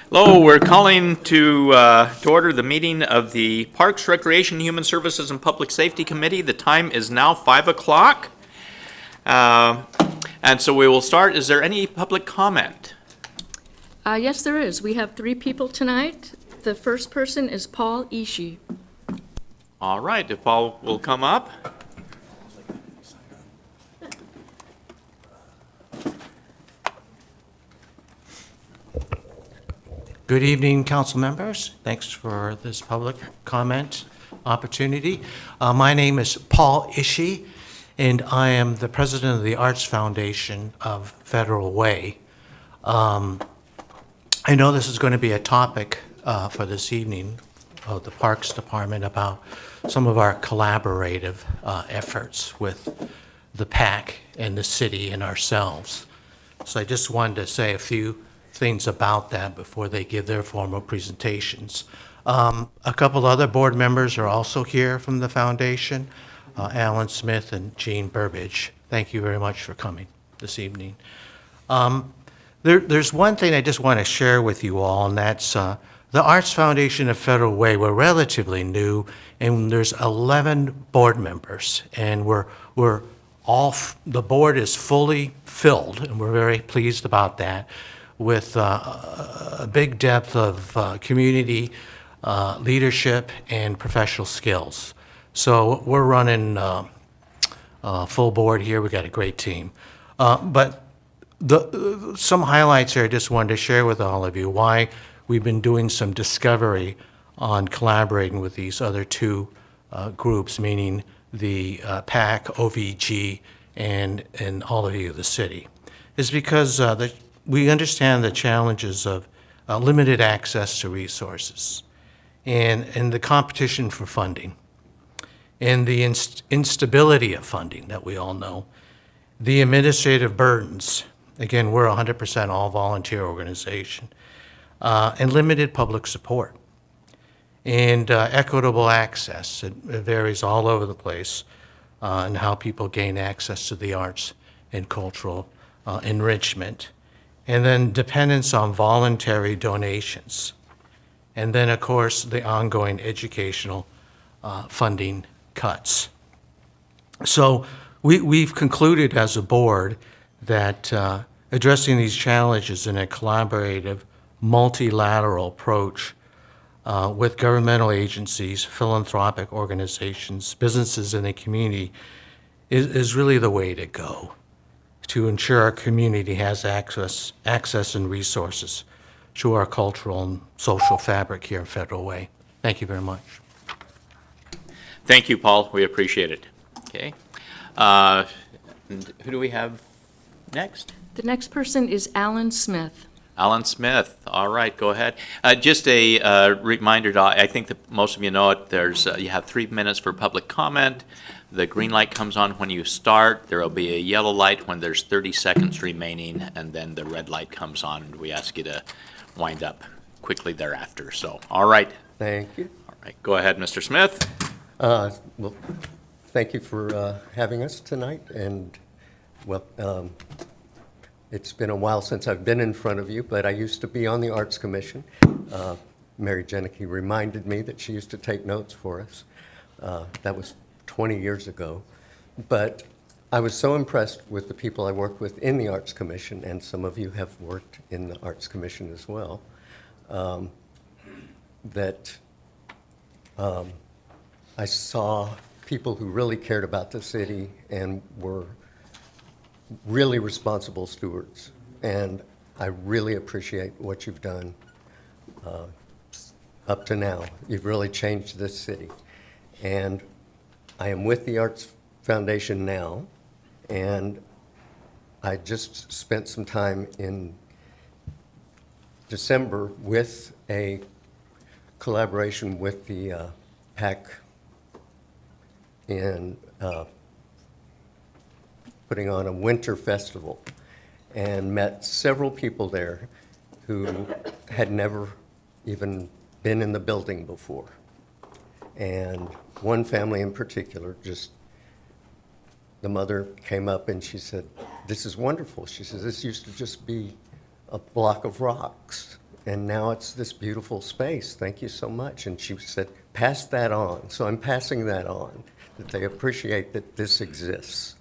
Hello, we're calling to order the meeting of the Parks, Recreation, Human Services, and Public Safety Committee. The time is now 5 o'clock. And so we will start. Is there any public comment? Yes, there is. We have 3 people tonight. The first person is Paul Ishii. All right, if Paul will come up. Good evening, council members. Thanks for this public comment opportunity. My name is Paul Ishii, and I am the president of the Arts Foundation of Federal Way. I know this is going to be a topic for this evening of the Parks Department about some of our collaborative efforts with the PAC and the city and ourselves. So I just wanted to say a few things about that before they give their formal presentations. A couple other board members are also here from the foundation, Alan Smith and Jean Burbidge. Thank you very much for coming this evening. There's one thing I just want to share with you all, and that's the Arts Foundation of Federal Way. We're relatively new, and there's 11 board members, and the board is fully filled, and we're very pleased about that, with a big depth of community leadership and professional skills. So we're running full board here. We got a great team. But some highlights here I just wanted to share with all of you, why we've been doing some discovery on collaborating with these other 2 groups, meaning the PAC, OVG, and all of you, the city, is because we understand the challenges of limited access to resources and the competition for funding and the instability of funding that we all know, the administrative burdens. Again, we're 100% all volunteer organization, and limited public support and equitable access. It varies all over the place in how people gain access to the arts and cultural enrichment. And then dependence on voluntary donations. And then, of course, the ongoing educational funding cuts. So we've concluded as a board that addressing these challenges in a collaborative, multilateral approach with governmental agencies, philanthropic organizations, businesses in the community is really the way to go, to ensure our community has access and resources to our cultural and social fabric here in Federal Way. Thank you very much. Thank you, Paul. We appreciate it. Okay. And who do we have next? The next person is Alan Smith. Alan Smith. All right, go ahead. Just a reminder, I think that most of you know it, you have 3 minutes for public comment. The green light comes on when you start. There will be a yellow light when there's 30 seconds remaining, and then the red light comes on, and we ask you to wind up quickly thereafter. So, all right. Thank you. All right, go ahead, Mr. Smith. Well, thank you for having us tonight, and well, it's been a while since I've been in front of you, but I used to be on the Arts Commission. Mary Jenneke reminded me that she used to take notes for us. That was 20 years ago. But I was so impressed with the people I worked with in the Arts Commission, and some of you have worked in the Arts Commission as well, that I saw people who really cared about the city and were really responsible stewards. And I really appreciate what you've done up to now. You've really changed this city. And I am with the Arts Foundation now, and I just spent some time in December with a collaboration with the PAC in putting on a winter festival, and met several people there who had never even been in the building before. And one family in particular, just the mother came up and she said, this is wonderful. She says, this used to just be a block of rocks, and now it's this beautiful space. Thank you so much. And she said, pass that on. So I'm passing that on, that they appreciate that this exists.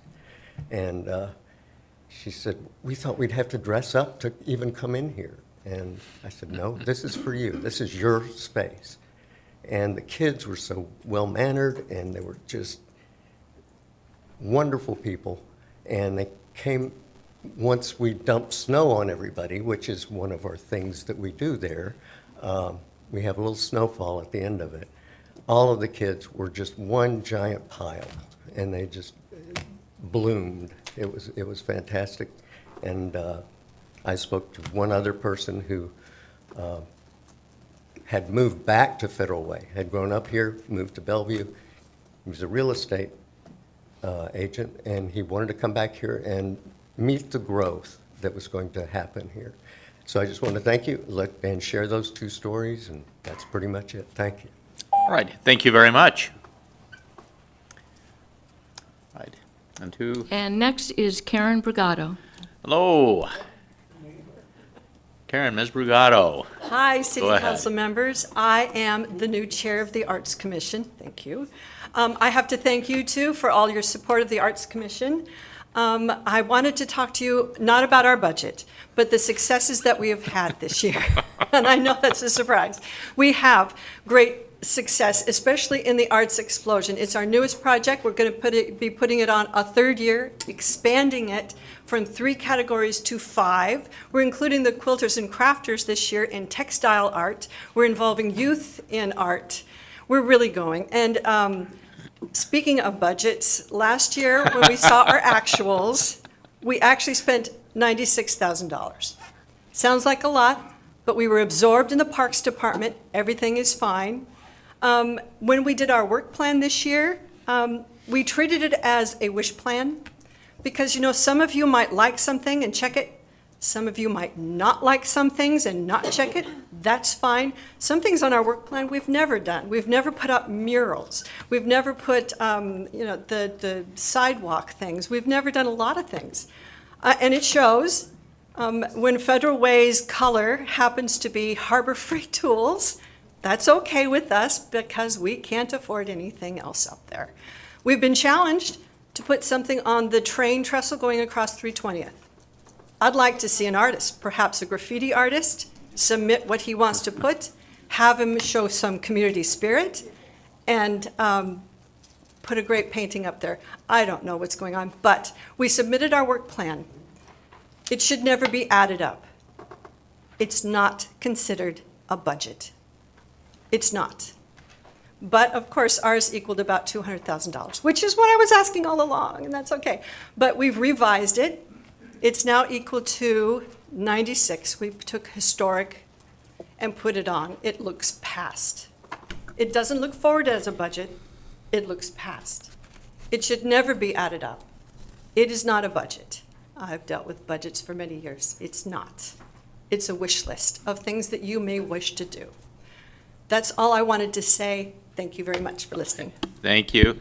And she said, we thought we'd have to dress up to even come in here. And I said, no, this is for you. This is your space. And the kids were so well-mannered, and they were just wonderful people. And they came, once we dumped snow on everybody, which is one of our things that we do there, we have a little snowfall at the end of it. All of the kids were just one giant pile, and they just bloomed. It was fantastic. And I spoke to one other person who had moved back to Federal Way, had grown up here, moved to Bellevue. He was a real estate agent, and he wanted to come back here and meet the growth that was going to happen here. So I just want to thank you and share those two stories, and that's pretty much it. Thank you. All right, thank you very much. Right, and who? And next is Karen Brigado. Hello. Karen, Ms. Brugado. Hi, City Go ahead. Council members. I am the new chair of the Arts Commission. Thank you. I have to thank you, too, for all your support of the Arts Commission. I wanted to talk to you not about our budget, but the successes that we have had this year. And I know that's a surprise. We have great success, especially in the Arts Explosion. It's our newest project. We're going to be putting it on a third year, expanding it from 3 categories to 5. We're including the quilters and crafters this year in textile art. We're involving youth in art. We're really going. And speaking of budgets, last year when we saw our actuals, we actually spent $96,000. Sounds like a lot, but we were absorbed in the Parks Department. Everything is fine. When we did our work plan this year, we treated it as a wish plan because, you know, some of you might like something and check it. Some of you might not like some things and not check it. That's fine. Some things on our work plan we've never done. We've never put up murals. We've never put, the sidewalk things. We've never done a lot of things. And it shows when Federal Way's color happens to be Harbor Freight Tools. That's okay with us because we can't afford anything else up there. We've been challenged to put something on the train trestle going across 320th. I'd like to see an artist, perhaps a graffiti artist, submit what he wants to put, have him show some community spirit, and put a great painting up there. I don't know what's going on, but we submitted our work plan. It should never be added up. It's not considered a budget. It's not. But of course, ours equaled about $200,000, which is what I was asking all along, and that's okay. But we've revised it. It's now equal to 96. We took historic and put it on. It looks past. It doesn't look forward as a budget. It looks past. It should never be added up. It is not a budget. I've dealt with budgets for many years. It's not. It's a wish list of things that you may wish to do. That's all I wanted to say. Thank you very much for listening. Thank you.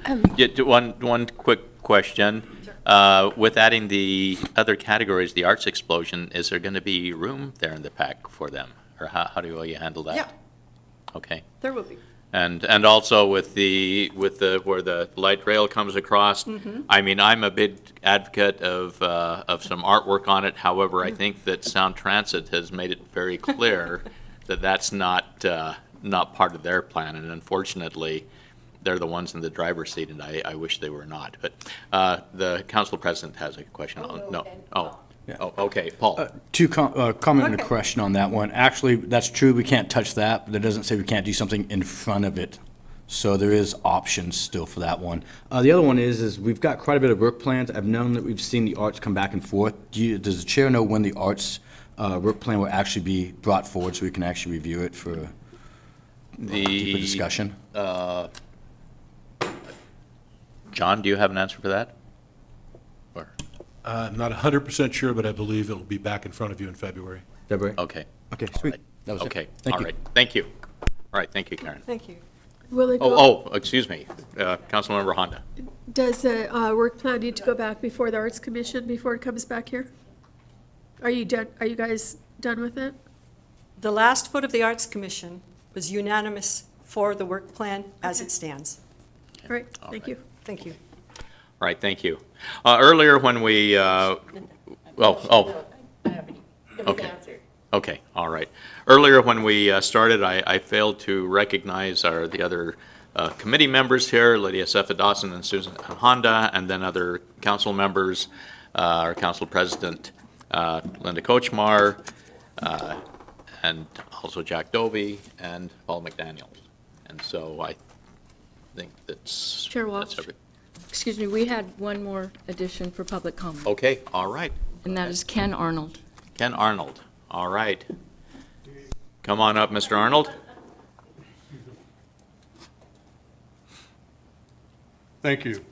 One quick question. With adding the other categories, the Arts Explosion, is there going to be room there in the pack for them? Or how do you handle that? Yeah, Okay. there will be. And also with the where the light rail comes across, I mean, I'm a big advocate of some artwork on it. However, I think that Sound Transit has made it very clear that that's not part of their plan, and unfortunately, they're the ones in the driver's seat, and I wish they were not. But the council president has a question. Okay, Paul. Comment and a Okay. question on that one. Actually, that's true, we can't touch that, but that doesn't say we can't do something in front of it. So there is options still for that one. The other one is we've got quite a bit of work plans. I've known that we've seen the arts come back and forth. Does the chair know when the arts work plan will actually be brought forward so we can actually review it for deeper discussion? John, do you have an answer for that? Or, Not 100% sure, but I believe it'll be back in front of you in February. February? okay. Okay, sweet. That was it. Okay, Thank all you. right. Thank you. All right, thank you, Karen. Thank you. Will it go, Excuse me, Councilmember Honda. Does the work plan need to go back before the Arts Commission before it comes back here? Are you done, are you guys done with it? The last vote of the Arts Commission was unanimous for the work plan as it stands. All right, thank you. Thank you. All right, thank you. Earlier when we, okay. Okay, all right. Earlier when we started, I failed to recognize the other committee members here, Lydia Seffa Dawson and Susan Honda, and then other council members, our council president, Linda Kochmar, and also Jack Dovey and Paul McDaniel. And so I think that's... Chair Walsh? that's every- Excuse me, we had one more addition for public comment, Okay, all right. and that is Ken Arnold. Ken Arnold, all right. Come on up, Mr. Arnold. Thank you.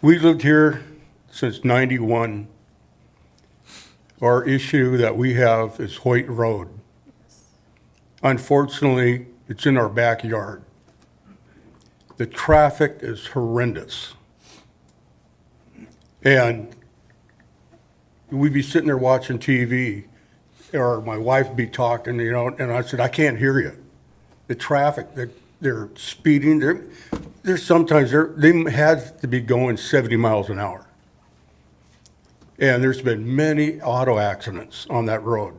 We lived here since '91. Our issue that we have is Hoyt Road. Unfortunately, it's in our backyard. The traffic is horrendous. And we'd be sitting there watching TV, or my wife would be talking, and I said, I can't hear you. The traffic, they're speeding, there's sometimes, they had to be going 70 miles an hour. And there's been many auto accidents on that road.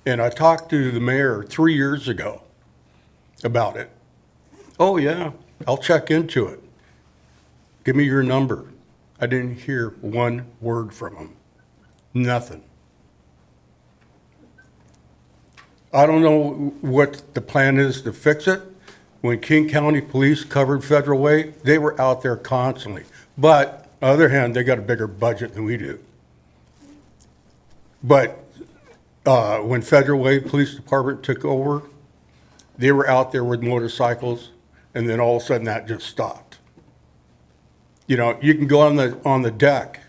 And I talked to the mayor 3 years ago about it. Oh, yeah, I'll check into it. Give me your number. I didn't hear one word from him. Nothing. I don't know what the plan is to fix it. When King County Police covered Federal Way, they were out there constantly. But on the other hand, they got a bigger budget than we do. But when Federal Way Police Department took over, they were out there with motorcycles, and then all of a sudden that just stopped. You can go on the deck,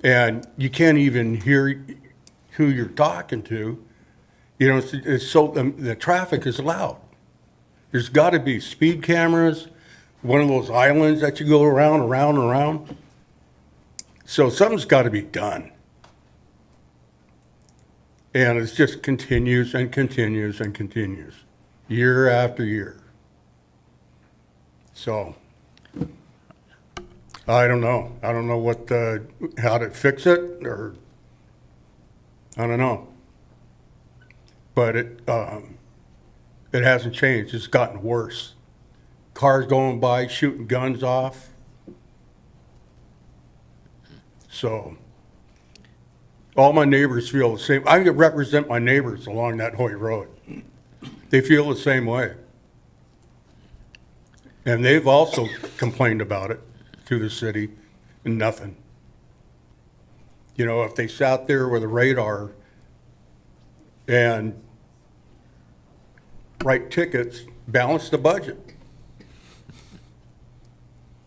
and you can't even hear who you're talking to. It's so the traffic is loud. There's got to be speed cameras, one of those islands that you go around. So something's got to be done. And it just continues and continues and continues, year after year. So, I don't know. I don't know how to fix it, or, I don't know. But it hasn't changed. It's gotten worse. Cars going by, shooting guns off. So, all my neighbors feel the same. I represent my neighbors along that Hoyt Road. They feel the same way. And they've also complained about it to the city, and nothing. If they sat there with a radar and write tickets, balance the budget,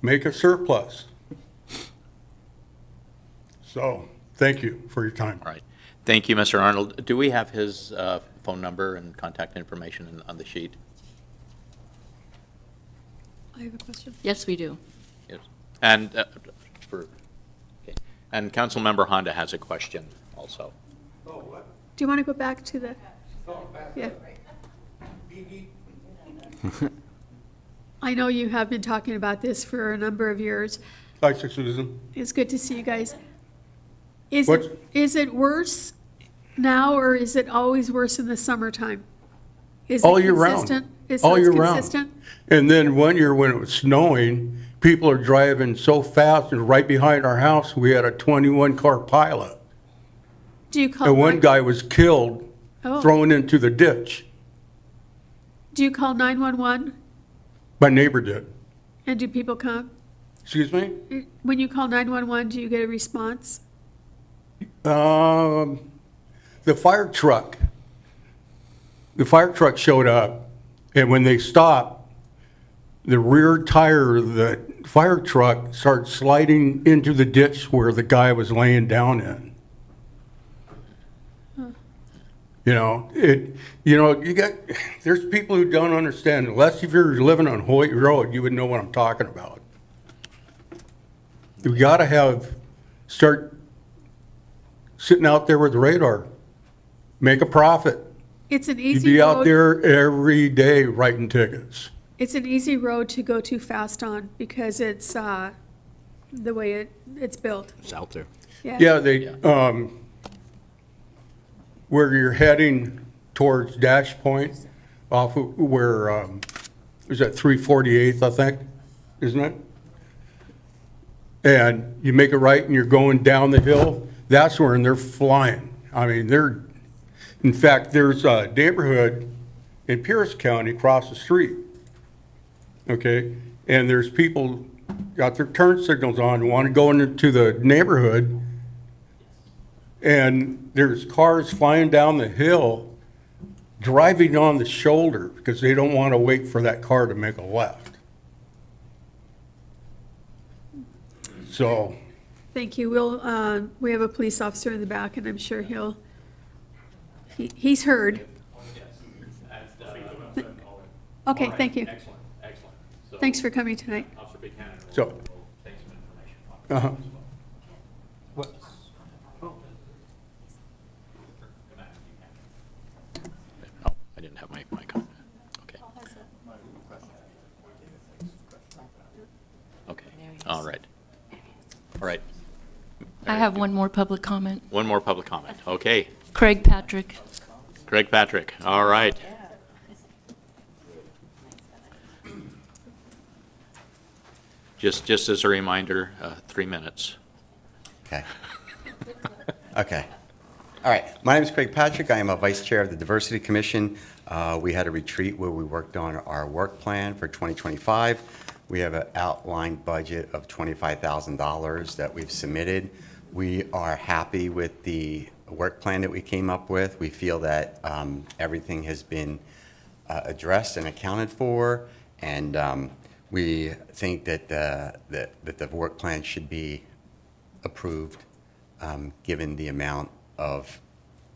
make a surplus. So, thank you for your time. All right. Thank you, Mr. Arnold. Do we have his phone number and contact information on the sheet? I have a question. Yes, we do. Yes. And and Councilmember Honda has a question also. Do you want to go back to the, yeah. I know you have been talking about this for a number of years. Hi, Susan. It's good to see you guys. What? Is it worse now, or is it always worse in the summertime? Is All it year round. consistent? All year It's round. consistent? And then one year when it was snowing, people are driving so fast, and right behind our house, we had a 21-car pileup. Do you call? And one guy was killed, Oh. thrown into the ditch. Do you call 911, My neighbor did. and do people come? Excuse me? When you call 911, do you get a response? The fire truck showed up, and when they stopped, the rear tire of the fire truck started sliding into the ditch where the guy was laying down in. There's people who don't understand, unless if you're living on Hoyt Road, you would know what I'm talking about. We gotta start sitting out there with the radar, make a profit. It's an You'd easy be out road, there every day writing tickets. it's an easy road to go too fast on because it's, the way it's built. It's out there. Yeah, where you're heading towards Dash Point, off of where, is that 348th, I think, isn't it? And you make a right and you're going down the hill, that's when they're flying. I mean, in fact, there's a neighborhood in Pierce County across the street, okay? And there's people got their turn signals on, want to go into the neighborhood, and there's cars flying down the hill, driving on the shoulder because they don't want to wait for that car to make a left. So, Thank you. We have a police officer in the back, and I'm sure he's heard. Okay, thank you. Excellent, excellent. So, Thanks for coming tonight. Officer Buchanan will So- take some information from you uh-huh. as well. Oh, I didn't have my mic on. Okay. Okay, all right. All right, I have one more public comment. one more public comment. Okay, Craig Patrick. Greg Patrick, all right. Just as a reminder, 3 minutes. Okay. Okay. All right. My name is Craig Patrick. I am a vice chair of the Diversity Commission. We had a retreat where we worked on our work plan for 2025. We have an outlined budget of $25,000 that we've submitted. We are happy with the work plan that we came up with. We feel that everything has been addressed and accounted for, and we think that the work plan should be approved, given the amount of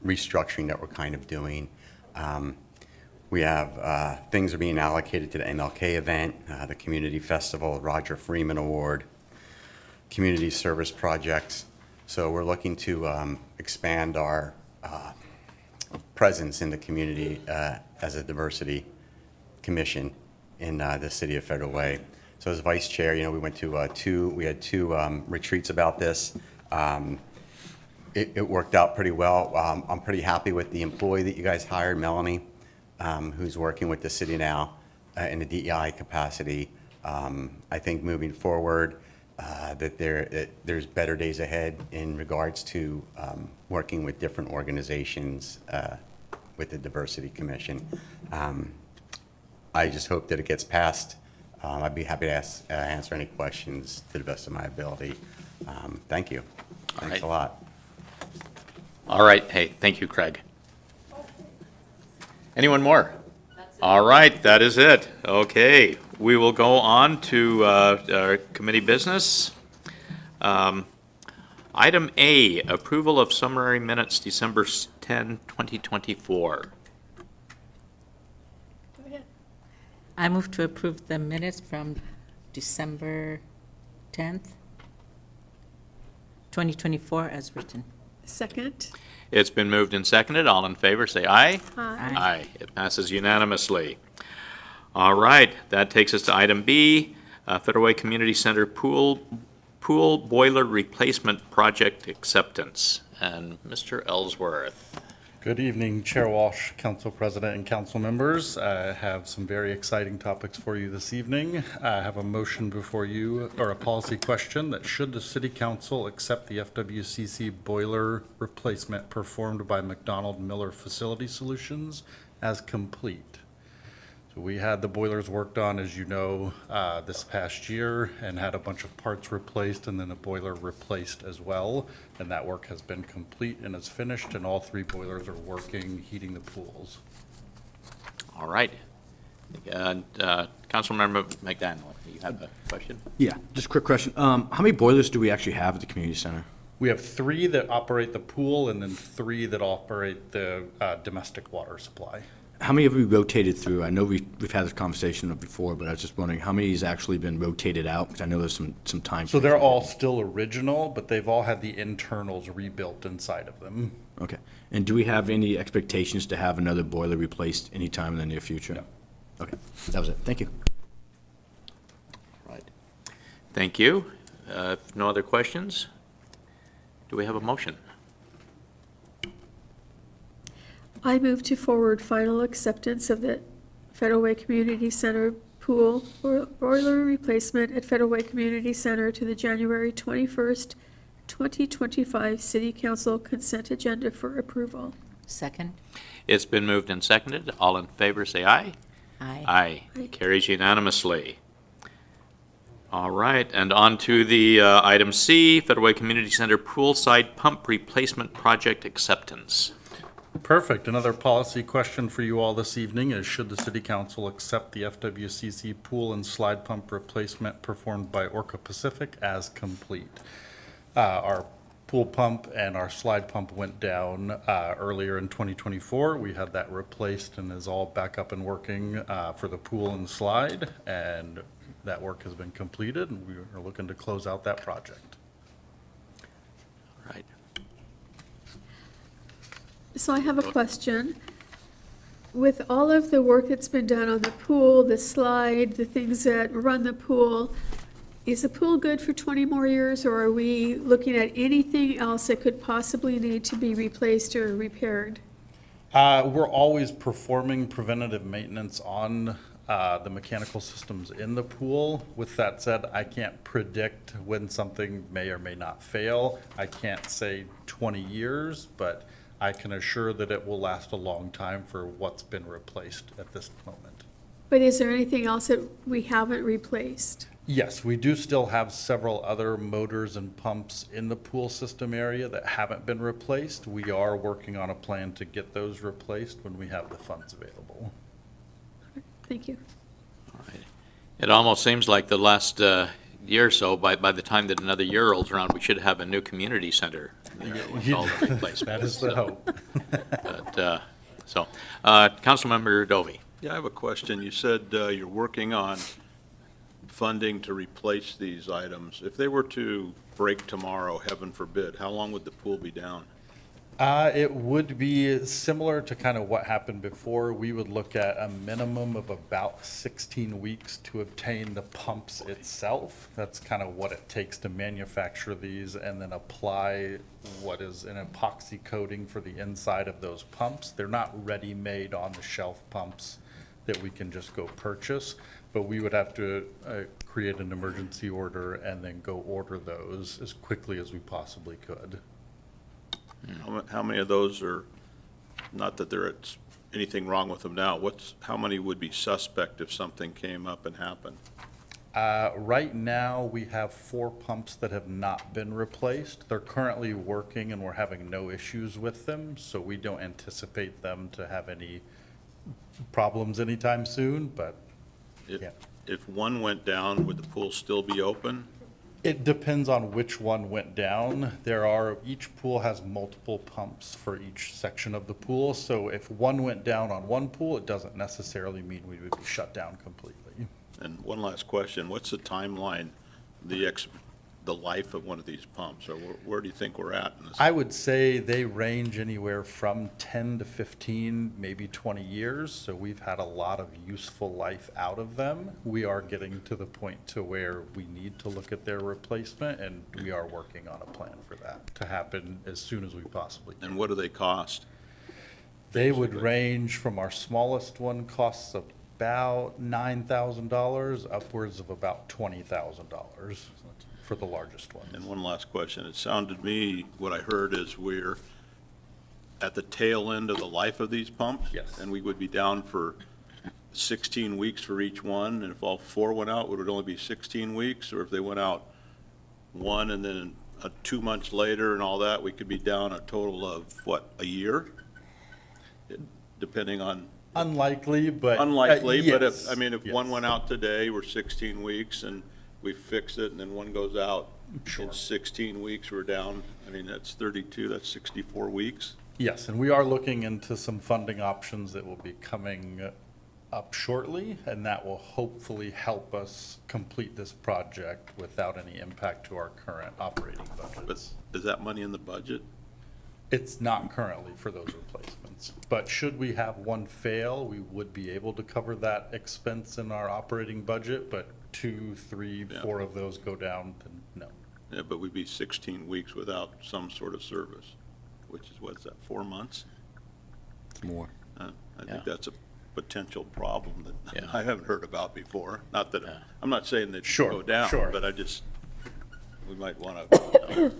restructuring that we're kind of doing. We have things are being allocated to the MLK event, the Community Festival, Roger Freeman Award, community service projects. So we're looking to expand our presence in the community as a diversity commission in the city of Federal Way. So as vice chair, we went to two retreats about this. It worked out pretty well. I'm pretty happy with the employee that you guys hired, Melanie, who's working with the city now in the DEI capacity. I think moving forward, that there's better days ahead in regards to working with different organizations with the Diversity Commission. I just hope that it gets passed. I'd be happy to answer any questions to the best of my ability. Thank you. Thanks right. a lot. All right, hey, thank you, Craig. Anyone more? All right, that is it. Okay, we will go on to our committee business. Item A, approval of summary minutes, December 10, 2024. I move to approve the minutes from December 10th, 2024 as written. Second. It's been moved and seconded. All in favor, say aye. Aye. Aye. It passes unanimously. All right, that takes us to item B, Federal Way Community Center pool boiler replacement project acceptance. And Mr. Ellsworth. Good evening, Chair Walsh, Council President, and council members. I have some very exciting topics for you this evening. I have a motion before you, or a policy question, that should the City Council accept the FWCC boiler replacement performed by McDonald Miller Facility Solutions as complete? So we had the boilers worked on, as you know, this past year, and had a bunch of parts replaced and then a boiler replaced as well. And that work has been complete and is finished, and all three boilers are working, heating the pools. All right. And Councilmember McDaniel, you have a question? Yeah, just a quick question. How many boilers do we actually have at the community center? We have 3 that operate the pool and then 3 that operate the domestic water supply. How many have we rotated through? I know we've had this conversation before, but I was just wondering, how many has actually been rotated out? Because I know there's some time. So they're all still original, but they've all had the internals rebuilt inside of them. Okay. And do we have any expectations to have another boiler replaced anytime in the near future? No. Okay, that was it. Thank you. Right. Thank you. If no other questions, do we have a motion? I move to forward final acceptance of the Federal Way Community Center pool boiler replacement at Federal Way Community Center to the January 21st, 2025 City Council consent agenda for approval. Second? It's been moved and seconded. All in favor, say aye. Aye. Aye. Aye. Carries unanimously. All right, and on to the item C, Federal Way Community Center poolside pump replacement project acceptance. Perfect. Another policy question for you all this evening is, should the city council accept the FWCC pool and slide pump replacement performed by Orca Pacific as complete? Our pool pump and our slide pump went down earlier in 2024. We had that replaced and is all back up and working for the pool and slide, and that work has been completed, and we are looking to close out that project. Right. So I have a question. With all of the work that's been done on the pool, the slide, the things that run the pool, is the pool good for 20 more years, or are we looking at anything else that could possibly need to be replaced or repaired? We're always performing preventative maintenance on the mechanical systems in the pool. With that said, I can't predict when something may or may not fail. I can't say 20 years, but I can assure that it will last a long time for what's been replaced at this moment. But is there anything else that we haven't replaced? Yes, we do still have several other motors and pumps in the pool system area that haven't been replaced. We are working on a plan to get those replaced when we have the funds available. Thank you. All right. It almost seems like the last year or so, by the time that another year rolls around, we should have a new community center there with all the replacements. That is the hope. But, Councilmember Dovey. Yeah, I have a question. You said you're working on funding to replace these items. If they were to break tomorrow, heaven forbid, how long would the pool be down? It would be similar to kind of what happened before. We would look at a minimum of about 16 weeks to obtain the pumps itself. That's kind of what it takes to manufacture these and then apply what is an epoxy coating for the inside of those pumps. They're not ready-made on-the-shelf pumps that we can just go purchase, but we would have to create an emergency order and then go order those as quickly as we possibly could. How many of those are, not that there's anything wrong with them now, how many would be suspect if something came up and happened? Right now, we have 4 pumps that have not been replaced. They're currently working and we're having no issues with them, so we don't anticipate them to have any problems anytime soon, but yeah. If one went down, would the pool still be open? It depends on which one went down. Each pool has multiple pumps for each section of the pool, so if one went down on one pool, it doesn't necessarily mean we would be shut down completely. And one last question, what's the timeline, the life of one of these pumps, or where do you think we're at in this? I would say they range anywhere from 10 to 15, maybe 20 years, so we've had a lot of useful life out of them. We are getting to the point to where we need to look at their replacement, and we are working on a plan for that to happen as soon as we possibly can. And what do they cost? They would range from, our smallest one costs about $9,000, upwards of about $20,000 for the largest one. And one last question, it sounded to me, what I heard is we're at the tail end of the life of these pumps? Yes. And we would be down for 16 weeks for each one, and if all 4 went out, would it only be 16 weeks? Or if they went out one and then 2 months later and all that, we could be down a total of, what, a year? Depending on. Unlikely, but. Unlikely, but yes, if yes. one went out today, we're 16 weeks, and we fix it, and then one goes out Sure. In 16 weeks, we're down, I mean, that's 32, that's 64 weeks. Yes, and we are looking into some funding options that will be coming up shortly, and that will hopefully help us complete this project without any impact to our current operating But budgets. is that money in the budget? It's not currently for those replacements, but should we have one fail, we would be able to cover that expense in our operating budget, but 2, 3, 4 of those go down, then no. Yeah, but we'd be 16 weeks without some sort of service, which is, what's that, 4 months? It's more. I Yeah. think that's a potential problem that Yeah. I haven't heard about before. Not that, I'm not saying that it should Sure, go down, sure. but I just, we might want to,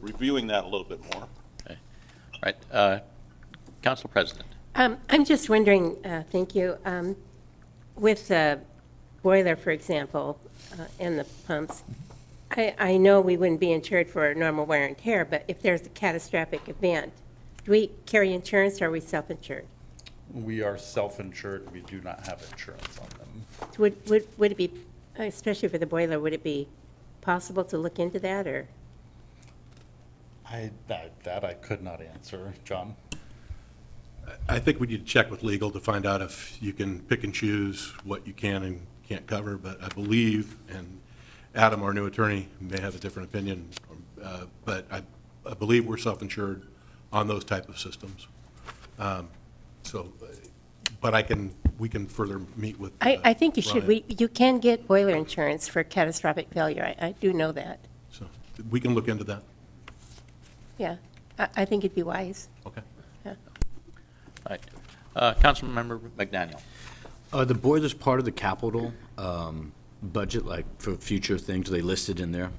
reviewing that a little bit more. Right. Council President. I'm just wondering, thank you, with the boiler, for example, and the pumps, I know we wouldn't be insured for normal wear and tear, but if there's a catastrophic event, do we carry insurance or are we self-insured? We are self-insured, we do not have insurance on them. Would it be, especially for the boiler, would it be possible to look into that, or? That I could not answer. John? I think we need to check with legal to find out if you can pick and choose what you can and can't cover, but I believe, and Adam, our new attorney, may have a different opinion, but I believe we're self-insured on those type of systems. But we can further meet with. I think you should. Ryan. You can get boiler insurance for catastrophic failure. I do know that. So we can look into that. Yeah, I think it'd be wise. Okay. Yeah. All right. Councilmember McDaniel. The boiler's part of the capital budget, like for future things, are they listed in there?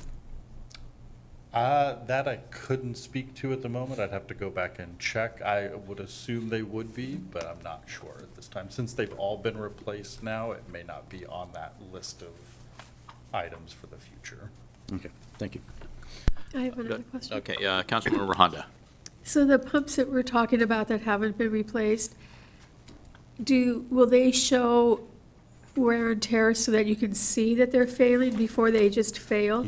That I couldn't speak to at the moment. I'd have to go back and check. I would assume they would be, but I'm not sure at this time. Since they've all been replaced now, it may not be on that list of items for the future. Okay, thank you. I have another question. Okay, Councilmember Honda. So the pumps that we're talking about that haven't been replaced, will they show wear and tear so that you can see that they're failing before they just fail?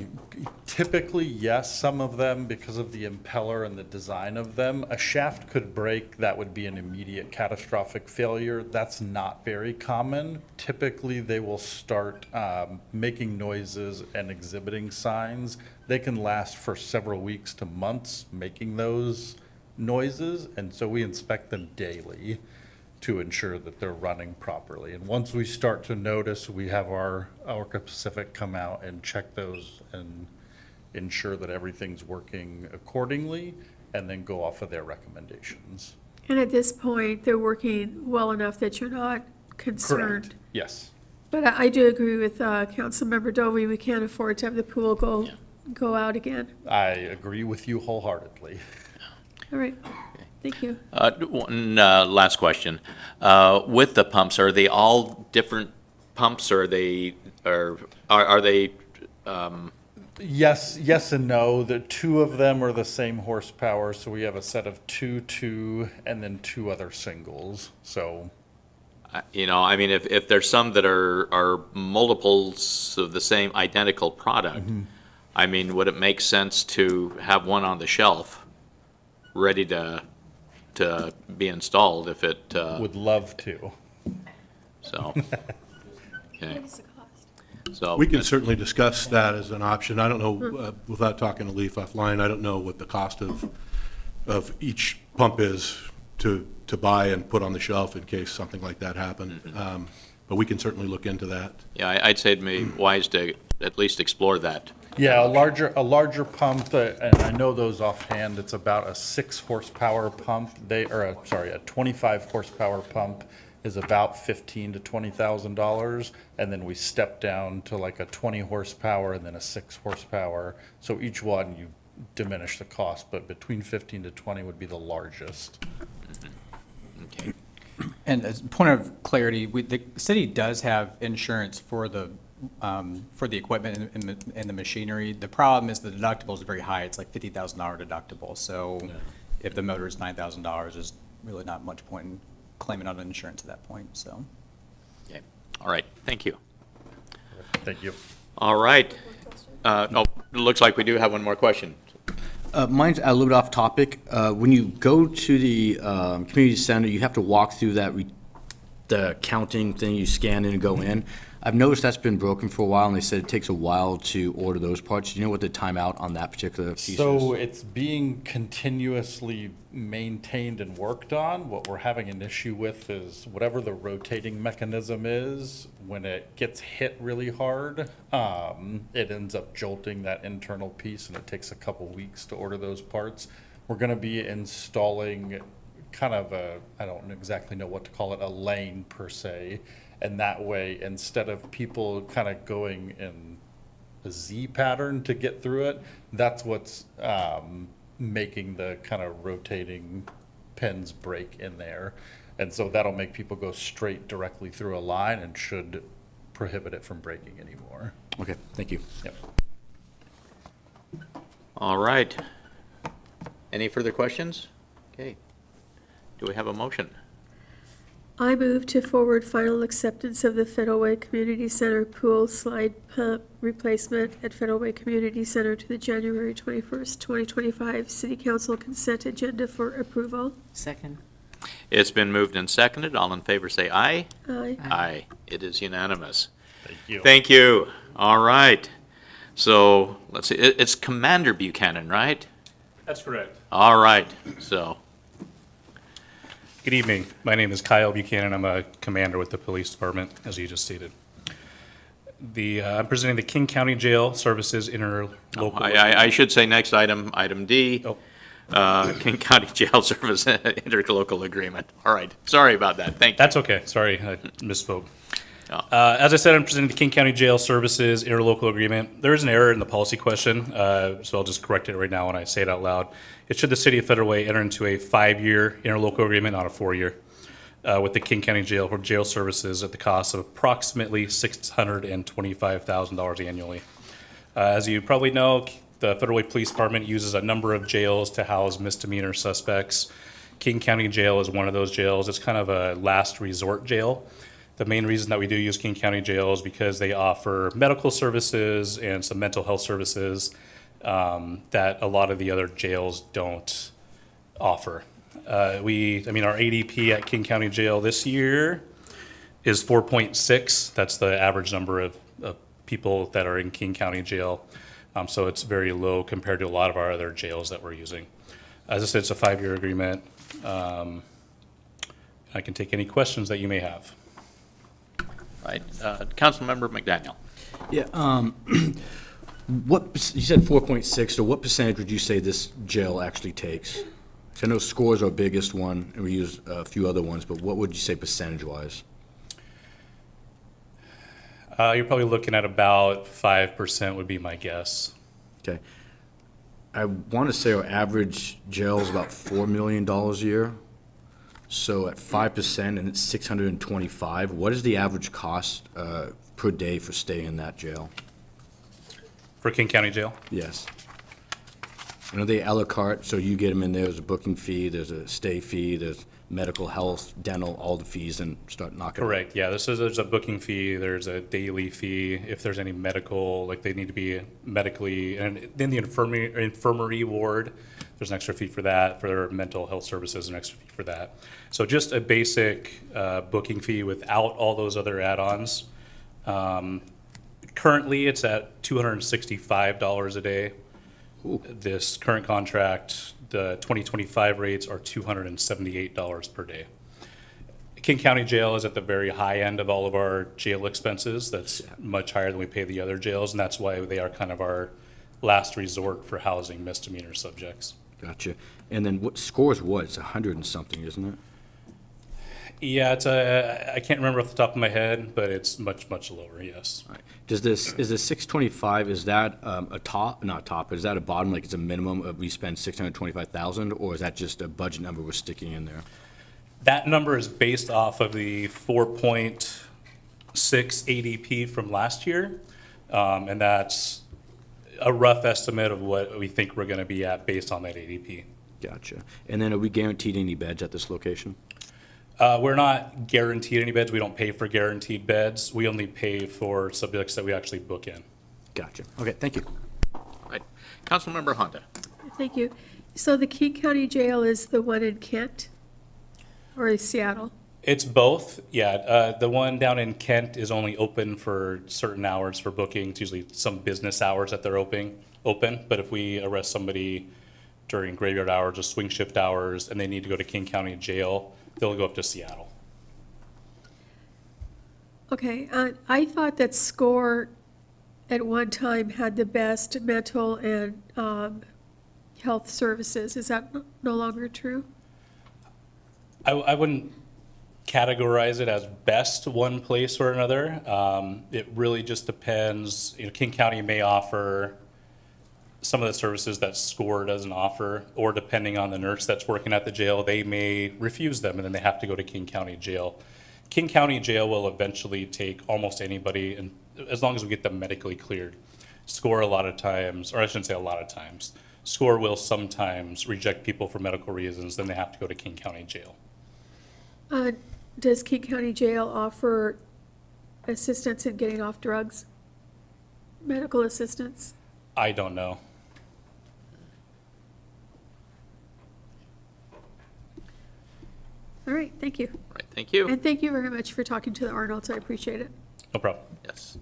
Typically, yes, some of them, because of the impeller and the design of them, a shaft could break, that would be an immediate catastrophic failure. That's not very common. Typically, they will start making noises and exhibiting signs. They can last for several weeks to months making those noises, and so we inspect them daily to ensure that they're running properly. And once we start to notice, we have our Orca Pacific come out and check those and ensure that everything's working accordingly, and then go off of their recommendations. And at this point, they're working well enough that you're not concerned? Correct. Yes. But I do agree with Councilmember Dovey, we can't afford to have the pool go out again. I agree with you wholeheartedly. All right, thank you. One last question. With the pumps, are they all different pumps, or are they? Yes and no. The two of them are the same horsepower, so we have a set of two, and then 2 other singles. So I mean, if there's some that are multiples of the same identical product, I mean, would it make sense to have one on the shelf ready to be installed if it? would love to. So. Okay. So We can certainly discuss that as an option. I don't know, without talking to Leaf offline, I don't know what the cost of each pump is to buy and put on the shelf in case something like that happened. But we can certainly look into that. Yeah, I'd say it'd be wise to at least explore that. Yeah, a larger pump, and I know those offhand, it's about a 6 horsepower pump. A 25 horsepower pump is about $15,000 to $20,000, and then we step down to like a 20 horsepower and then a 6 horsepower. So each one, you diminish the cost, but between 15 to 20 would be the largest. Okay. And as a point of clarity, the city does have insurance for the equipment and the machinery. The problem is the deductible is very high. It's like $50,000 deductible. So if the motor is $9,000, there's really not much point in claiming on insurance at that point, so. Okay. All right, thank you. Thank you. All right. Oh, it looks like we do have one more question. Mine's a little bit off topic. When you go to the community center, you have to walk through the counting thing, you scan in and go in. I've noticed that's been broken for a while, and they said it takes a while to order those parts. Do you know what the timeout on that particular piece is? So it's being continuously maintained and worked on. What we're having an issue with is whatever the rotating mechanism is, when it gets hit really hard, it ends up jolting that internal piece, and it takes a couple weeks to order those parts. We're gonna be installing kind of I don't exactly know what to call it, a lane per se. And that way, instead of people kind of going in a Z pattern to get through it, that's what's making the kind of rotating pins break in there. And so that'll make people go straight directly through a line and should prohibit it from breaking anymore. Okay, thank you. Yep. All right. Any further questions? Okay. Do we have a motion? I move to forward final acceptance of the Federal Way Community Center pool slide pump replacement at Federal Way Community Center to the January 21st, 2025 City Council consent agenda for approval. Second. It's been moved and seconded. All in favor say aye. Aye. Aye. It is unanimous. Thank you. Thank you. All right. So, let's see, it's Commander Buchanan, right? That's correct. All right, so, Good evening. My name is Kyle Buchanan. I'm a commander with the police department, as you just stated. I'm presenting the King County Jail Services interlocal. I should say next item, item D. Oh. King County Jail Service interlocal agreement. All right, sorry about that, thank you. That's okay. Sorry, I misspoke. As I said, I'm presenting the King County Jail Services interlocal agreement. There is an error in the policy question, so I'll just correct it right now when I say it out loud. It should the City of Federal Way enter into a 5-year interlocal agreement, not a 4-year, with the King County Jail for jail services at the cost of approximately $625,000 annually. As you probably know, the Federal Way Police Department uses a number of jails to house misdemeanor suspects. King County Jail is one of those jails. It's kind of a last resort jail. The main reason that we do use King County Jail is because they offer medical services and some mental health services that a lot of the other jails don't offer. Our ADP at King County Jail this year is 4.6. That's the average number of people that are in King County Jail. So it's very low compared to a lot of our other jails that we're using. As I said, it's a 5-year agreement. I can take any questions that you may have. Right, Councilmember McDaniel. Yeah, you said 4.6, so what percentage would you say this jail actually takes? 'Cause I know SCORE is our biggest one, and we use a few other ones, but what would you say percentage-wise? You're probably looking at about 5% would be my guess. Okay. I want to say our average jail is about $4 million a year. So at 5%, and it's 625, what is the average cost per day for staying in that jail? For King County Jail? Yes. And are they a la carte, so you get them in there, there's a booking fee, there's a stay fee, there's medical, health, dental, all the fees, and start knocking? Correct, yeah, there's a booking fee, there's a daily fee, if there's any medical, like they need to be medically, and then the infirmary ward, there's an extra fee for that, for their mental health services, an extra fee for that. So just a basic booking fee without all those other add-ons. Currently, it's at $265 a day. Ooh. This current contract, the 2025 rates are $278 per day. King County Jail is at the very high end of all of our jail expenses. That's much higher than we pay the other jails, and that's why they are kind of our last resort for housing misdemeanor subjects. Gotcha. And then what SCORE is what? It's 100 and something, isn't it? Yeah, I can't remember off the top of my head, but it's much, much lower, yes. All right. Is the 625, is that a top, not top, but is that a bottom, like it's a minimum of we spend 625,000, or is that just a budget number we're sticking in there? That number is based off of the 4.6 ADP from last year, and that's a rough estimate of what we think we're gonna be at based on that ADP. Gotcha. And then are we guaranteed any beds at this location? We're not guaranteed any beds. We don't pay for guaranteed beds. We only pay for subjects that we actually book in. Gotcha. Okay, thank you. Right. Councilmember Honda. Thank you. So the King County Jail is the one in Kent or in Seattle? It's both, yeah. The one down in Kent is only open for certain hours for bookings, usually some business hours that they're open. But if we arrest somebody during graveyard hours or swing shift hours and they need to go to King County Jail, they'll go up to Seattle. Okay, I thought that SCORE at one time had the best mental and health services. Is that no longer true? I wouldn't categorize it as best one place or another. It really just depends. You know, King County may offer some of the services that SCORE doesn't offer, or depending on the nurse that's working at the jail, they may refuse them and then they have to go to King County Jail. King County Jail will eventually take almost anybody, and as long as we get them medically cleared. SCORE a lot of times, or I shouldn't say a lot of times, SCORE will sometimes reject people for medical reasons, then they have to go to King County Jail. Does King County Jail offer assistance in getting off drugs? Medical assistance? I don't know. All right, thank you. All right, thank you. And thank you very much for talking to the Arnolds. I appreciate it. No problem. Yes.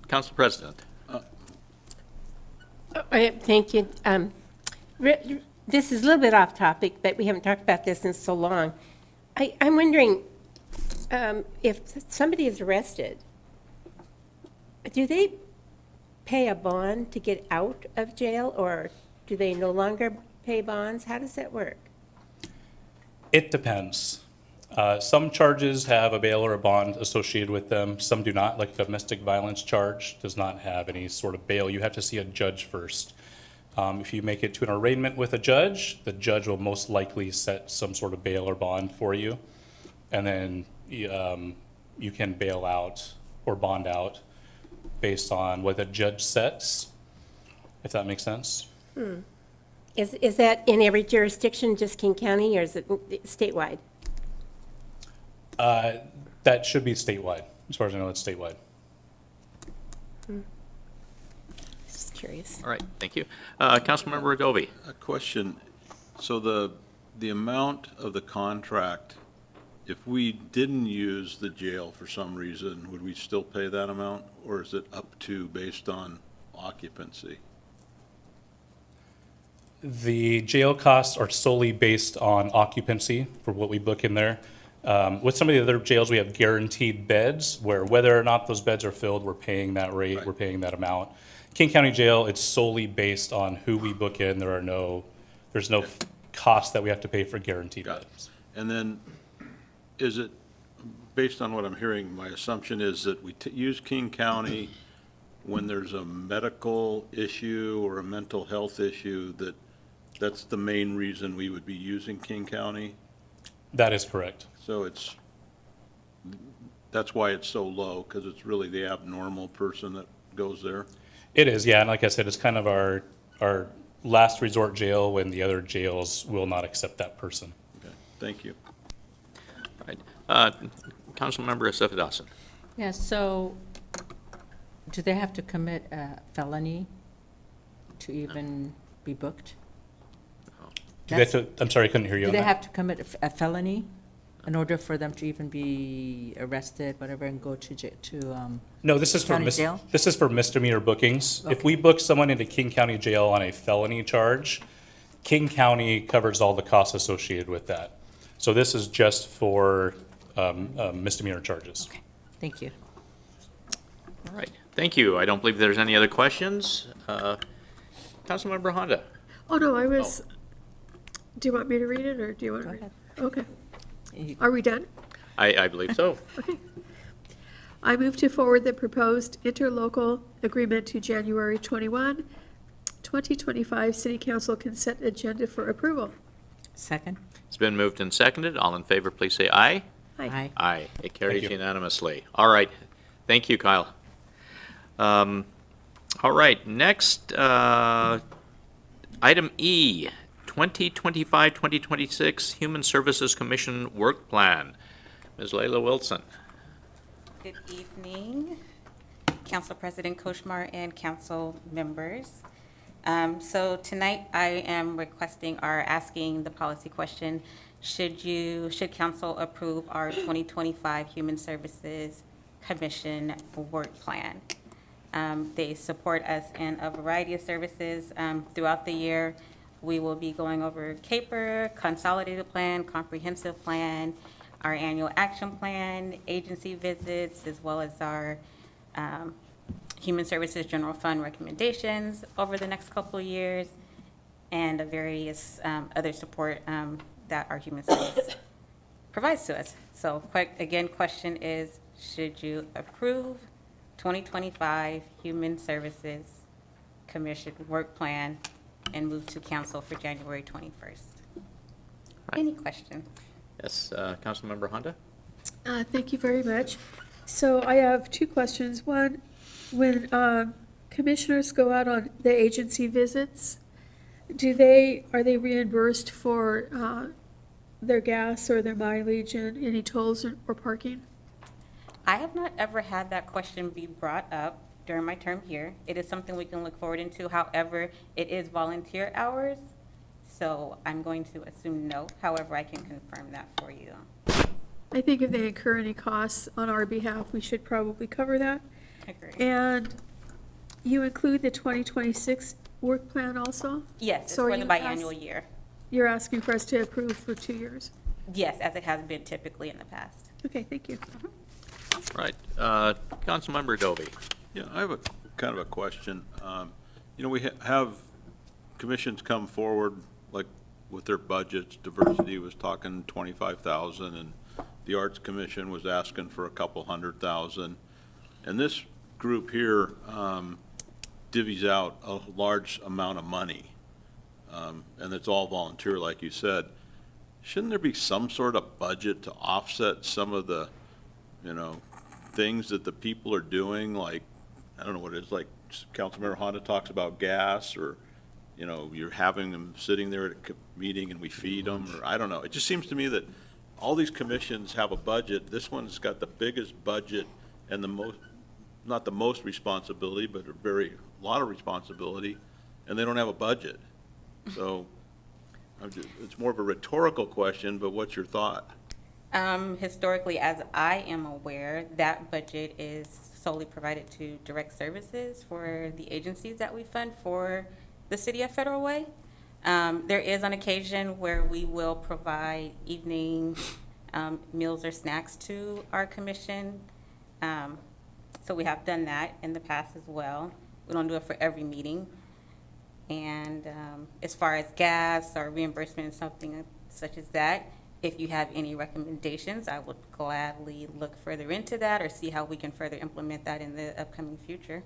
Council President. Thank you. This is a little bit off topic, but we haven't talked about this in so long. I'm wondering if somebody is arrested, do they pay a bond to get out of jail, or do they no longer pay bonds? How does that work? It depends. Some charges have a bail or a bond associated with them. Some do not, like a domestic violence charge does not have any sort of bail. You have to see a judge first. If you make it to an arraignment with a judge, the judge will most likely set some sort of bail or bond for you. And then you can bail out or bond out based on what the judge sets, if that makes sense. Is that in every jurisdiction, just King County, or is it statewide? That should be statewide. As far as I know, it's statewide. Just curious. All right, thank you. Councilmember Adobe. A question. So the amount of the contract, if we didn't use the jail for some reason, would we still pay that amount? Or is it up to based on occupancy? The jail costs are solely based on occupancy for what we book in there. With some of the other jails, we have guaranteed beds where whether or not those beds are filled, we're paying that rate, Right. we're paying that amount. King County Jail, it's solely based on who we book in. There's no cost that we have to pay for guaranteed Got it. beds. And then, is it, based on what I'm hearing, my assumption is that we use King County when there's a medical issue or a mental health issue, that's the main reason we would be using King County? That is correct. So that's why it's so low, because it's really the abnormal person that goes there? It is, yeah, and like I said, it's kind of our last resort jail when the other jails will not accept that person. Okay, thank you. All right. Councilmember Asif Dawson. Yeah, so do they have to commit a felony to even be booked? I'm sorry, I couldn't hear you Do on they that. have to commit a felony in order for them to even be arrested, whatever, and go to No, this is for county jail? this is for misdemeanor bookings. If we book someone into King County Jail on a felony charge, King County covers all the costs associated with that. So this is just for misdemeanor charges. Okay, thank you. All right, thank you. I don't believe there's any other questions. Councilmember Honda. Oh, no, I was, do you want me to read it, or do you want to Go read it? ahead. Okay. You- Are we done? I believe so. Okay. I move to forward the proposed interlocal agreement to January 21, 2025 City Council consent agenda for approval. Second? It's been moved and seconded. All in favor, please say aye. Aye. Aye. It carries you. unanimously. All right. Thank you, Kyle. All right, next, item E, 2025-2026 Human Services Commission Work Plan. Ms. Layla Wilson. Good evening. Council President Koshmar and council members. So tonight I am requesting or asking the policy question, should council approve our 2025 Human Services Commission work plan? They support us in a variety of services throughout the year. We will be going over CAPER, Consolidated Plan, Comprehensive Plan, our annual action plan, agency visits, as well as our Human Services General Fund recommendations over the next couple of years, and various other support that our Human Services provides to us. So, question is, should you approve 2025 Human Services Commission work plan and move to council for January 21st? Any questions? Yes, Councilmember Honda? Thank you very much. So I have two questions. One, when commissioners go out on the agency visits, are they reimbursed for their gas or their mileage and any tolls or parking? I have not ever had that question be brought up during my term here. It is something we can look forward into. However, it is volunteer hours, so I'm going to assume no. However, I can confirm that for you. I think if they incur any costs on our behalf, we should probably cover that. Agree. And you include the 2026 work plan also? Yes, it's So are for the you biannual year. You're asking for us to approve for 2 years? Yes, as it has been typically in the past. Okay, thank you. Right. Councilmember Dovey? Yeah, I have a kind of a question. We have commissions come forward, like with their budgets. Diversity was talking 25,000, and the Arts Commission was asking for a couple $100,000. And this group here divvies out a large amount of money, and it's all volunteer, like you said. Shouldn't there be some sort of budget to offset some of the, things that the people are doing? Like, I don't know what it is, like Councilmember Honda talks about gas, or, you're having them sitting there at a meeting and we feed them, or I don't know. It just seems to me that all these commissions have a budget. This one's got the biggest budget and not the most responsibility, but a lot of responsibility, and they don't have a budget. So it's more of a rhetorical question, but what's your thought? Historically, as I am aware, that budget is solely provided to direct services for the agencies that we fund for the city of Federal Way. There is an occasion where we will provide evening meals or snacks to our commission. So we have done that in the past as well. We don't do it for every meeting. And as far as gas or reimbursement and something such as that, if you have any recommendations, I would gladly look further into that or see how we can further implement that in the upcoming future.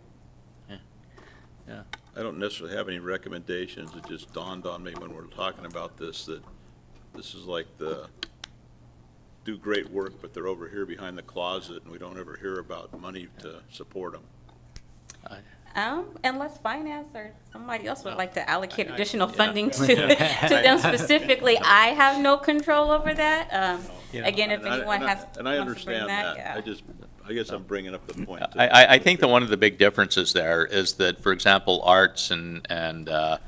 Yeah. I don't necessarily have any recommendations. It just dawned on me when we're talking about this, that this is like do great work, but they're over here behind the closet, and we don't ever hear about money to support them. Unless finance or somebody else would like to allocate additional funding to them specifically, I have no control over that. Again, if anyone has. And I wants to bring understand that. yeah. I guess I'm bringing up the point. I think that one of the big differences there is that, for example, Arts and the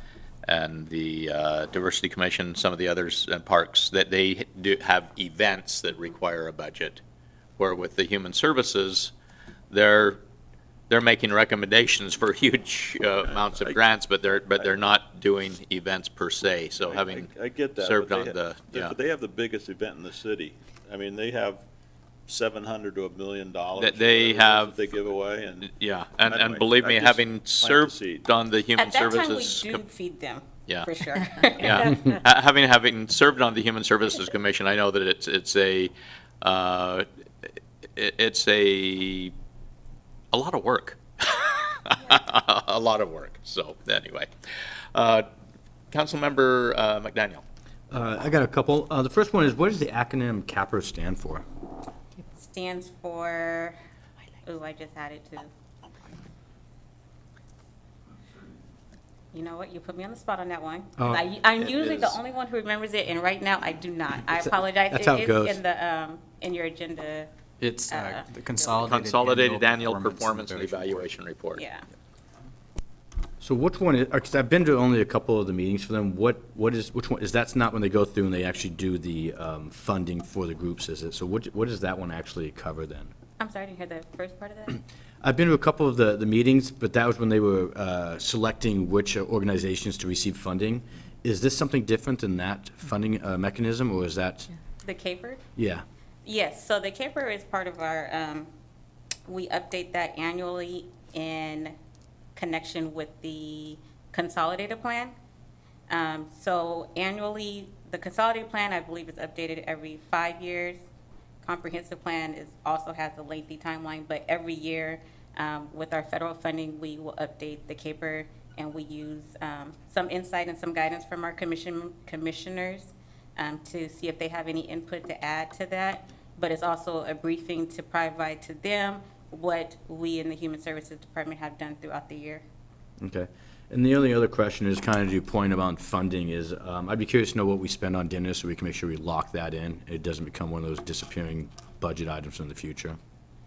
Diversity Commission, some of the others, and Parks, that they do have events that require a budget, where with the Human Services, they're making recommendations for huge amounts of grants, but they're not doing events per se. So having I get that, served but on the but they have the biggest event in the city. I mean, they have $700 to $1 million. That they have, they give away, and yeah, anyway, and believe me, I just having plant the served seed. on the Human At that Services. time, we do feed them, Yeah. for sure. Yeah, having served on the Human Services Commission, I know that it's a lot of work. A lot of work. So anyway, Councilmember McDaniel. I got a couple. The first one is, what does the acronym CAPER stand for? It stands for, I just had it too. You know what, you put me on the spot on that one. I'm usually the only one who remembers it, and right now I do not. I apologize. That's how it goes. In your agenda It's the consolidated Annual Performance and Evaluation Report. Yeah. So which one is, because I've been to only a couple of the meetings for them, which one, that's not when they go through and they actually do the funding for the groups, is it? So what does that one actually cover then? I'm sorry, I didn't hear the first part of that. I've been to a couple of the meetings, but that was when they were selecting which organizations to receive funding. Is this something different than that funding mechanism, or is that? The CAPER? Yeah. Yes, so the CAPER is part of our, we update that annually in connection with the consolidated plan. So annually, the consolidated plan, I believe, is updated every 5 years. Comprehensive plan also has a lengthy timeline, but every year, with our federal funding, we will update the CAPER, and we use some insight and some guidance from our commissioners to see if they have any input to add to that. But it's also a briefing to provide to them what we in the Human Services Department have done throughout the year. Okay. And the only other question is kind of to your point about funding is, I'd be curious to know what we spend on dinner so we can make sure we lock that in. It doesn't become one of those disappearing budget items in the future.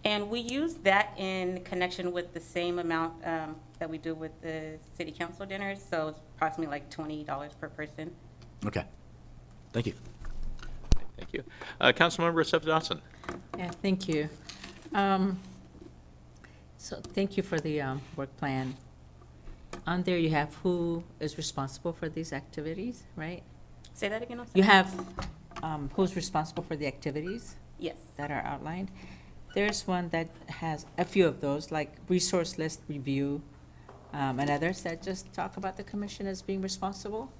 And we use that in connection with the same amount that we do with the city council dinners, so it's approximately like $20 per person. Okay. Thank you. Thank you. Councilmember Seth Dawson. Yeah, thank you. So thank you for the work plan. On there, you have who is responsible for these activities, right? Say that again, I'm sorry. You have who's responsible for the activities? Yes. That are outlined. There's one that has a few of those, like resource list review, and others that just talk about the commission as being responsible.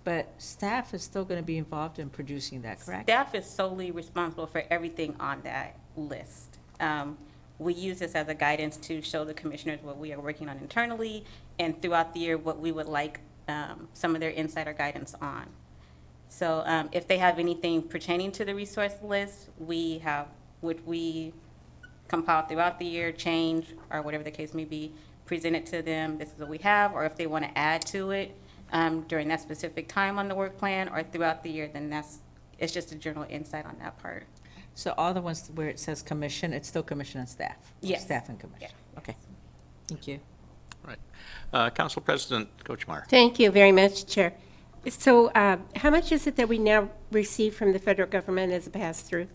But staff is still going to be involved in producing that, correct? Staff is solely responsible for everything on that list. We use this as a guidance to show the commissioners what we are working on internally, and throughout the year, what we would like some of their insight or guidance on. So if they have anything pertaining to the resource list, we have, which we compile throughout the year, change, or whatever the case may be, present it to them, this is what we have, or if they want to add to it during that specific time on the work plan or throughout the year, then it's just a general insight on that part. So all the ones where it says commission, it's still commission and staff? Yes. Staff and commission? Okay. Thank you. Right. Council President Kochmar. Thank you very much, Chair. So how much is it that we now receive from the federal government as a pass-through?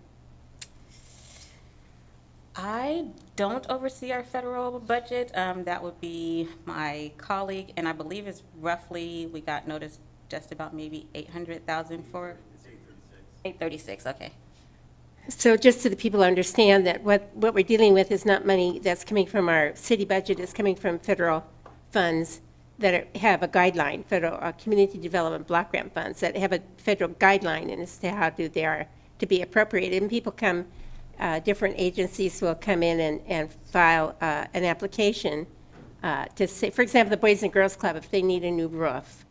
I don't oversee our federal budget. That would be my colleague, and I believe it's roughly, we got notice just about maybe 800,000 for? 836, okay. So just so the people understand that what we're dealing with is not money that's coming from our city budget, it's coming from federal funds that have a guideline, federal community development block grant funds that have a federal guideline and as to how they are to be appropriated. And people come, different agencies will come in and file an application to say, for example, the Boys and Girls Club, if they need a new roof,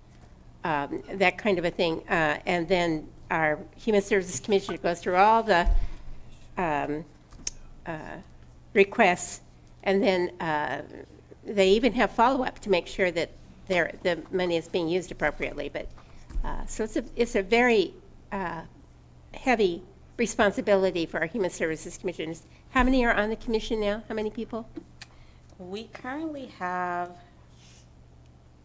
that kind of a thing. And then our Human Services Commission goes through all the requests, and then they even have follow-up to make sure that the money is being used appropriately. But so it's a very heavy responsibility for our Human Services Commissioners. How many are on the commission now? How many people? We currently have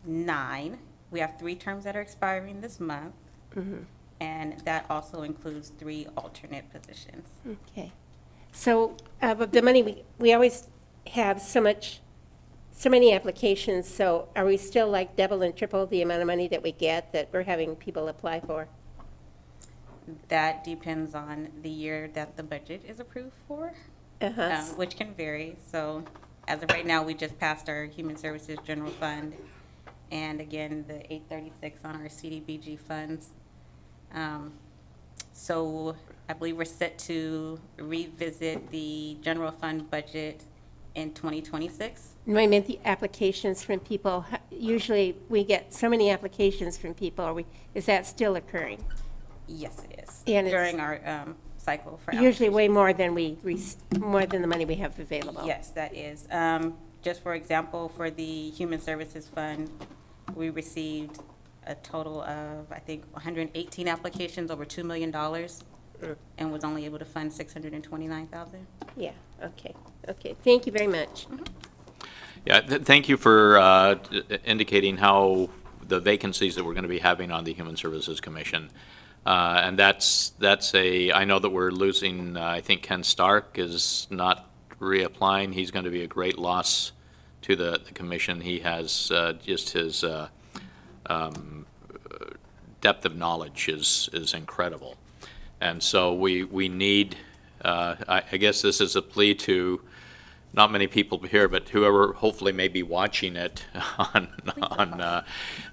9. We have 3 terms that are expiring this month. Mm-hmm. And that also includes 3 alternate positions. Okay. So of the money, we always have so many applications, so are we still like double and triple the amount of money that we get that we're having people apply for? That depends on the year that the budget is approved for, which can vary. So as of right now, we just passed our Human Services General Fund, and again, the 836 on our CDBG funds. So I believe we're set to revisit the general fund budget in 2026. No, I meant the applications from people. Usually we get so many applications from people. Is that still occurring? Yes, it is. And during our cycle for usually way more than more than the money we have available. Yes, that is. Just for example, for the Human Services Fund, we received a total of, I think, 118 applications, over $2 million. and was only able to fund 629,000. Yeah, okay, okay. Thank you very much. Yeah, thank you for indicating how the vacancies that we're going to be having on the Human Services Commission. And that's I know that we're losing, I think Ken Stark is not reapplying. He's going to be a great loss to the commission. He has just his depth of knowledge is incredible. And so we need, I guess this is a plea to not many people here, but whoever hopefully may be watching it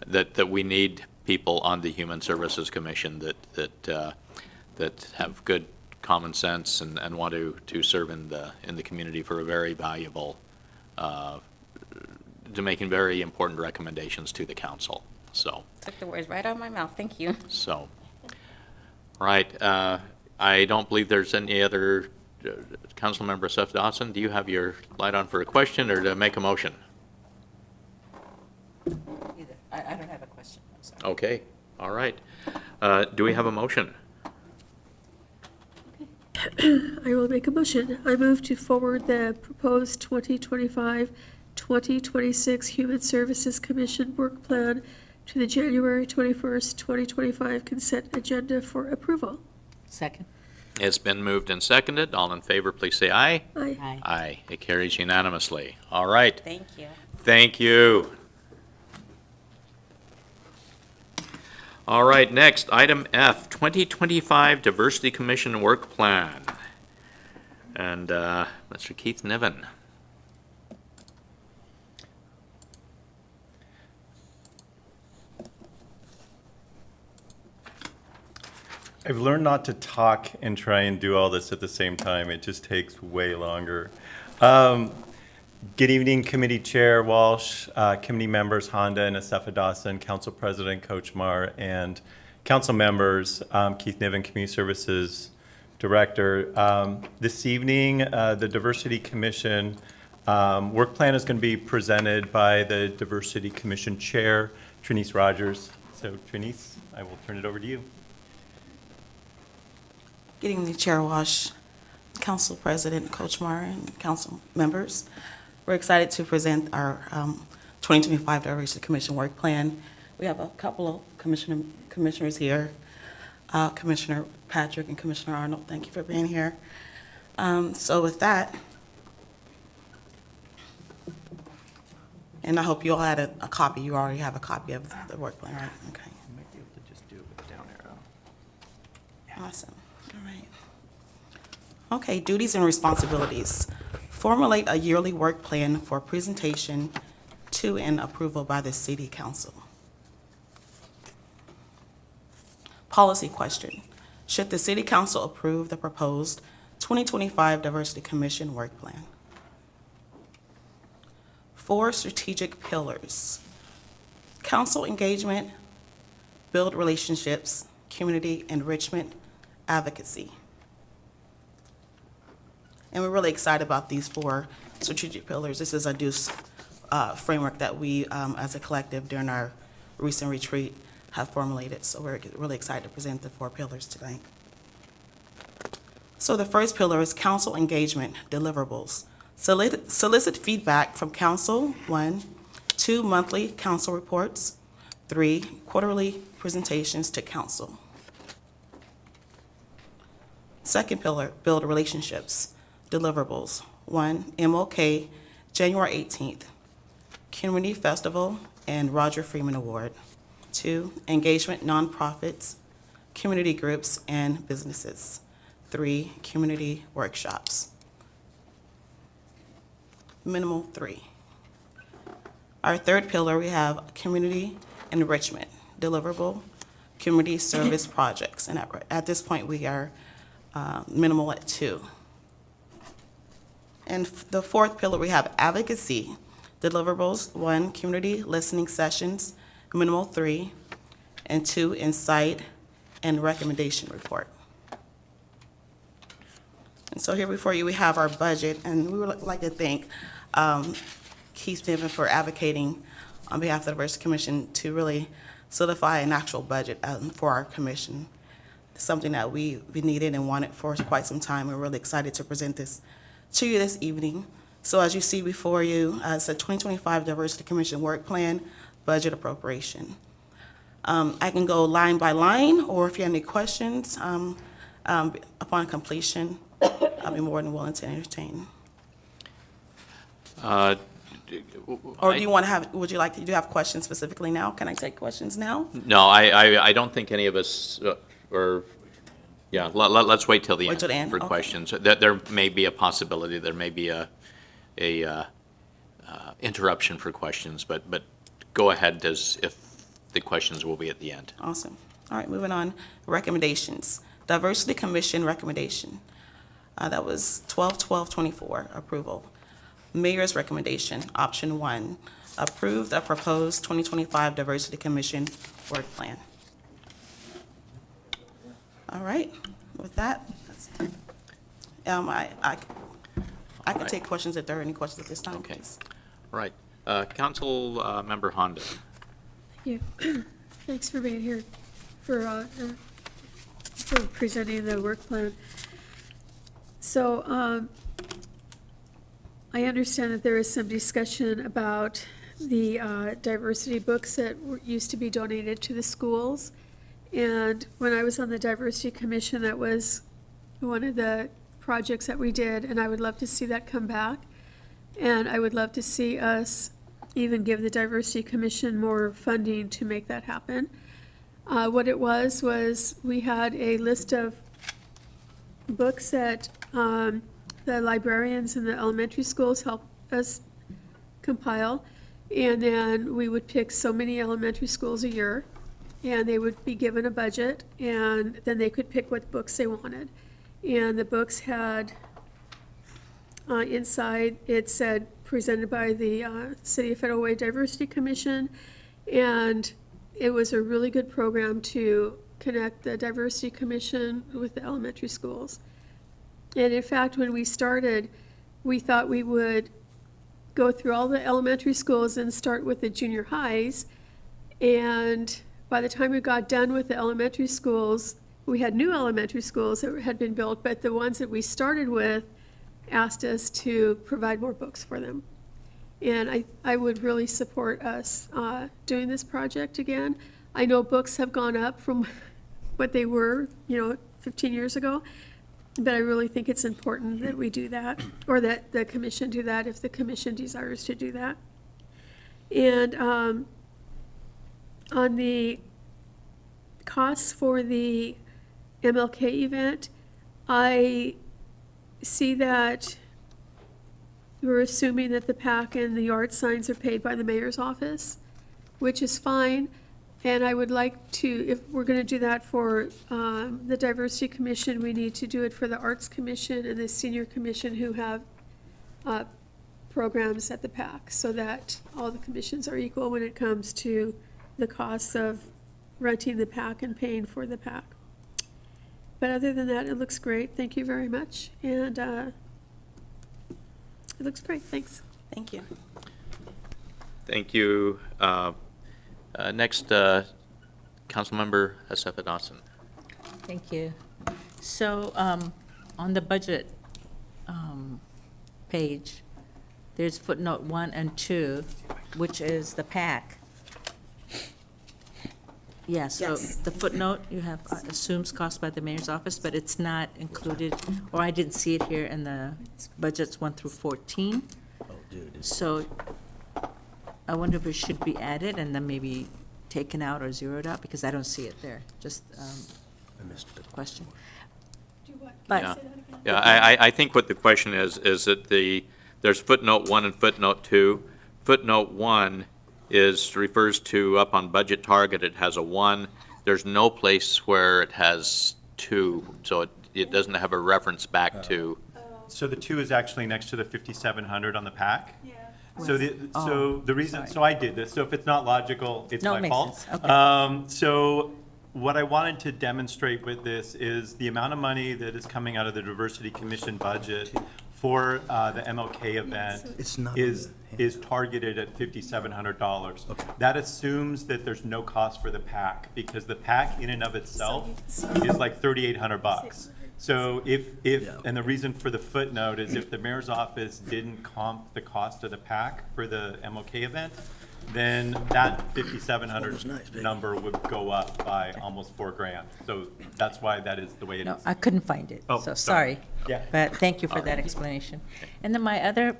that we need people on the Human Services Commission that have good common sense and want to serve in the community for a very valuable, to making very important recommendations to the council. So. Took the words right out of my mouth. Thank you. So, right. I don't believe there's any other. Councilmember Seth Dawson, do you have your light on for a question or to make a motion? I don't have a question. I'm sorry. Okay. All right. Do we have a motion? I will make a motion. I move to forward the proposed 2025-2026 Human Services Commission work plan to the January 21st, 2025 consent agenda for approval. Second. It's been moved and seconded. All in favor, please say aye. Aye. Aye. Aye. It carries unanimously. All right. Thank you. Thank you. All right, next, item F, 2025 Diversity Commission Work Plan. And Mr. Keith Niven. I've learned not to talk and try and do all this at the same time. It just takes way longer. Good evening, Committee Chair Walsh, committee members Honda and Asefa Dawson, Council President Coach Mar, and council members, Keith Niven, Community Services Director. This evening, the Diversity Commission work plan is going to be presented by the Diversity Commission Chair, Trinice Rogers. So Trinice, I will turn it over to you. Good evening, Chair Walsh, Council President Coach Mar, and council members. We're excited to present our 2025 Diversity Commission Work Plan. We have a couple of commissioners here, Commissioner Patrick and Commissioner Arnold. Thank you for being here. So with that, and I hope you all had a copy. You already have a copy of the work plan, right? Okay. You might be able to just do it with the down arrow. Awesome. All right. Okay, duties and responsibilities. Formulate a yearly work plan for presentation to and approval by the City Council. Policy question. Should the City Council approve the proposed 2025 Diversity Commission Work Plan? 4 strategic pillars. Council engagement, build relationships, community enrichment, advocacy. And we're really excited about these 4 strategic pillars. This is a DUCE framework that we, as a collective, during our recent retreat, have formulated. So we're really excited to present the 4 pillars tonight. So the first pillar is council engagement deliverables. Solicit feedback from council, 1, 2 monthly council reports, 3 quarterly presentations to council. Second pillar, build relationships. Deliverables, 1, MLK, January 18th, Community Festival and Roger Freeman Award. 2, engagement nonprofits, community groups, and businesses. 3, community workshops. Minimal 3. Our third pillar, we have community enrichment, deliverable, community service projects. And at this point, we are minimal at 2. And the fourth pillar, we have advocacy, deliverables, 1, community listening sessions, minimal 3, and 2, insight and recommendation report. And so here before you, we have our budget, and we would like to thank Keith Niven for advocating on behalf of the Diversity Commission to really solidify an actual budget for our commission. something that we needed and wanted for quite some time. We're really excited to present this to you this evening. So as you see before you, it's a 2025 Diversity Commission Work Plan Budget Appropriation. I can go line by line, or if you have any questions upon completion, I'll be more than willing to entertain. Or do you want to have, do you have questions specifically now? Can I take questions now? No, I don't think any of us, let's wait till the Wait till the end end, for okay. questions. There may be a possibility, there may be a interruption for questions, but go ahead as if the questions will be at the end. Awesome. All right, moving on. Recommendations. Diversity Commission recommendation. That was 12/12/24, approval. Mayor's recommendation, option 1, approve the proposed 2025 Diversity Commission work plan. All right, with that, I can take questions if there are any questions at this time, Okay. please. All right. Council Member Honda. Thank you. Thanks for being here, for presenting the work plan. So, I understand that there is some discussion about the diversity books that used to be donated to the schools. And when I was on the Diversity Commission, that was one of the projects that we did, and I would love to see that come back. And I would love to see us even give the Diversity Commission more funding to make that happen. What it was we had a list of books that the librarians in the elementary schools helped us compile. And then we would pick so many elementary schools a year, and they would be given a budget, and then they could pick what books they wanted. And the books had, inside, it said, presented by the City of Federal Way Diversity Commission, and it was a really good program to connect the Diversity Commission with the elementary schools. And in fact, when we started, we thought we would go through all the elementary schools and start with the junior highs. And by the time we got done with the elementary schools, we had new elementary schools that had been built, but the ones that we started with asked us to provide more books for them. And I would really support us doing this project again. I know books have gone up from what they were, 15 years ago. But I really think it's important that we do that, or that the commission do that if the commission desires to do that. And on the costs for the MLK event, I see that we're assuming that the PAC and the yard signs are paid by the mayor's office, which is fine. And I would like to, if we're going to do that for the Diversity Commission, we need to do it for the Arts Commission and the Senior Commission, who have programs at the PAC, so that all the commissions are equal when it comes to the costs of renting the PAC and paying for the PAC. But other than that, it looks great. Thank you very much. And it looks great. Thanks. Thank you. Thank you. Next, Councilmember Asefa Dawson. Thank you. So, on the budget page, there's footnote 1 and 2, which is the PAC. Yeah, so Yes. the footnote you have assumes cost by the mayor's office, but it's not included, or I didn't see it here in the budgets 1 through 14. So I wonder if it should be added and then maybe taken out or zeroed out, because I don't see it there. Just a question. But Yeah, I think what the question is that there's footnote 1 and footnote 2. Footnote 1 refers to up on budget target, it has a 1. There's no place where it has 2, so it doesn't have a reference back to. So the 2 is actually next to the 5,700 on the pack? Yeah. So the reason, so I did this, so if it's not logical, it's No, it my makes fault. sense. Okay. So what I wanted to demonstrate with this is the amount of money that is coming out of the Diversity Commission budget for the MLK event is targeted at $5,700. That assumes that there's no cost for the pack, because the pack in and of itself is like $3,800. So and the reason for the footnote is if the mayor's office didn't comp the cost of the pack for the MLK event, then that 5,700 number would go up by almost $4,000. So that's why that is the way it No, is. I couldn't find it, Oh, so sorry. sorry. Yeah. But thank you for that explanation. And then my other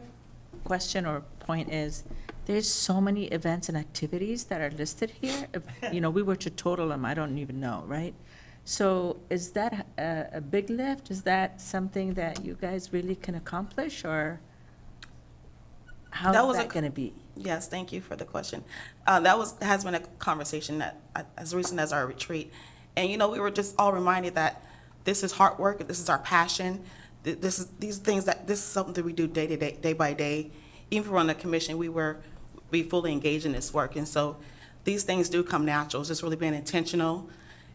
question or point is, there's so many events and activities that are listed here. If, you know, we were to total them, I don't even know, right? So is that a big lift? Is that something that you guys really can accomplish, or how's That was that gonna be? Yes, thank you for the question. Has been a conversation that, as recent as our retreat. And, you know, we were just all reminded that this is hard work, this is our passion. This is something that we do day to day, day by day. Even if we're on the commission, we fully engage in this work. And so these things do come natural. It's just really being intentional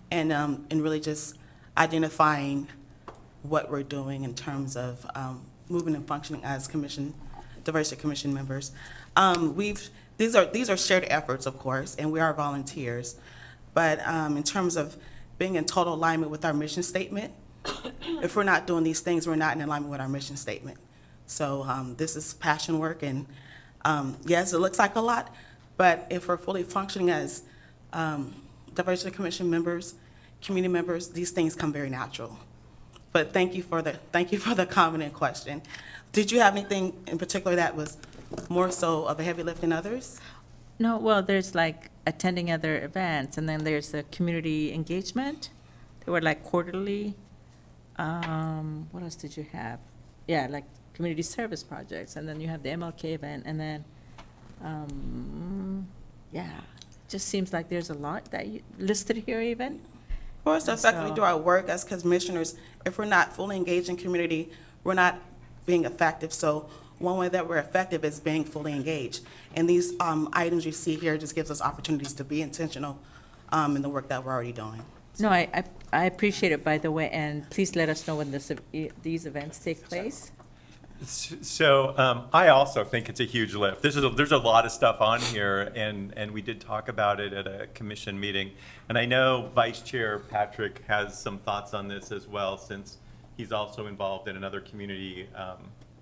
and really just identifying what we're doing in terms of moving and functioning as diversity commission members. These are shared efforts, of course, and we are volunteers. But in terms of being in total alignment with our mission statement, if we're not doing these things, we're not in alignment with our mission statement. So this is passion work, and yes, it looks like a lot, but if we're fully functioning as diversity commission members, community members, these things come very natural. But thank you for the comment and question. Did you have anything in particular that was more so of a heavy lift than others? No, well, there's like attending other events, and then there's the community engagement. They were like quarterly. What else did you have? Yeah, like community service projects, and then you have the MLK event, and then, yeah, just seems like there's a lot that you listed here even. For us to effectively So- do our work as commissioners, if we're not fully engaged in community, we're not being effective. So one way that we're effective is being fully engaged. And these items you see here just gives us opportunities to be intentional in the work that we're already doing. No, I appreciate it, by the way, and please let us know when these events take place. So I also think it's a huge lift. There's a lot of stuff on here, and we did talk about it at a commission meeting. And I know Vice Chair Patrick has some thoughts on this as well, since he's also involved in another community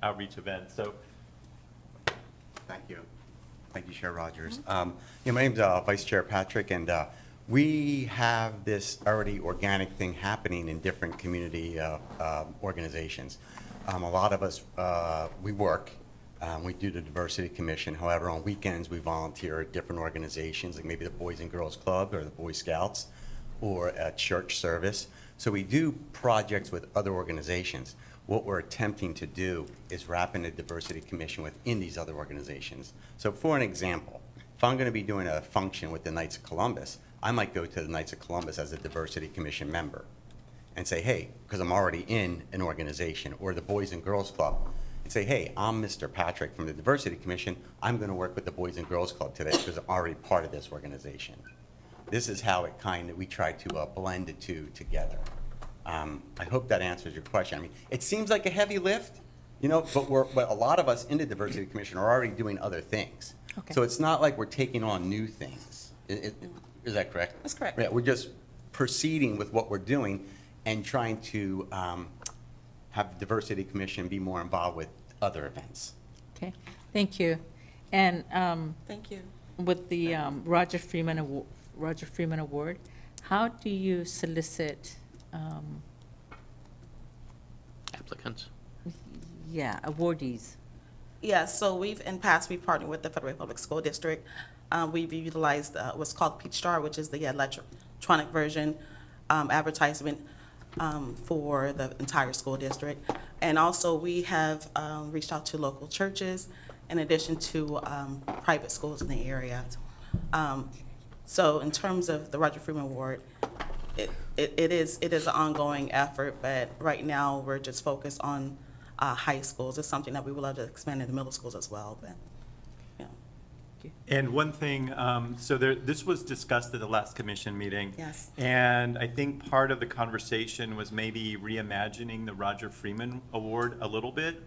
outreach event. So, Thank you. Thank you, Chair Rogers. My name's Vice Chair Patrick, and we have this already organic thing happening in different community organizations. A lot of us, we work, we do the Diversity Commission. However, on weekends, we volunteer at different organizations, like maybe the Boys and Girls Club or the Boy Scouts or a church service. So we do projects with other organizations. What we're attempting to do is wrap in the Diversity Commission within these other organizations. So for an example, if I'm going to be doing a function with the Knights of Columbus, I might go to the Knights of Columbus as a Diversity Commission member and say, hey, because I'm already in an organization, or the Boys and Girls Club, and say, hey, I'm Mr. Patrick from the Diversity Commission. I'm going to work with the Boys and Girls Club today because I'm already part of this organization. This is how we try to blend the two together. I hope that answers your question. I mean, it seems like a heavy lift, but a lot of us in the Diversity Commission are already doing other things. Okay. So it's not like we're taking on new things. Is that correct? That's correct. Yeah, we're just proceeding with what we're doing and trying to have the Diversity Commission be more involved with other events. Okay, thank you. And Thank you. with the Roger Freeman Award, how do you solicit, Applicants? awardees? Yeah, so in past, we've partnered with the Federal Public School District. We've utilized what's called Peach Star, which is the electronic version advertisement for the entire school district. And also, we have reached out to local churches in addition to private schools in the area. So in terms of the Roger Freeman Award, it is an ongoing effort, but right now, we're just focused on high schools. It's something that we would love to expand into middle schools as well, but, yeah. and one thing, this was discussed at the last commission meeting. Yes. And I think part of the conversation was maybe reimagining the Roger Freeman Award a little bit.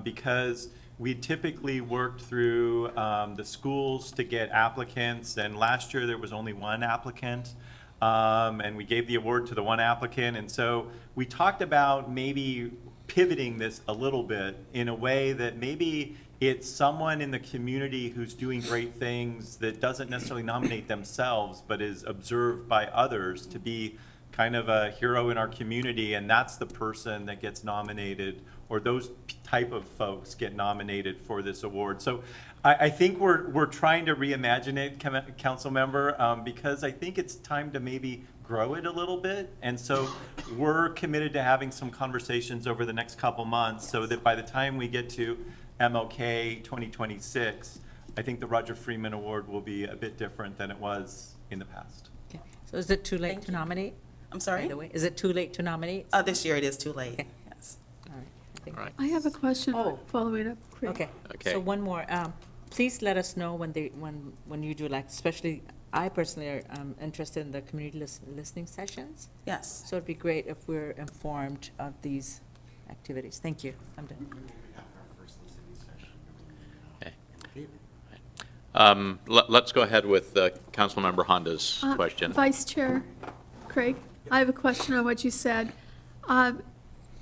because we typically worked through the schools to get applicants, and last year there was only one applicant. And we gave the award to the one applicant. And so we talked about maybe pivoting this a little bit in a way that maybe it's someone in the community who's doing great things that doesn't necessarily nominate themselves, but is observed by others to be kind of a hero in our community, and that's the person that gets nominated, or those type of folks get nominated for this award. So I think we're trying to reimagine it, council member, because I think it's time to maybe grow it a little bit. And so we're committed to having some conversations over the next couple months so that by the time we get to MLK 2026, I think the Roger Freeman Award will be a bit different than it was in the past. Okay. So is it too late to nominate? I'm sorry? By the way, is it too late to nominate? This year it is too late, Okay. yes. All right. I think- All right. I have a question Oh. following up, Craig. Okay. Okay. So one more. Please let us know when you do, like, especially, I personally am interested in the community listening sessions. Yes. So it'd be great if we're informed of these activities. Thank you. I'm done. Let's go ahead with Councilmember Honda's question. Vice Chair Craig, I have a question on what you said.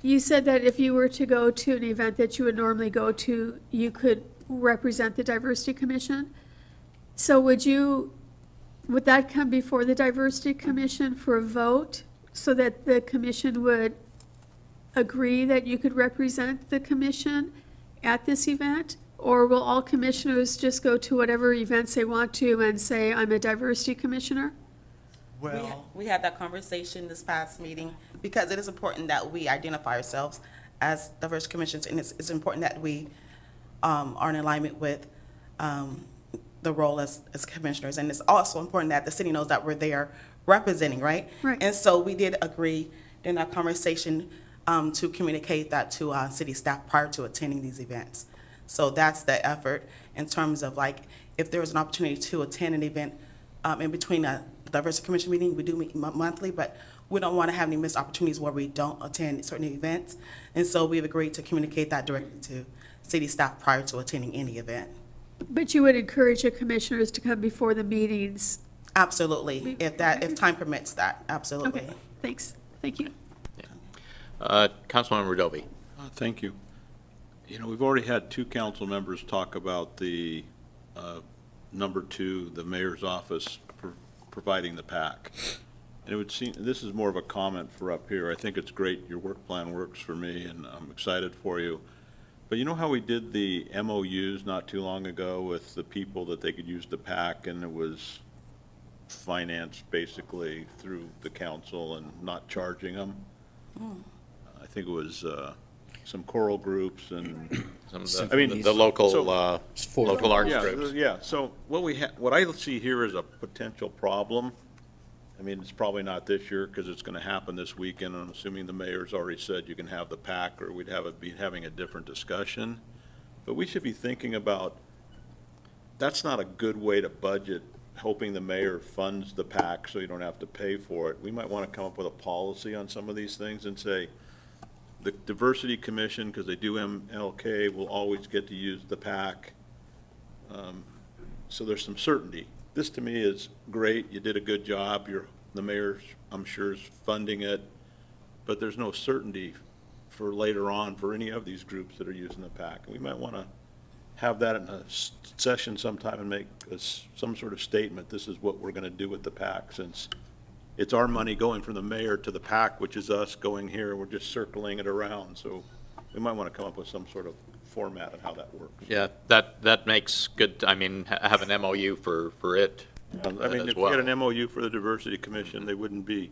You said that if you were to go to an event that you would normally go to, you could represent the Diversity Commission. So would that come before the Diversity Commission for a vote so that the commission would agree that you could represent the commission at this event? Or will all commissioners just go to whatever events they want to and say, I'm a diversity commissioner? We had that conversation this past meeting because it is important that we identify ourselves as diverse commissions, and it's important that we are in alignment with the role as commissioners. And it's also important that the city knows that we're there representing, right? Right. And so we did agree in that conversation to communicate that to city staff prior to attending these events. So that's the effort in terms of, like, if there was an opportunity to attend an event in between a diversity commission meeting, we do meet monthly, but we don't want to have any missed opportunities where we don't attend certain events. And so we've agreed to communicate that directly to city staff prior to attending any event. But you would encourage your commissioners to come before the meetings? Absolutely, if time permits that, absolutely. Okay, thanks. Thank you. Councilmember Dovey. Thank you. You know, we've already had two council members talk about the number two, the mayor's office providing the PAC. And it would seem, this is more of a comment for up here. I think it's great. Your work plan works for me, and I'm excited for you. But you know how we did the MOUs not too long ago with the people that they could use the PAC, and it was financed basically through the council and not charging them? I think it was some choral groups and Some of the local, local arts yeah, groups. Yeah, so what I see here is a potential problem. I mean, it's probably not this year because it's going to happen this weekend. I'm assuming the mayor's already said you can have the PAC, or we'd be having a different discussion. But we should be thinking about, that's not a good way to budget, hoping the mayor funds the PAC so you don't have to pay for it. We might want to come up with a policy on some of these things and say, the Diversity Commission, because they do MLK, will always get to use the PAC. So there's some certainty. This to me is great. You did a good job. The mayor, I'm sure, is funding it, but there's no certainty for later on for any of these groups that are using the PAC. And we might want to have that in a session sometime and make some sort of statement. This is what we're going to do with the PAC, since it's our money going from the mayor to the PAC, which is us going here. We're just circling it around. So we might want to come up with some sort of format of how that works. Yeah, that makes good, I mean, have an MOU for it I mean, as if we well. had an MOU for the Diversity Commission, they wouldn't be,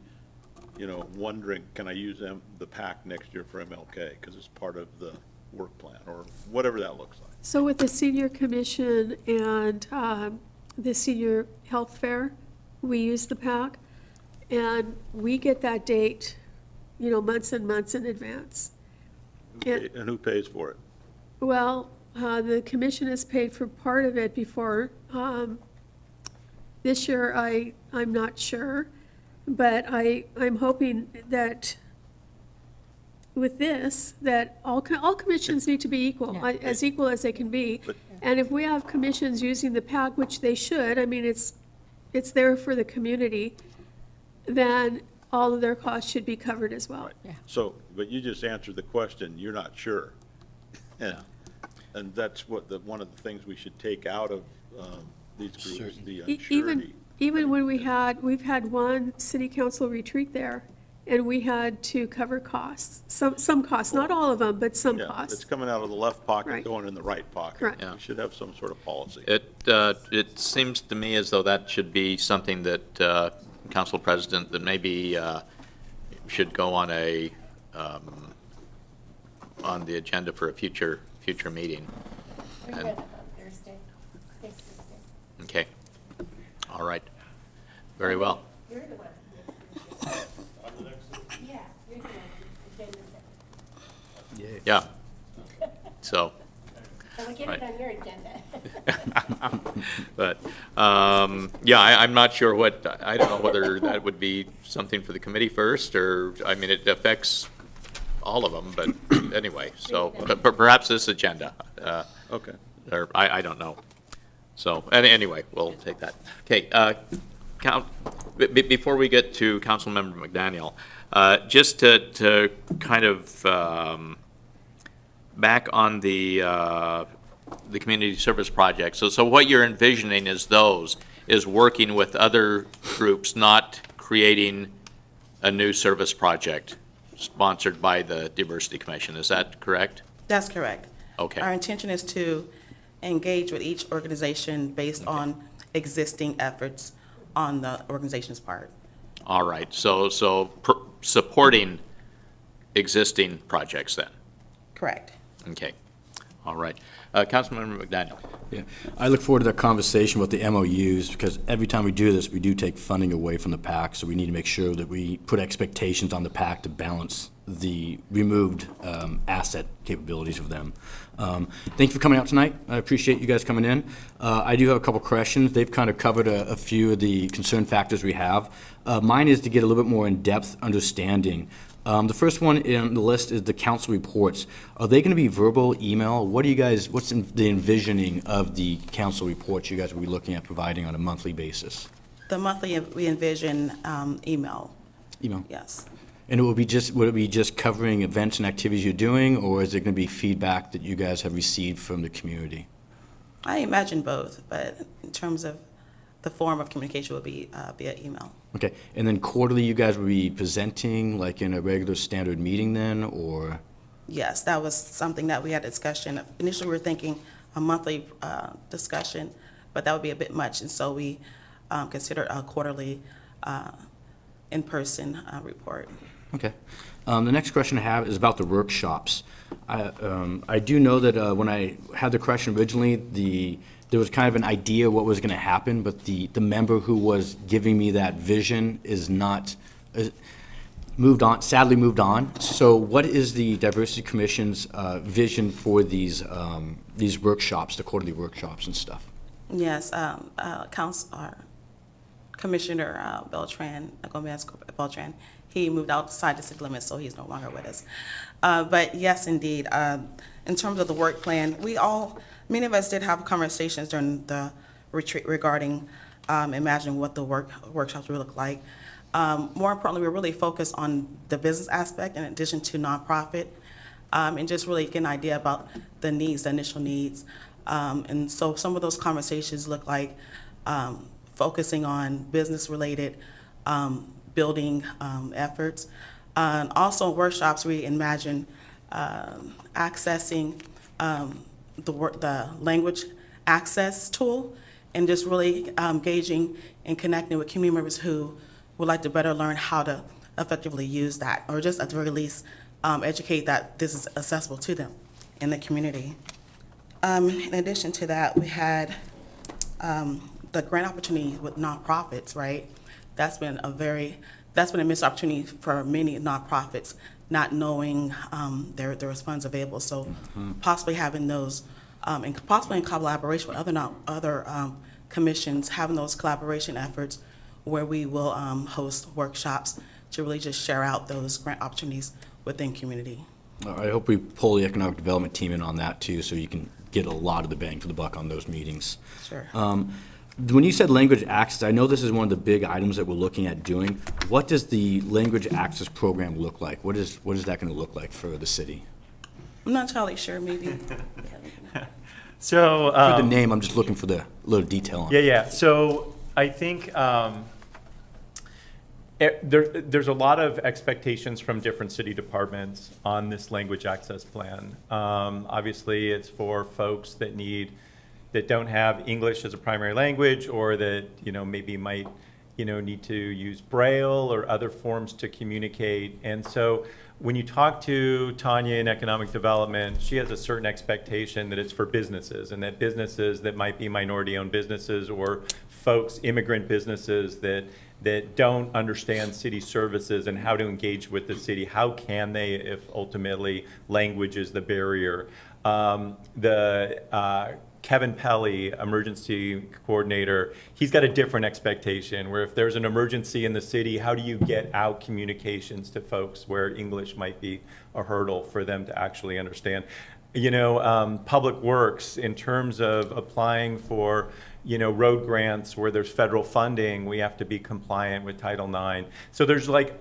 wondering, can I use the PAC next year for MLK? Because it's part of the work plan, or whatever that looks like. So with the senior commission and the senior health fair, we use the PAC, and we get that date, months and months in advance. And who pays for it? Well, the commission has paid for part of it before. This year, I'm not sure, but I'm hoping that with this, that all commissions need to be equal, as equal as they can be. And if we have commissions using the PAC, which they should, I mean, it's there for the community, then all of their costs should be covered as well. So, but you just answered the question, you're not sure. And that's what one of the things we should take out of these groups, the uncertainty. Even when we've had one city council retreat there, and we had to cover costs, some costs, not all of them, but some Yeah, costs. it's coming out of the left pocket, Right. going in the right pocket. Correct. We should have some sort of policy. It seems to me as though that should be something that, Council President, that maybe should go on on the agenda for a future meeting. And- Okay. All right. Very well. Yeah. So. So we'll get right. it on your agenda. But, yeah, I'm not sure I don't know whether that would be something for the committee first, or, I mean, it affects all of them, but anyway, so, but perhaps this agenda. Okay. Or, I don't know. So, anyway, we'll take that. Okay, before we get to Councilmember McDaniel, just to kind of, back on the community service project. So what you're envisioning is working with other groups, not creating a new service project sponsored by the Diversity Commission. Is that correct? That's correct. Okay. Our intention is to engage with each organization based on existing efforts on the organization's part. All right. So supporting existing projects then? Correct. Okay. All right. Councilmember McDaniel. Yeah, I look forward to that conversation with the MOUs, because every time we do this, we do take funding away from the PAC, so we need to make sure that we put expectations on the PAC to balance the removed asset capabilities of them. Thank you for coming out tonight. I appreciate you guys coming in. I do have a couple questions. They've kind of covered a few of the concern factors we have. Mine is to get a little bit more in-depth understanding. The first one in the list is the council reports. Are they going to be verbal, email? What's the envisioning of the council reports you guys will be looking at providing on a monthly basis? The monthly, we envision email. Email? Yes. And would it be just covering events and activities you're doing, or is there going to be feedback that you guys have received from the community? I imagine both, but in terms of the form of communication would be via email. Okay, and then quarterly, you guys will be presenting like in a regular standard meeting then, or? Yes, that was something that we had discussion. Initially, we were thinking a monthly discussion, but that would be a bit much, and so we considered a quarterly in-person report. Okay. The next question I have is about the workshops. I do know that when I had the question originally, there was kind of an idea what was going to happen, but the member who was giving me that vision is not, sadly moved on. So what is the Diversity Commission's vision for these workshops, the quarterly workshops and stuff? Yes, Commissioner Gomez Beltran, he moved outside the city limits, so he's no longer with us. But yes, indeed, in terms of the work plan, many of us did have conversations during the retreat regarding imagining what the workshops would look like. More importantly, we're really focused on the business aspect in addition to nonprofit, and just really get an idea about the needs, the initial needs. And so some of those conversations look like focusing on business-related building efforts. And also workshops, we imagine accessing the language access tool, and just really engaging and connecting with community members who would like to better learn how to effectively use that, or just at the very least educate that this is accessible to them in the community. In addition to that, we had the grant opportunity with nonprofits, right? That's been a missed opportunity for many nonprofits, not knowing there was funds available. So possibly having those, and possibly in collaboration with other commissions, having those collaboration efforts where we will host workshops to really just share out those grant opportunities within community. I hope we pull the economic development team in on that too, so you can get a lot of the bang for the buck on those meetings. Sure. When you said language access, I know this is one of the big items that we're looking at doing. What does the language access program look like? What is that going to look like for the city? I'm not entirely sure, maybe. So. For the name, I'm just looking for the little detail on it. Yeah. So I think there's a lot of expectations from different city departments on this language access plan. Obviously, it's for folks that don't have English as a primary language, or that, maybe might, need to use Braille or other forms to communicate. And so when you talk to Tanya in economic development, she has a certain expectation that it's for businesses, and that businesses that might be minority-owned businesses, or folks, immigrant businesses that don't understand city services and how to engage with the city, how can they if ultimately language is the barrier? Kevin Pelly, emergency coordinator, he's got a different expectation, where if there's an emergency in the city, how do you get out communications to folks where English might be a hurdle for them to actually understand? Public Works, in terms of applying for, road grants where there's federal funding, we have to be compliant with Title IX. So there's like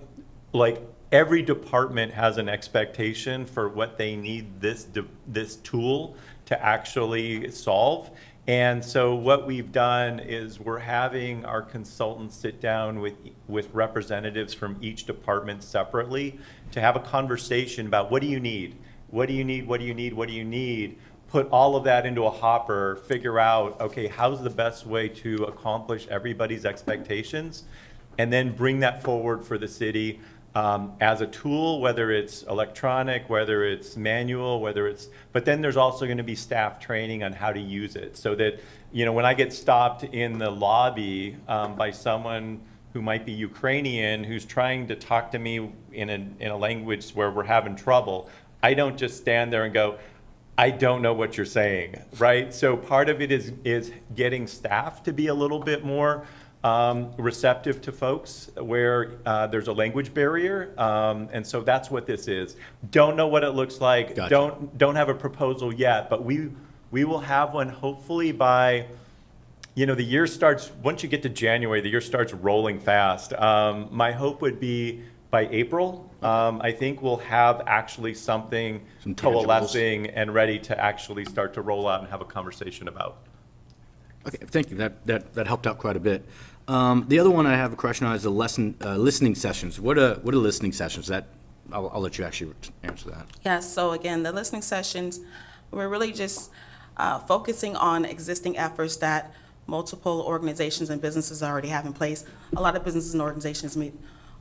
every department has an expectation for what they need this tool to actually solve. And so what we've done is we're having our consultants sit down with representatives from each department separately to have a conversation about what do you need? What do you need? What do you need? What do you need? Put all of that into a hopper, figure out, okay, how's the best way to accomplish everybody's expectations? And then bring that forward for the city as a tool, whether it's electronic, whether it's manual, but then there's also going to be staff training on how to use it, so that, when I get stopped in the lobby by someone who might be Ukrainian, who's trying to talk to me in a language where we're having trouble, I don't just stand there and go, I don't know what you're saying, right? So part of it is getting staff to be a little bit more receptive to folks where there's a language barrier, and so that's what this is. Don't know what it looks like. Gotcha. Don't have a proposal yet, but we will have one hopefully by, the year starts, once you get to January, the year starts rolling fast. My hope would be by April, I think we'll have actually something Some tangibles. coalescing and ready to actually start to roll out and have a conversation about. Okay, thank you. That helped out quite a bit. The other one I have a question on is the listening sessions. What are listening sessions? I'll let you actually answer that. Yes, so again, the listening sessions, we're really just focusing on existing efforts that multiple organizations and businesses already have in place. A lot of businesses and organizations meet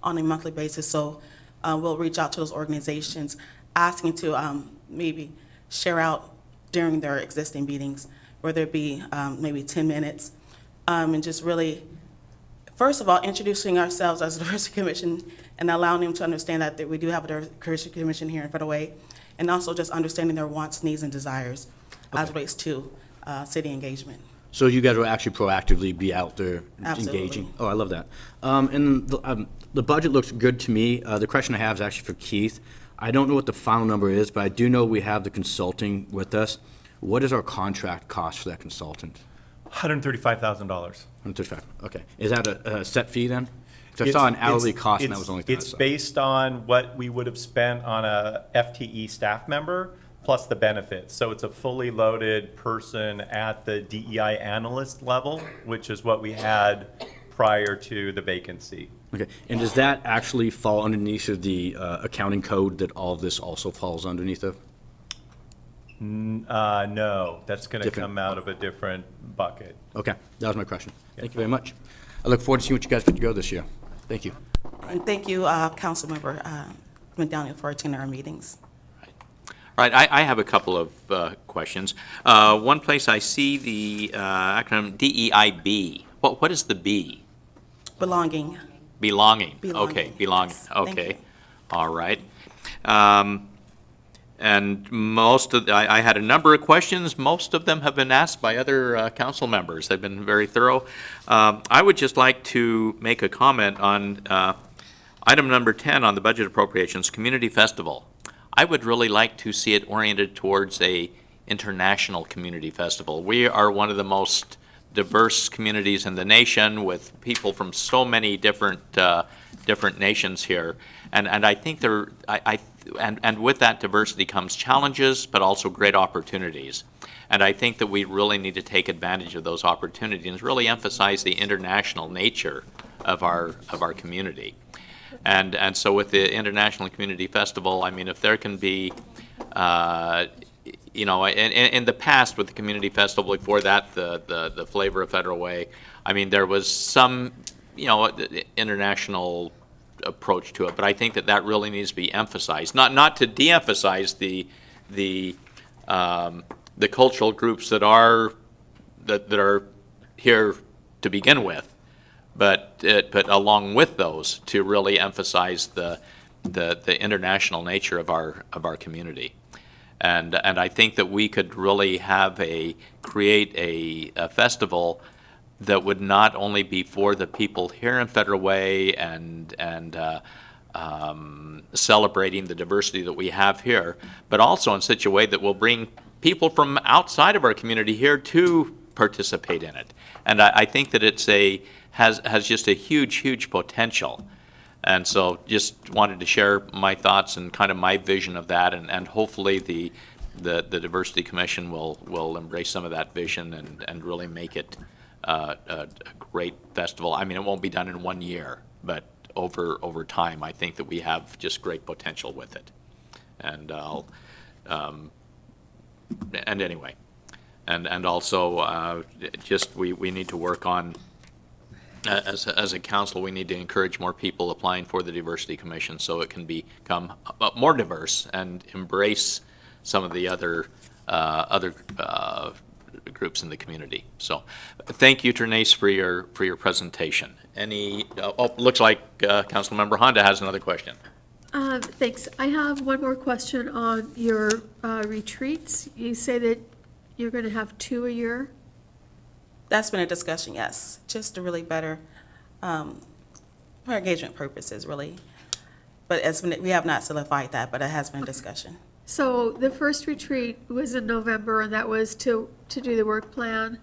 on a monthly basis, so we'll reach out to those organizations, asking to maybe share out during their existing meetings, whether it be maybe 10 minutes, and just really, first of all, introducing ourselves as a diversity commission and allowing them to understand that we do have a diversity commission here in Federal Way, and also just understanding their wants, needs, and desires as it relates to city engagement. So you guys will actually proactively be out there Absolutely. engaging? Oh, I love that. And the budget looks good to me. The question I have is actually for Keith. I don't know what the final number is, but I do know we have the consulting with us. What is our contract cost for that consultant? $135,000. 135. Okay. Is that a set fee then? Because I saw an hourly cost and that was only kind of It's based on what we would have spent on a FTE staff member plus the benefits. So it's a fully loaded person at the DEI analyst level, which is what we had prior to the vacancy. Okay. And does that actually fall underneath of the accounting code that all of this also falls underneath of? No, that's going to Different. come out of a different bucket. Okay. That was my question. Thank you very much. I look forward to seeing what you guys get to go this year. Thank you. And thank you, Councilmember McDaniel, for attending our meetings. All right, I have a couple of questions. One place I see the acronym DEIB. What is the B? Belonging. Belonging. Belonging, Okay, belonging. yes. Thank Okay. you. All right. And I had a number of questions. Most of them have been asked by other council members. They've been very thorough. I would just like to make a comment on Item number 10 on the budget appropriations, Community Festival. I would really like to see it oriented towards a international community festival. We are one of the most diverse communities in the nation with people from so many different nations here. And I think and with that diversity comes challenges, but also great opportunities. And I think that we really need to take advantage of those opportunities and really emphasize the international nature of our community. And so with the International Community Festival, I mean, if there can be, in the past with the Community Festival, before that, the Flavor of Federal Way, I mean, there was some, international approach to it, but I think that really needs to be emphasized, not to de-emphasize the cultural groups that are here to begin with, but along with those to really emphasize the international nature of our community, and I think that we could really create a festival that would not only be for the people here in Federal Way and celebrating the diversity that we have here, but also in such a way that will bring people from outside of our community here to participate in it. And I think that has just a huge potential. And so just wanted to share my thoughts and kind of my vision of that, and hopefully the Diversity Commission will embrace some of that vision and really make it a great festival. I mean, it won't be done in 1 year, but over time, I think that we have just great potential with it. And anyway, and also we need to work on, as a council, we need to encourage more people applying for the Diversity Commission so it can become more diverse and embrace some of the other groups in the community. So, thank you, Ternace, for your presentation. Looks like Councilmember Honda has another question. Thanks. I have one more question on your retreats. You say that you're going to have 2 a year? That's been a discussion, yes, just to really better, for engagement purposes, really. But we have not solidified that, but it has been a discussion. So the first retreat was in November, and that was to do the work plan?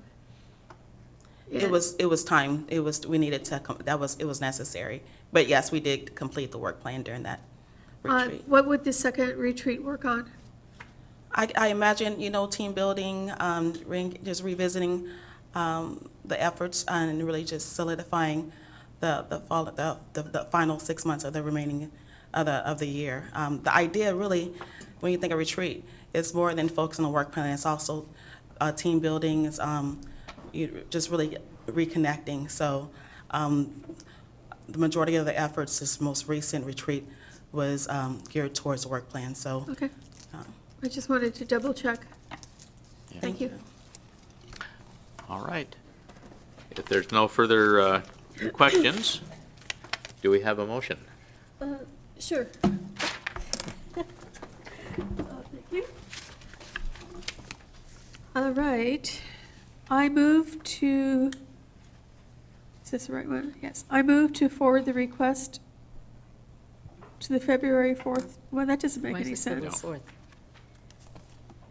It was time, it was necessary. But yes, we did complete the work plan during that retreat. What would the second retreat work on? I imagine, team building, just revisiting the efforts and really just solidifying the final 6 months of the remaining of the year. The idea really, when you think of retreat, it's more than focusing on the work plan. It's also team building. It's just really reconnecting. So the majority of the efforts, this most recent retreat, was geared towards the work plan. So okay, I just wanted to double check. Yeah. Thank you. All right. If there's no further questions, do we have a motion? Sure. Thank you. All right. I move to, is this the right one? Yes. I move to forward the request to the February 4th. Well, that doesn't make any sense.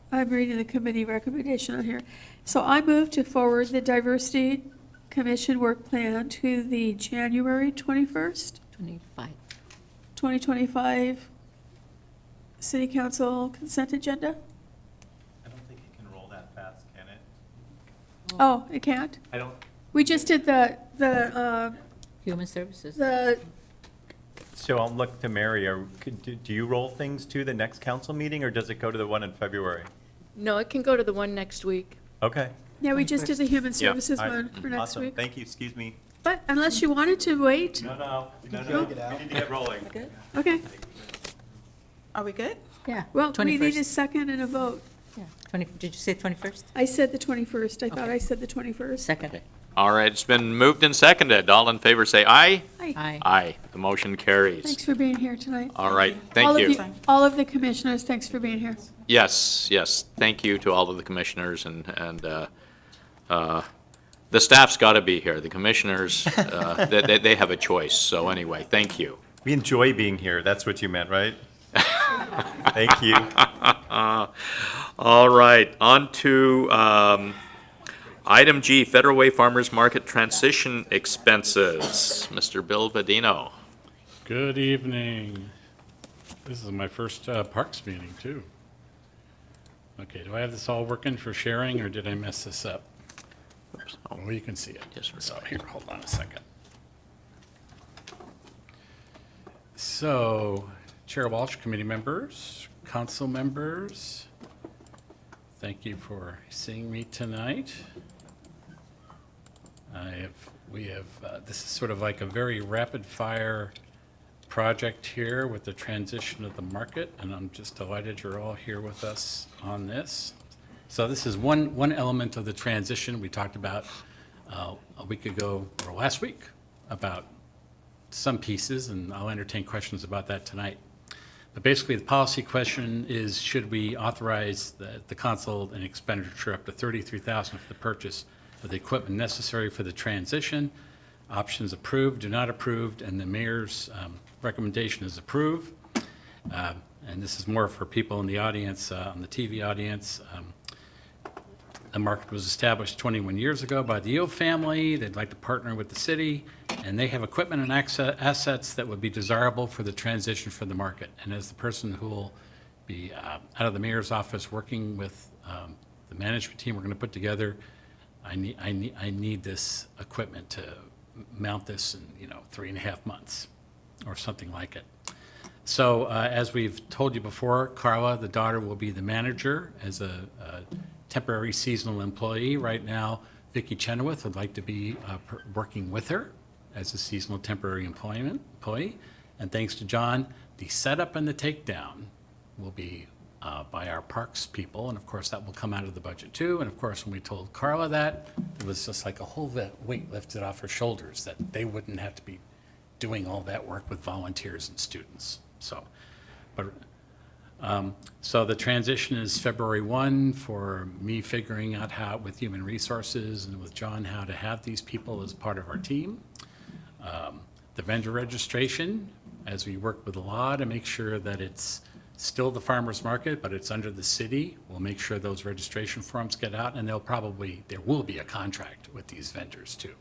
I'm reading the committee recommendation on here. So I move to forward the Diversity Commission work plan to the January 21st, 2025 City Council consent agenda? I don't think it can roll that fast, can it? Oh, it can't? I don't. We just did the Human Services. So I'll look to Mary. Do you roll things to the next council meeting, or does it go to the one in February? No, it can go to the one next week. Okay. Yeah, we just did the Human Services All right. one for next Awesome. week. Thank you. Excuse me. But unless you wanted to wait. No. We need to get rolling. Okay. Are we good? Yeah. Well, we need a 21st. second and a vote. Yeah. Did you say 21st? I said the 21st. I thought Okay. I said the 21st. Second. All right, it's been moved and seconded. All in favor say aye. Aye. Aye. Aye. The motion carries. Thanks for being here tonight. All right, All thank of you. All of the commissioners, thanks for being here. Yes. Thank you to all of the commissioners and the staff's got to be here. The commissioners, they have a choice. So anyway, thank you. We enjoy being here. That's what you meant, right? Thank you. All right, on to item G, Federal Way Farmers Market transition expenses. Mr. Bill Vadino. Good evening. This is my first Parks meeting, too. Okay, do I have this all working for sharing, or did I mess this up? Oh, you can see it. Yes, sir. So here, hold on a second. So, Chair Walsh, committee members, council members, thank you for seeing me tonight. This is sort of like a very rapid-fire project here with the transition of the market, and I'm just delighted you're all here with us on this. So this is one element of the transition. We talked about a week ago, or last week, about some pieces, and I'll entertain questions about that tonight. But basically, the policy question is, should we authorize the council an expenditure up to $33,000 for the purchase of the equipment necessary for the transition? Options approved, do not approved, and the mayor's recommendation is approve. And this is more for people in the audience, on the TV audience. The market was established 21 years ago by the Eel family. They'd like to partner with the city, and they have equipment and assets that would be desirable for the transition for the market. And as the person who will be out of the mayor's office working with the management team we're going to put together, I need this equipment to mount this in 3.5 months or something like it. So as we've told you before, Carla, the daughter, will be the manager as a temporary seasonal employee. Right now, Vicki Chenoweth would like to be working with her as a seasonal temporary employee. And thanks to John, the setup and the takedown will be by our parks people. And of course, that will come out of the budget too. And of course, when we told Carla that, it was just like a whole weight lifted off her shoulders that they wouldn't have to be doing all that work with volunteers and students. So the transition is February 1 for me figuring out how, with Human Resources and with John, how to have these people as part of our team. The vendor registration, as we work with the law to make sure that it's still the farmer's market, but it's under the city. We'll make sure those registration forms get out, and there will be a contract with these vendors too.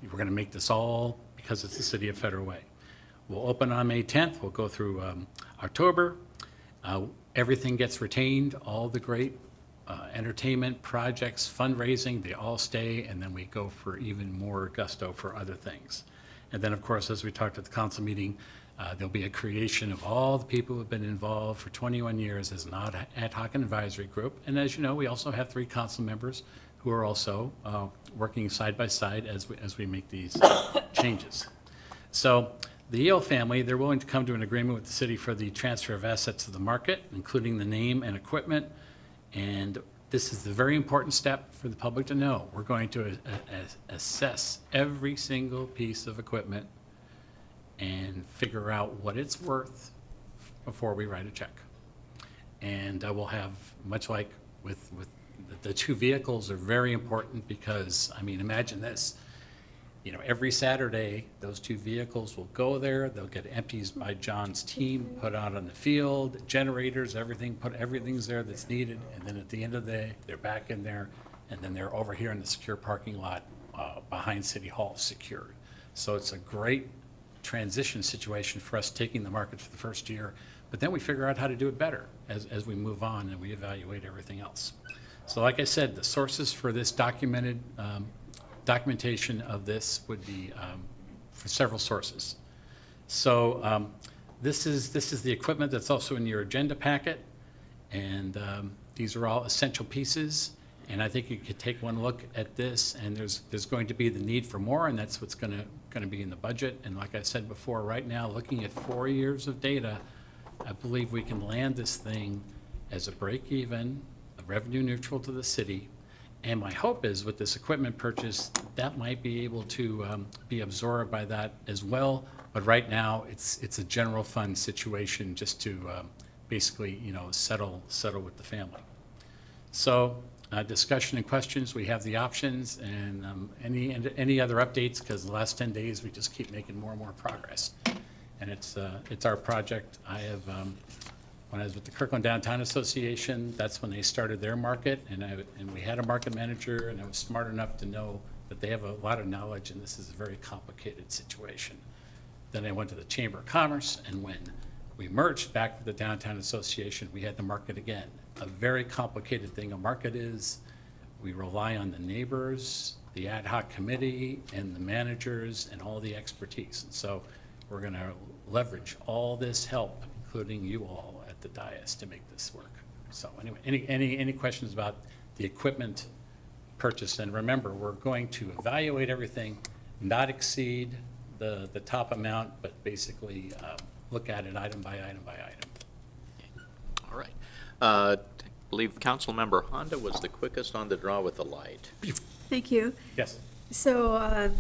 We're going to make this all because it's the city of Federal Way. We'll open on May 10th. We'll go through October. Everything gets retained, all the great entertainment projects, fundraising, they all stay, and then we go for even more gusto for other things. And then, of course, as we talked at the council meeting, there'll be a creation of all the people who have been involved for 21 years as an ad hoc advisory group. And as you know, we also have 3 council members who are also working side by side as we make these changes. So the Eel family, they're willing to come to an agreement with the city for the transfer of assets to the market, including the name and equipment. And this is the very important step for the public to know. We're going to assess every single piece of equipment and figure out what it's worth before we write a check. And we'll have, much like with the 2 vehicles are very important because, I mean, imagine this. Every Saturday, those 2 vehicles will go there. They'll get empties by John's team, put out on the field, generators, everything's there that's needed. And then at the end of the day, they're back in there, and then they're over here in the secure parking lot behind City Hall, secured. So it's a great transition situation for us taking the market for the first year. But then we figure out how to do it better as we move on and we evaluate everything else. So like I said, the sources for this documentation of this would be for several sources. So this is the equipment that's also in your agenda packet, and these are all essential pieces. And I think you could take one look at this, and there's going to be the need for more, and that's what's going to be in the budget. And like I said before, right now, looking at 4 years of data, I believe we can land this thing as a break-even, a revenue neutral to the city. And my hope is with this equipment purchase, that might be able to be absorbed by that as well. But right now, it's a general fund situation just to basically, settle with the family. So discussion and questions, we have the options, and any other updates, because the last 10 days, we just keep making more and more progress. and it's our project. I have, when I was with the Kirkland Downtown Association, that's when they started their market, and we had a market manager, and I was smart enough to know that they have a lot of knowledge, and this is a very complicated situation. Then I went to the Chamber of Commerce, and when we merged back with the Downtown Association, we had the market again. A very complicated thing a market is. We rely on the neighbors, the ad hoc committee, and the managers, and all the expertise. And so we're going to leverage all this help, including you all at the dais, to make this work. So anyway, any questions about the equipment purchase? And remember, we're going to evaluate everything, not exceed the top amount, but basically look at it item by item by item. All right. I believe Councilmember Honda was the quickest on the draw with the light. Thank you. Yes. So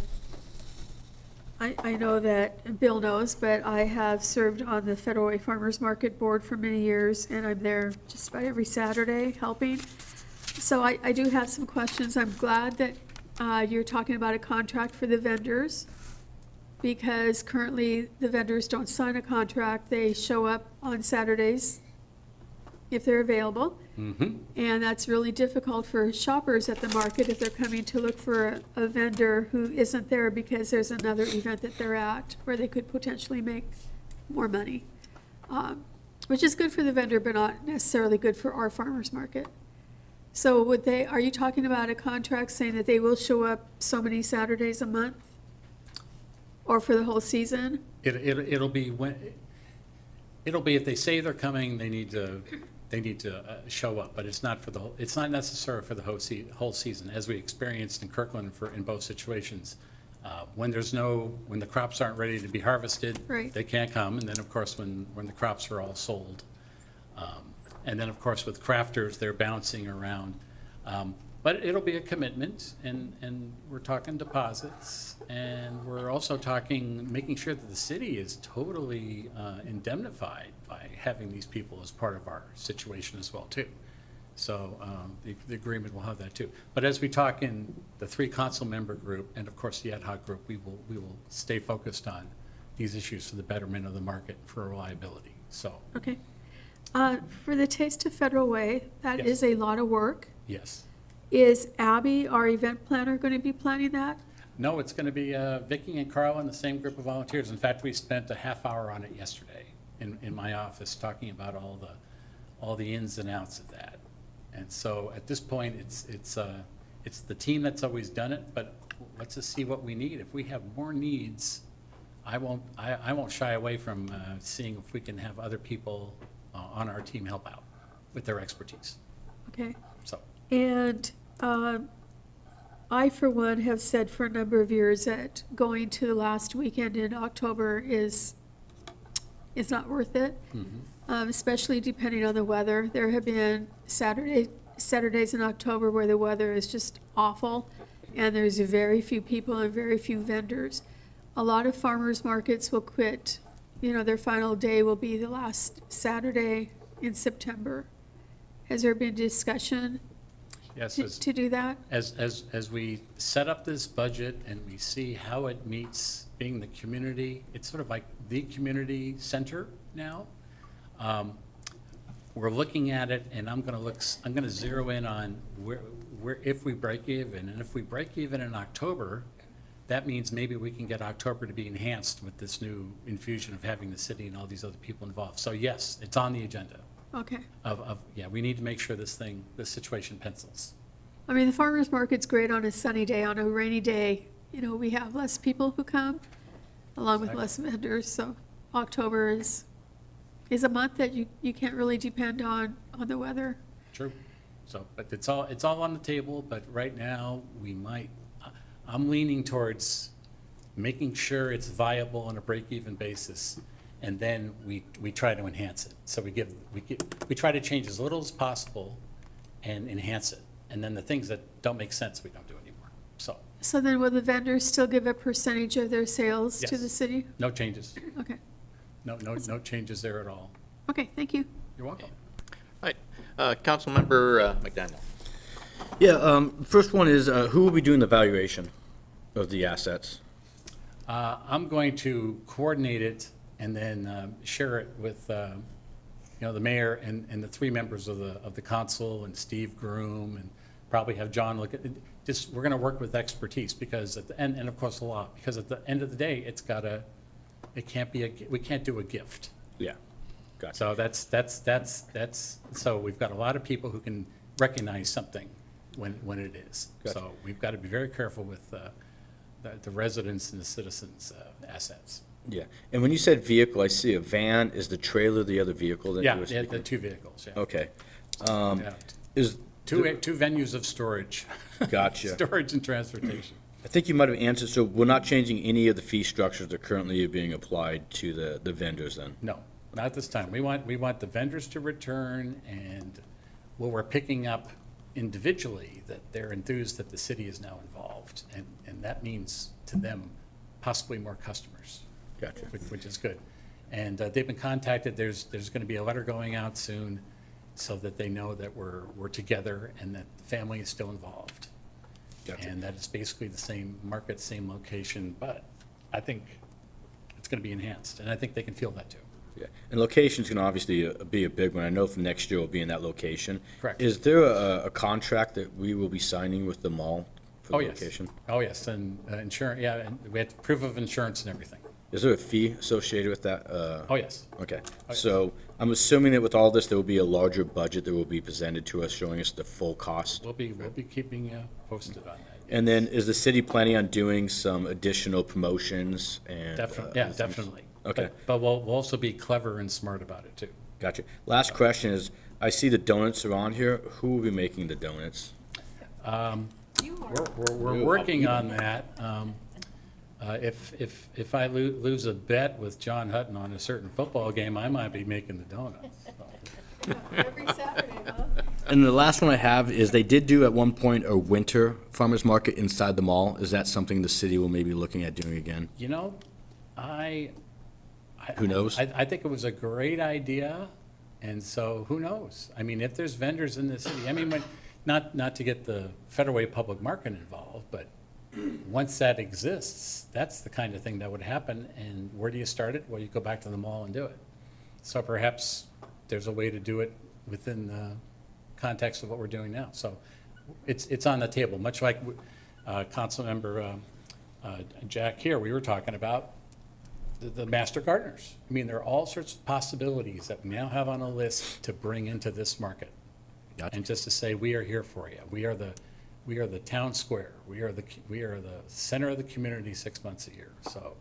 I know that Bill knows, but I have served on the Federal Way Farmers Market Board for many years, and I'm there just about every Saturday helping. So I do have some questions. I'm glad that you're talking about a contract for the vendors, because currently the vendors don't sign a contract. They show up on Saturdays if they're available. Mm-hmm. And that's really difficult for shoppers at the market if they're coming to look for a vendor who isn't there because there's another event that they're at where they could potentially make more money. Which is good for the vendor, but not necessarily good for our farmers market. So are you talking about a contract saying that they will show up so many Saturdays a month? Or for the whole season? It'll be if they say they're coming, they need to show up, but it's not necessary for the whole season, as we experienced in Kirkland in both situations. When the crops aren't ready to be harvested, Right. They can't come, and then of course when the crops are all sold, and then of course with crafters, they're bouncing around. But it'll be a commitment, and we're talking deposits, and we're also talking making sure that the city is totally indemnified by having these people as part of our situation as well, too. So the agreement will have that, too. But as we talk in the 3 council member group, and of course the ad hoc group, we will stay focused on these issues for the betterment of the market, for reliability, so. Okay. For the Taste of Federal Way, that Yes. is a lot of work. Yes. Is Abby, our event planner, going to be planning that? No, it's going to be Vicki and Carl and the same group of volunteers. In fact, we spent a half hour on it yesterday in my office, talking about all the ins and outs of that. And so at this point, it's the team that's always done it, but let's just see what we need. If we have more needs, I won't shy away from seeing if we can have other people on our team help out with their expertise. Okay. So. And I, for one, have said for a number of years that going to the last weekend in October is not worth it, especially depending on the weather. There have been Saturdays in October where the weather is just awful, and there's very few people and very few vendors. A lot of farmers markets will quit. Their final day will be the last Saturday in September. Has there been discussion Yes, to do that? As we set up this budget and we see how it meets being the community, it's sort of like the community center now. We're looking at it, and I'm going to zero in on where if we break even, and if we break even in October, that means maybe we can get October to be enhanced with this new infusion of having the city and all these other people involved. So yes, it's on the agenda. Okay. We need to make sure this situation pencils. I mean, the farmer's market's great on a sunny day. On a rainy day, we have less people who come, along with less vendors. So October is a month that you can't really depend on the weather. True. So, but it's all on the table, but right now, I'm leaning towards making sure it's viable on a break-even basis, and then we try to enhance it. So we try to change as little as possible and enhance it. And then the things that don't make sense, we don't do anymore. So then will the vendors still give a percentage of their sales to Yes. the city? No changes. Okay. No changes there at all. Okay, thank you. You're welcome. All right, Councilmember McDaniel. Yeah, first one is, who will be doing the valuation of the assets? I'm going to coordinate it and then share it with, the mayor and the three members of the council and Steve Groom, and probably have John look at it. Just, we're going to work with expertise because at the end, and of course the law, because at the end of the day, it can't be we can't do a gift. Yeah, gotcha. So that's, so we've got a lot of people who can recognize something when it is. Gotcha. So we've got to be very careful with the residents and the citizens' assets. Yeah, and when you said vehicle, I see a van. Is the trailer the other vehicle that Yeah, you were yeah, speaking? the two vehicles, yeah. Okay. Yeah. Is Two venues of storage. Gotcha. Storage and transportation. I think you might have answered, so we're not changing any of the fee structures that currently are being applied to the vendors then? No, not this time. We want the vendors to return, and what we're picking up individually, that they're enthused that the city is now involved, and that means to them possibly more customers. Gotcha. Which is good. And they've been contacted. There's going to be a letter going out soon so that they know that we're together and that the family is still involved. Gotcha. And that it's basically the same market, same location, but I think it's going to be enhanced, and I think they can feel that too. Yeah, and location's gonna obviously be a big one. I know from next year we'll be in that location. Correct. Is there a contract that we will be signing with the mall for the location? Oh, yes, and insurance, yeah, and we had proof of insurance and everything. Is there a fee associated with that? Oh, yes. Okay, yes. so I'm assuming that with all this, there will be a larger budget that will be presented to us, showing us the full cost. We'll be keeping you posted on that. And then, is the city planning on doing some additional promotions and? Yeah, definitely. Okay. But we'll also be clever and smart about it too. Gotcha. Last question is, I see the donuts are on here. Who will be making the donuts? We're working on that. If I lose a bet with John Hutton on a certain football game, I might be making the donuts. Every Saturday, huh? And the last one I have is they did do at one point a winter farmer's market inside the mall. Is that something the city will maybe looking at doing again? You know, Who knows? I think it was a great idea, and so who knows? I mean, if there's vendors in the city, I mean, not to get the Federal Way Public Market involved, but once that exists, that's the kind of thing that would happen. And where do you start it? Well, you go back to the mall and do it. So perhaps there's a way to do it within the context of what we're doing now. So it's on the table, much like Councilmember Jack here, we were talking about the master gardeners. I mean, there are all sorts of possibilities that we now have on a list to bring into this market. Gotcha. And just to say, we are here for you. We are the town square. We are the center of the community 6 months a year. So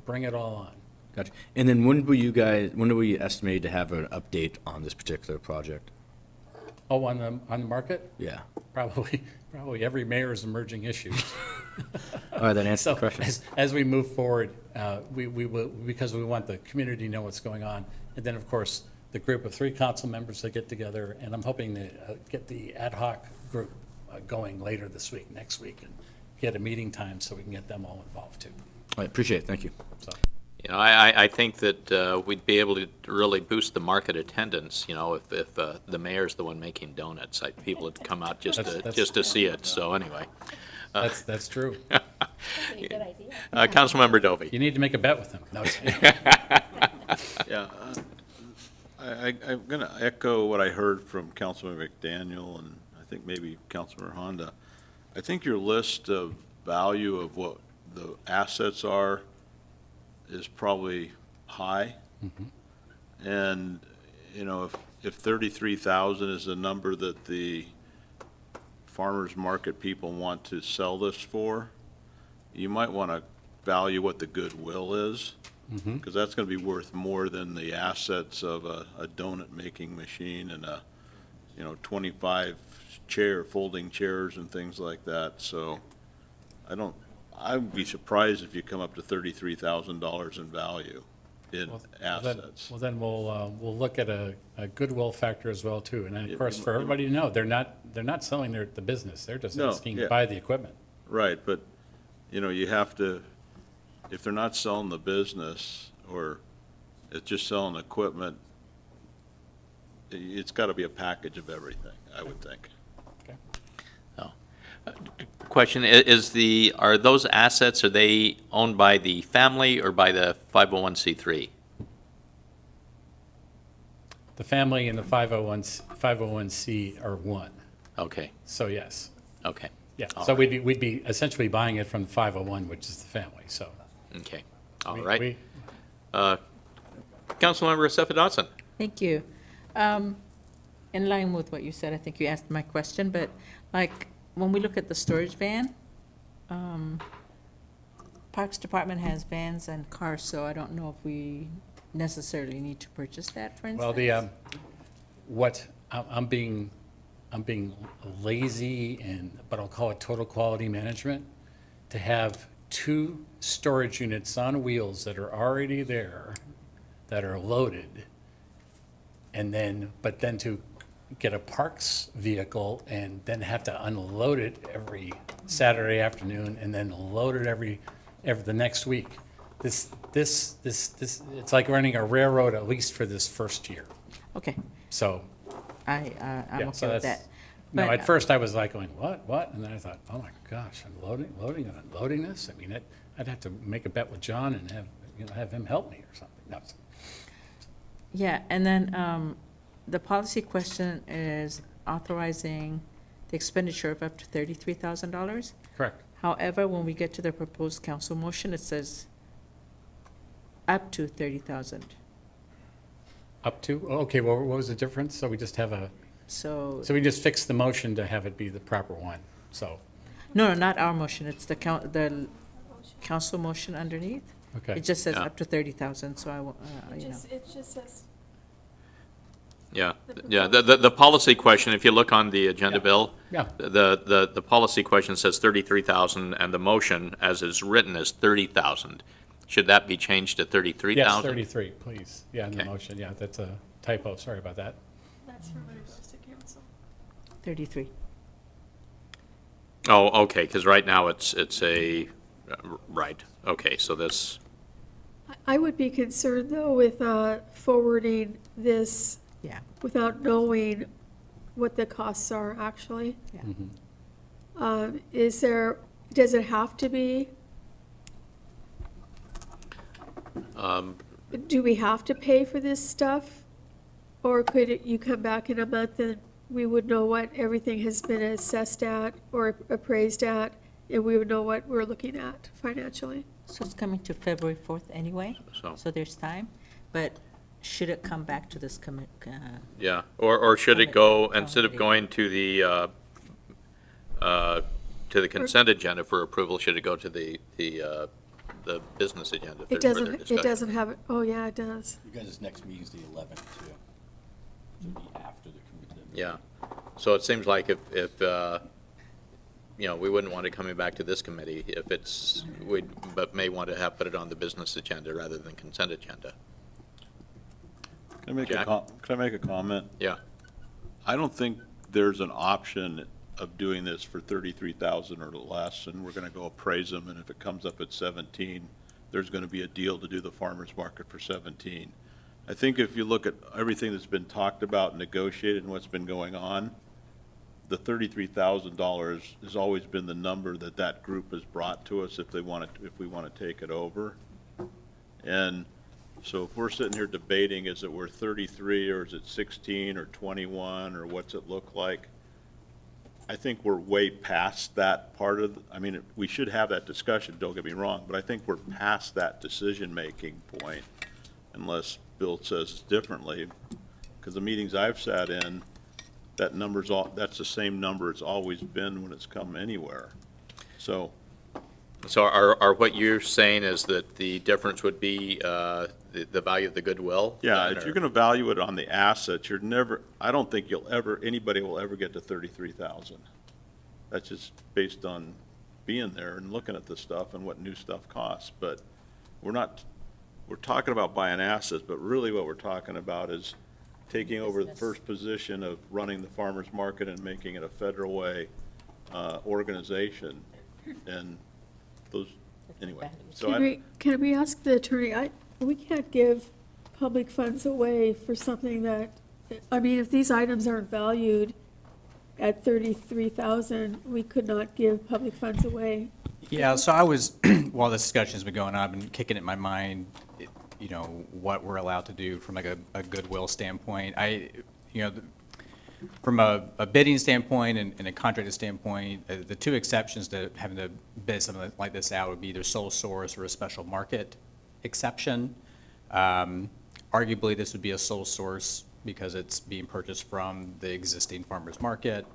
bring it all on. Gotcha. And then when do we estimate to have an update on this particular project? Oh, on the market? Yeah. Probably every mayor's emerging issues. All right, that answers the question. As we move forward, we will, because we want the community to know what's going on. And then, of course, the group of 3 council members that get together, and I'm hoping to get the ad hoc group going later this week, next week, and get a meeting time so we can get them all involved too. All right, appreciate it. Thank you. So. You know, I think that we'd be able to really boost the market attendance, you know, if the mayor's the one making donuts. People would come out just to see it, so anyway. That's true. Pretty good idea. Councilmember Dovey. You need to make a bet with him. No, Yeah, I'm going to echo what I heard from Councilman McDaniel and I think maybe Councilman Honda. I think your list of value of what the assets are is probably high. Mm-hmm. And, you know, if 33,000 is the number that the farmers market people want to sell this for, you might want to value what the goodwill is, because that's going to be worth more than the assets of a donut making machine and 25 folding chairs and things like that. So I would be surprised if you come up to $33,000 in value in assets. Well, then we'll look at a goodwill factor as well too. And then, of course, for everybody to know, they're not selling the business. They're just asking to buy the equipment. Right, but, you have to, if they're not selling the business or it's just selling equipment, it's got to be a package of everything, I would think. Okay. Question, are those assets, are they owned by the family or by the 501c3? The family and the 501c are one. Okay, So yes, okay. yeah. All So right. we'd be essentially buying it from the 501, which is the family, so. Okay, all we- right. we- Councilmember Sefa Dodson. Thank you. In line with what you said, I think you asked my question, but like, when we look at the storage van, Parks Department has vans and cars, so I don't know if we necessarily need to purchase that, for instance. Well, I'm being lazy but I'll call it total quality management, to have 2 storage units on wheels that are already there, that are loaded, but then to get a Parks vehicle and then have to unload it every Saturday afternoon and then load it every the next week. This, it's like running a railroad, at least for this first year. Okay, So, I'm yeah, okay so with that's, that. no, But, at first I was like going, what? And then I thought, oh my gosh, I'm loading and unloading this? I mean, I'd have to make a bet with John and have him help me or something. No, Yeah, and then the policy question is authorizing the expenditure of up to $33,000. Correct. However, when we get to the proposed council motion, it says up to 30,000. Up to? Oh, okay, well, what was the difference? So we just have So, so we just fix the motion to have it be the proper one, so. no, not our motion, it's the council motion underneath. Okay. It just says Yeah. up to 30,000, so you know. It just says. Yeah, the policy question, if you look on the agenda, Bill, Yeah. the policy question says 33,000, and the motion, as is written, is 30,000. Should that be changed to 33,000? Yes, 33, please. Yeah, in the Okay. motion, yeah, that's a typo, sorry about that. That's for when it goes to council. 33. Oh, okay, because right now it's right, okay, so this, I would be concerned, though, with forwarding this Yeah. without knowing what the costs are actually. Yeah. Does it have to be? Do we have to pay for this stuff? Or could you come back in a month and we would know what everything has been assessed at or appraised at, and we would know what we're looking at financially? So it's coming to February 4th anyway, So- so there's time, but should it come back to this yeah, or should it go, Committee. instead of going to the consent agenda for approval, should it go to the business agenda for It further doesn't, discussion? it doesn't have, it. Oh, yeah, it does. You guys' next meeting's the 11th, too. It'll be after the committee. Yeah, so it seems like if we wouldn't want it coming back to this committee if but may want to put it on the business agenda rather than consent agenda. Can I Jack? make a comment? Yeah, I don't think there's an option of doing this for 33,000 or less, and we're gonna go appraise them, and if it comes up at 17, there's gonna be a deal to do the farmer's market for 17. I think if you look at everything that's been talked about, negotiated, and what's been going on, the $33,000 has always been the number that group has brought to us if we want to take it over. And so if we're sitting here debating, is it worth 33, or is it 16, or 21, or what's it look like? I think we're way past that part of, we should have that discussion, don't get me wrong, but I think we're past that decision-making point, unless Bill says differently. Because the meetings I've sat in, that's the same number it's always been when it's come anywhere. So, are what you're saying is that the difference would be the value of the goodwill? yeah, then, if or- you're gonna value it on the assets, I don't think anybody will ever get to 33,000. That's just based on being there and looking at the stuff and what new stuff costs. But we're talking about buying assets, but really what we're talking about is taking over the first position of running the farmer's market and making it a federal way organization. And those, anyway, so Can we ask the attorney, we can't give public funds away for something that, if these items aren't valued, at 33,000, we could not give public funds away. Yeah, so I was, while this discussion's been going on, I've been kicking it in my mind, you know, what we're allowed to do from like a goodwill standpoint. From a bidding standpoint and a contracted standpoint, the two exceptions to having to bid something like this out would be either sole source or a special market exception. Arguably, this would be a sole source because it's being purchased from the existing farmer's market.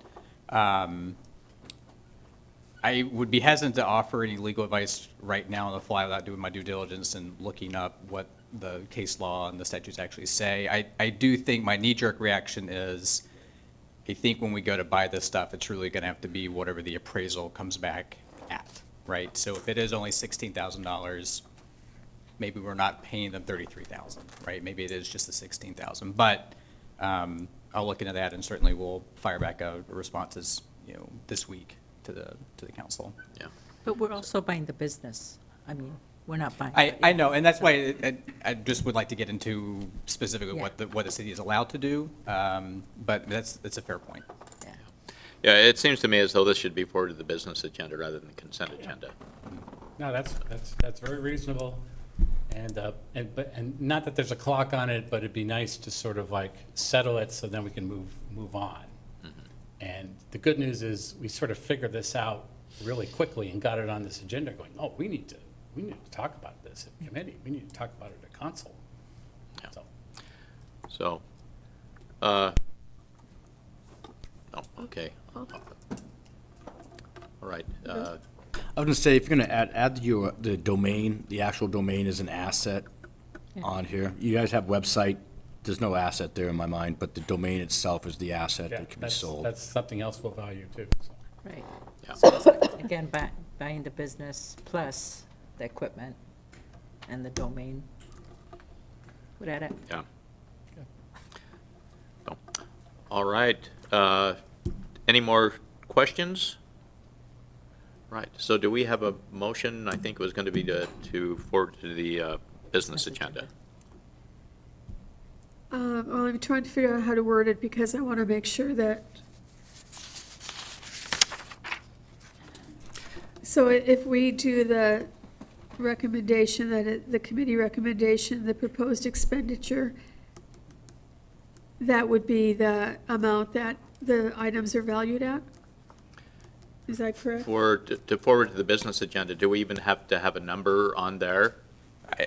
I would be hesitant to offer any legal advice right now on the fly without doing my due diligence and looking up what the case law and the statutes actually say. I do think my knee-jerk reaction is, I think when we go to buy this stuff, it's really going to have to be whatever the appraisal comes back at, right? So if it is only $16,000, maybe we're not paying them $33,000, right? Maybe it is just the $16,000. But I'll look into that, and certainly we'll fire back out responses, you know, this week to the council. Yeah. But we're also buying the business. I mean, we're not buying. I know, and that's why I just would like to get into specifically Yeah. what the city is allowed to do, but that's a fair point. Yeah, it seems to me as though this should be forwarded to the business agenda rather than the consent agenda. No, that's very reasonable. And not that there's a clock on it, but it'd be nice to sort of like settle it so then we can move on. And the good news is we sort of figured this out really quickly and got it on this agenda going, oh, we need to talk about this at committee. We need to talk about it at council. So, oh, okay. All right. I was gonna say, if you're gonna add the domain, the actual domain is an asset on here. You guys have website, there's no asset there in my mind, but the domain itself is the asset that can be sold. That's something else we'll value too. So. Right. Yeah. So it's like, again, buying the business plus the equipment and the domain. Would add it. Yeah. So, all right. Any more questions? Right. So do we have a motion? I think it was going to be to forward to the business agenda. Well, I'm trying to figure out how to word it because I want to make sure that. So if we do the recommendation, the committee recommendation, the proposed expenditure, that would be the amount that the items are valued at? Is that correct? To forward to the business agenda, do we even have to have a number on there?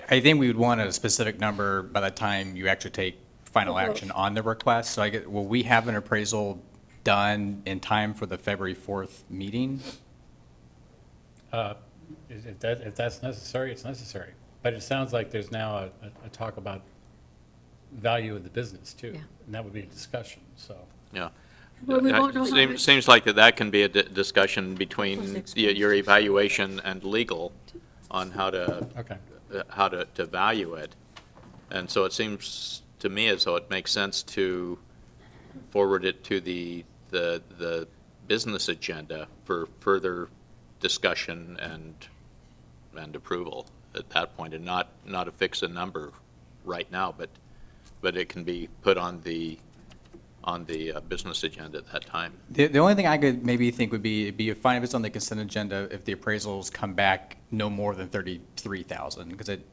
I think we would want a specific number by the time you actually take final action on the request. So will we have an appraisal done in time for the February 4th meeting? If that's necessary, it's necessary. But it sounds like there's now a talk about value of the business too. Yeah. And that would be a discussion, so. Yeah. Well, we won't know how much. Seems like that can be a discussion between your evaluation and legal on how to value it. And so it seems to me as though it makes sense to forward it to the business agenda for further discussion and approval at that point, and not affix a number right now, but it can be put on the business agenda at that time. The only thing I could maybe think would be, it'd be fine if it's on the consent agenda if the appraisals come back no more than 33,000, because it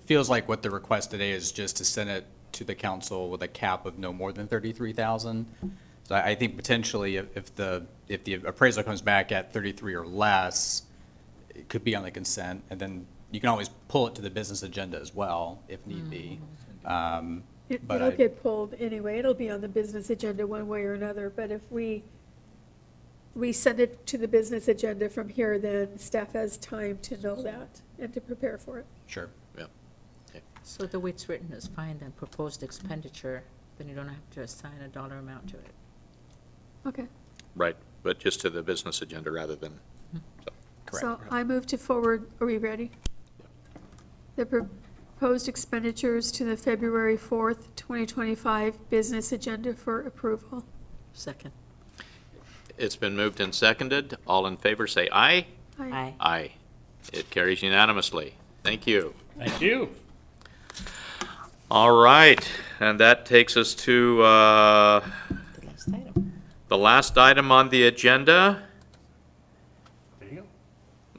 feels like what the request today is just to send it to the council with a cap of no more than 33,000. So I think potentially if the appraisal comes back at 33 or less, it could be on the consent, and then you can always pull it to the business agenda as well if need be. It'll get pulled anyway. It'll be on the business agenda one way or another. But if we send it to the business agenda from here, then staff has time to know that and to prepare for it. Sure. Yeah. So the way it's written is fine, then proposed expenditure, then you don't have to assign a dollar amount to it. Okay. Right, but just to the business agenda rather than, So I move to forward, are we ready? The proposed expenditures to the February 4th, 2025 business agenda for approval. Second. It's been moved and seconded. All in favor, say aye. Aye. Aye. It carries unanimously. Thank you. Thank you. All right, and that takes us to The last item. The last item on the agenda. There you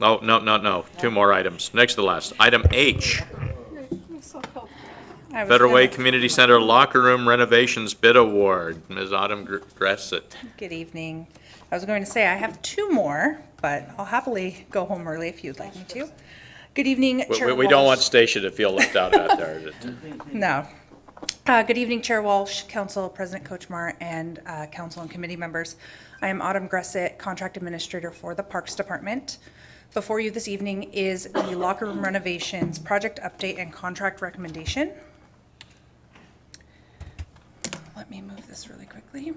Oh, no. 2 more items. Next to the last. Item H. Federal Way Community Center Locker Room Renovations Bid Award. Ms. Autumn Gressett. Good evening. I was going to say I have 2 more, but I'll happily go home early if you'd like me to. Good evening, Chair We don't want Walsh. Stacia to feel left out there. No. Good evening, Chair Walsh, Council President Kochmar, and Council and committee members. I am Autumn Gressett, Contract Administrator for the Parks Department. Before you this evening is the locker room renovations project update and contract recommendation. Let me move this really quickly.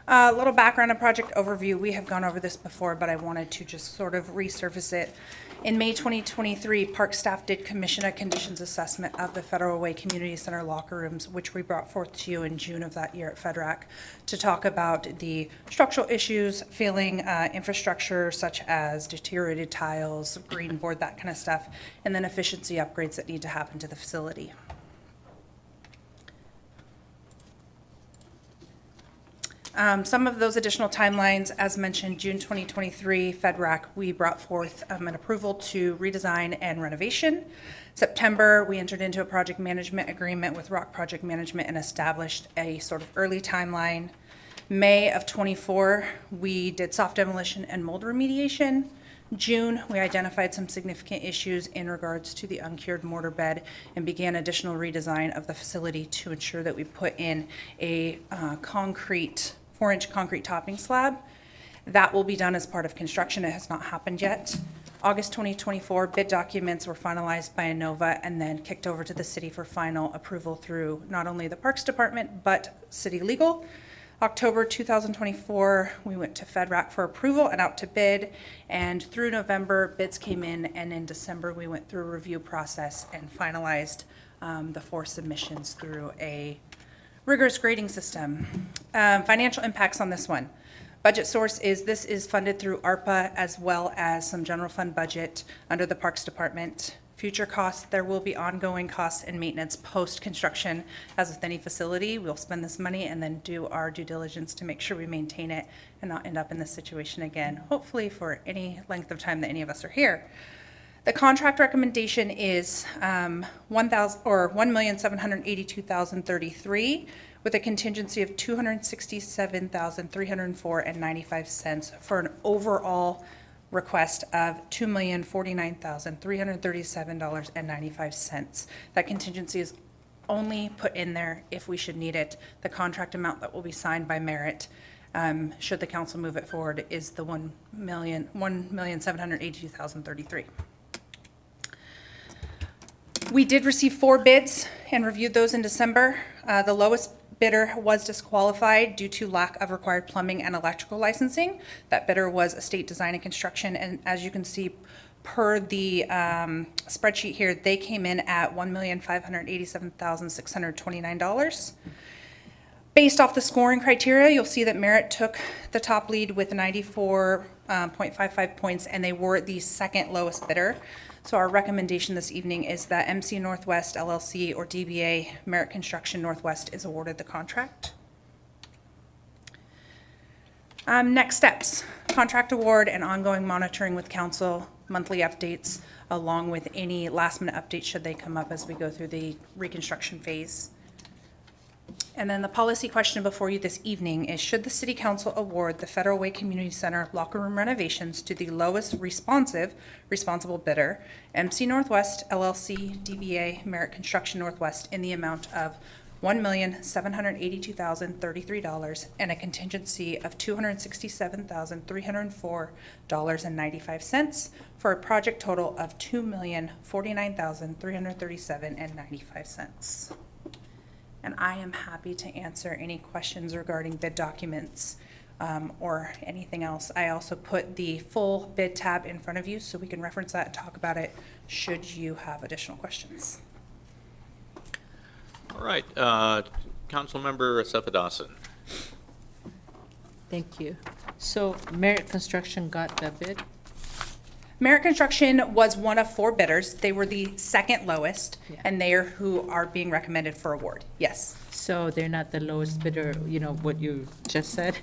A little background and project overview. We have gone over this before, but I wanted to just sort of resurface it. In May 2023, park staff did commission a conditions assessment of the Federal Way Community Center locker rooms, which we brought forth to you in June of that year at FedRAC to talk about the structural issues, failing infrastructure such as deteriorated tiles, green board, that kind of stuff, and then efficiency upgrades that need to happen to the facility. Some of those additional timelines, as mentioned, June 2023, FedRAC, we brought forth an approval to redesign and renovation. September, we entered into a project management agreement with Rock Project Management and established a sort of early timeline. May of 24, we did soft demolition and mold remediation. June, we identified some significant issues in regards to the uncured mortar bed and began additional redesign of the facility to ensure that we put in a 4-inch concrete topping slab. That will be done as part of construction. It has not happened yet. August 2024, bid documents were finalized by Inova and then kicked over to the city for final approval through not only the Parks Department, but City Legal. October 2024, we went to FedRAC for approval and out to bid, and through November, bids came in, and in December, we went through a review process and finalized the 4 submissions through a rigorous grading system. Financial impacts on this one. Budget source is, this is funded through ARPA as well as some general fund budget under the Parks Department. Future costs, there will be ongoing costs and maintenance post-construction. As with any facility, we'll spend this money and then do our due diligence to make sure we maintain it and not end up in this situation again, hopefully for any length of time that any of us are here. The contract recommendation is $1,782,033 with a contingency of $267,304.95 for an overall request of $2,049,337.95. That contingency is only put in there if we should need it. The contract amount that will be signed by Merit, should the council move it forward, is the $1,782,033. We did receive 4 bids and reviewed those in December. The lowest bidder was disqualified due to lack of required plumbing and electrical licensing. That bidder was Estate Design and Construction, and as you can see per the spreadsheet here, they came in at $1,587,629. Based off the scoring criteria, you'll see that Merit took the top lead with 94.55 points, and they were the second lowest bidder. So our recommendation this evening is that MC Northwest LLC or DBA Merit Construction Northwest is awarded the contract. Next steps, contract award and ongoing monitoring with council, monthly updates, along with any last minute updates should they come up as we go through the reconstruction phase. And then the policy question before you this evening is, should the City Council award the Federal Way Community Center locker room renovations to the lowest responsible bidder, MC Northwest LLC, DBA Merit Construction Northwest, in the amount of $1,782,033 and a contingency of $267,304.95 for a project total of $2,049,337.95. And I am happy to answer any questions regarding bid documents or anything else. I also put the full bid tab in front of you so we can reference that and talk about it should you have additional questions. All right, Councilmember Sefadossin. Thank you. So Merit Construction got the bid? Merit Construction was one of 4 bidders. They were the second lowest, Yeah. and they are who are being recommended for award. Yes. So they're not the lowest bidder, you know, what you just said?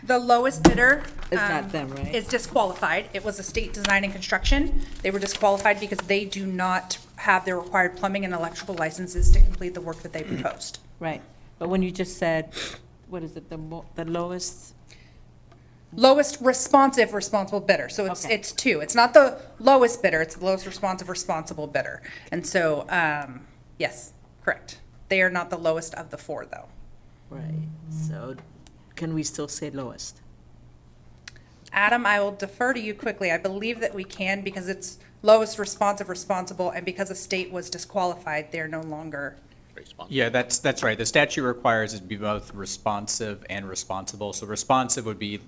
The lowest bidder. It's not them, right? Is disqualified. It was a State Design and Construction. They were disqualified because they do not have the required plumbing and electrical licenses to complete the work that they proposed. Right, but when you just said, what is it, the lowest? Lowest responsive responsible bidder. So Okay. it's 2. It's not the lowest bidder, it's the lowest responsive responsible bidder. And so, yes, correct. They are not the lowest of the 4, though. Right, so can we still say lowest? Adam, I will defer to you quickly. I believe that we can because it's lowest responsive responsible, and because a state was disqualified, they're no longer. Yeah, that's right. The statute requires it to be both responsive and responsible. So responsive would be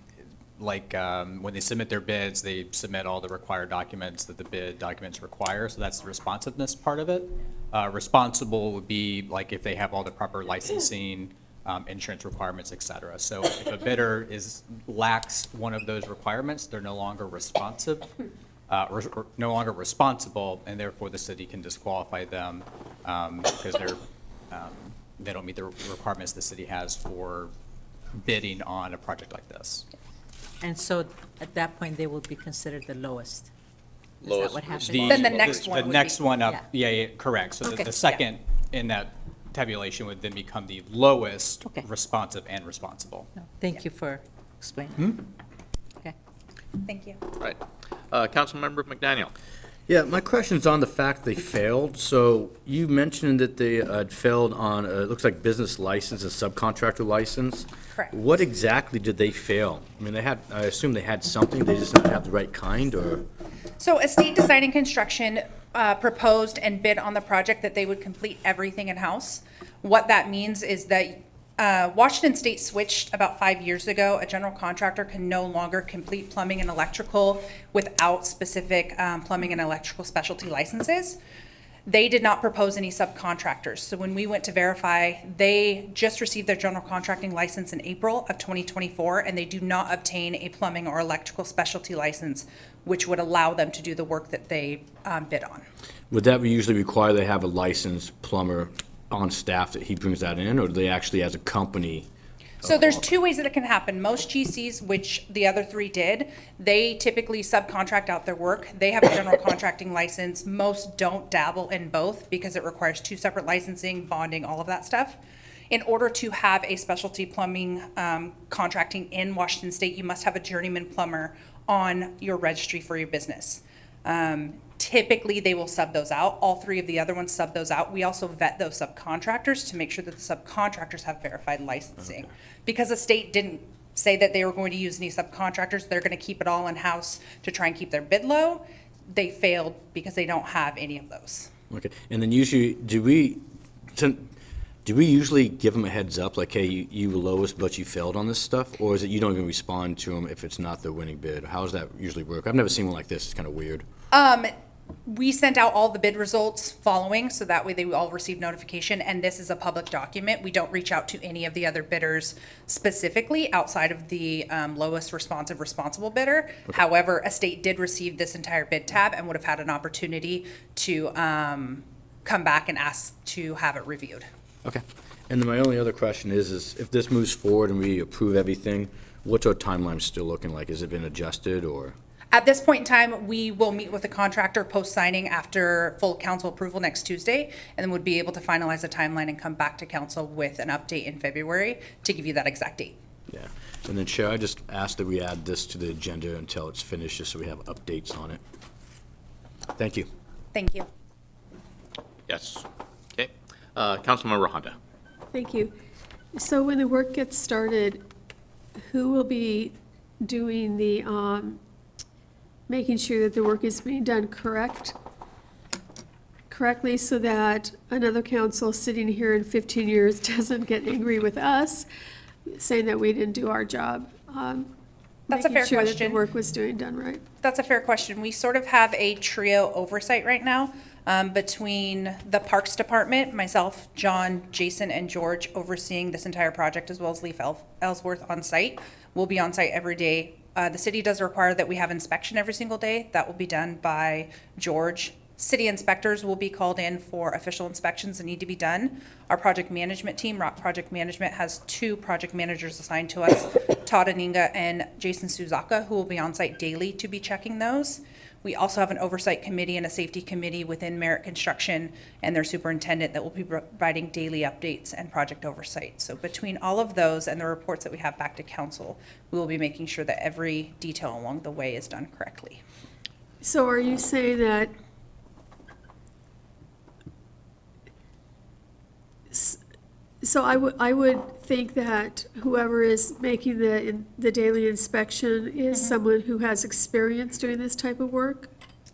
like when they submit their bids, they submit all the required documents that the bid documents require. So that's the responsiveness part of it. Responsible would be like if they have all the proper licensing, insurance requirements, et cetera. So if a bidder lacks one of those requirements, they're no longer responsive, or no longer responsible, and therefore the city can disqualify them because they don't meet the requirements the city has for bidding on a project like this. And so at that point, they will be considered the lowest? Is that Lowest what happens? Then the next one The would next be- one up, yeah, correct. So Okay, the second in that tabulation would then become the lowest responsive and responsible. No, Thank you for explaining. Okay. Thank you. Right. Councilmember McDaniel. Yeah, my question's on the fact they failed. So you mentioned that they had failed on, it looks like business license and subcontractor license. Correct. What exactly did they fail? I mean, I assume they had something, they just didn't have the right kind, or? So Estate Design and Construction proposed and bid on the project that they would complete everything in-house. What that means is that Washington State switched about 5 years ago. A general contractor can no longer complete plumbing and electrical without specific plumbing and electrical specialty licenses. They did not propose any subcontractors. So when we went to verify, they just received their general contracting license in April of 2024, and they do not obtain a plumbing or electrical specialty license, which would allow them to do the work that they bid on. Would that usually require they have a licensed plumber on staff that he brings that in, or do they actually, as a company? So there's 2 ways that it can happen. Most GCs, which the other 3 did, they typically subcontract out their work. They have a general contracting license. Most don't dabble in both because it requires 2 separate licensing, bonding, all of that stuff. In order to have a specialty plumbing contracting in Washington State, you must have a journeyman plumber on your registry for your business. Typically, they will sub those out. All 3 of the other ones sub those out. We also vet those subcontractors to make sure that the subcontractors have verified licensing. Because the state didn't say that they were going to use any subcontractors, they're going to keep it all in-house to try and keep their bid low. They failed because they don't have any of those. Okay, and then usually, do we usually give them a heads up, like, hey, you were lowest, but you failed on this stuff? Or is it you don't even respond to them if it's not the winning bid? How does that usually work? I've never seen one like this, it's kind of weird. We sent out all the bid results following, so that way they all receive notification, and this is a public document. We don't reach out to any of the other bidders specifically outside of the lowest responsive responsible bidder. However, a state did receive this entire bid tab and would have had an opportunity to come back and ask to have it reviewed. Okay. And then my only other question is if this moves forward and we approve everything, what's our timeline still looking like? Has it been adjusted, or? At this point in time, we will meet with the contractor post-signing after full council approval next Tuesday, and then would be able to finalize the timeline and come back to council with an update in February to give you that exact date. Yeah. And then, Chair, I just asked that we add this to the agenda until it's finished, just so we have updates on it. Thank you. Thank you. Yes. Okay. Councilmember Honda. Thank you. So when the work gets started, who will be doing the, making sure that the work is being done correctly so that another council sitting here in 15 years doesn't get angry with us saying that we didn't do our job? That's a fair Making sure that question. the work was done right. That's a fair question. We sort of have a trio oversight right now between the Parks Department, myself, John, Jason, and George overseeing this entire project, as well as Leif Ellsworth on site. We'll be on site every day The city does require that we have inspection every single day. That will be done by George. City inspectors will be called in for official inspections that need to be done. Our project management team, Rock Project Management, has 2 project managers assigned to us, Todd Aninga and Jason Suzaka, who will be on site daily to be checking those. We also have an oversight committee and a safety committee within Merit Construction and their superintendent that will be providing daily updates and project oversight. So between all of those and the reports that we have back to council, we will be making sure that every detail along the way is done correctly. So are you saying that so I would think that whoever is making the daily inspection is someone who has experience doing this type of work?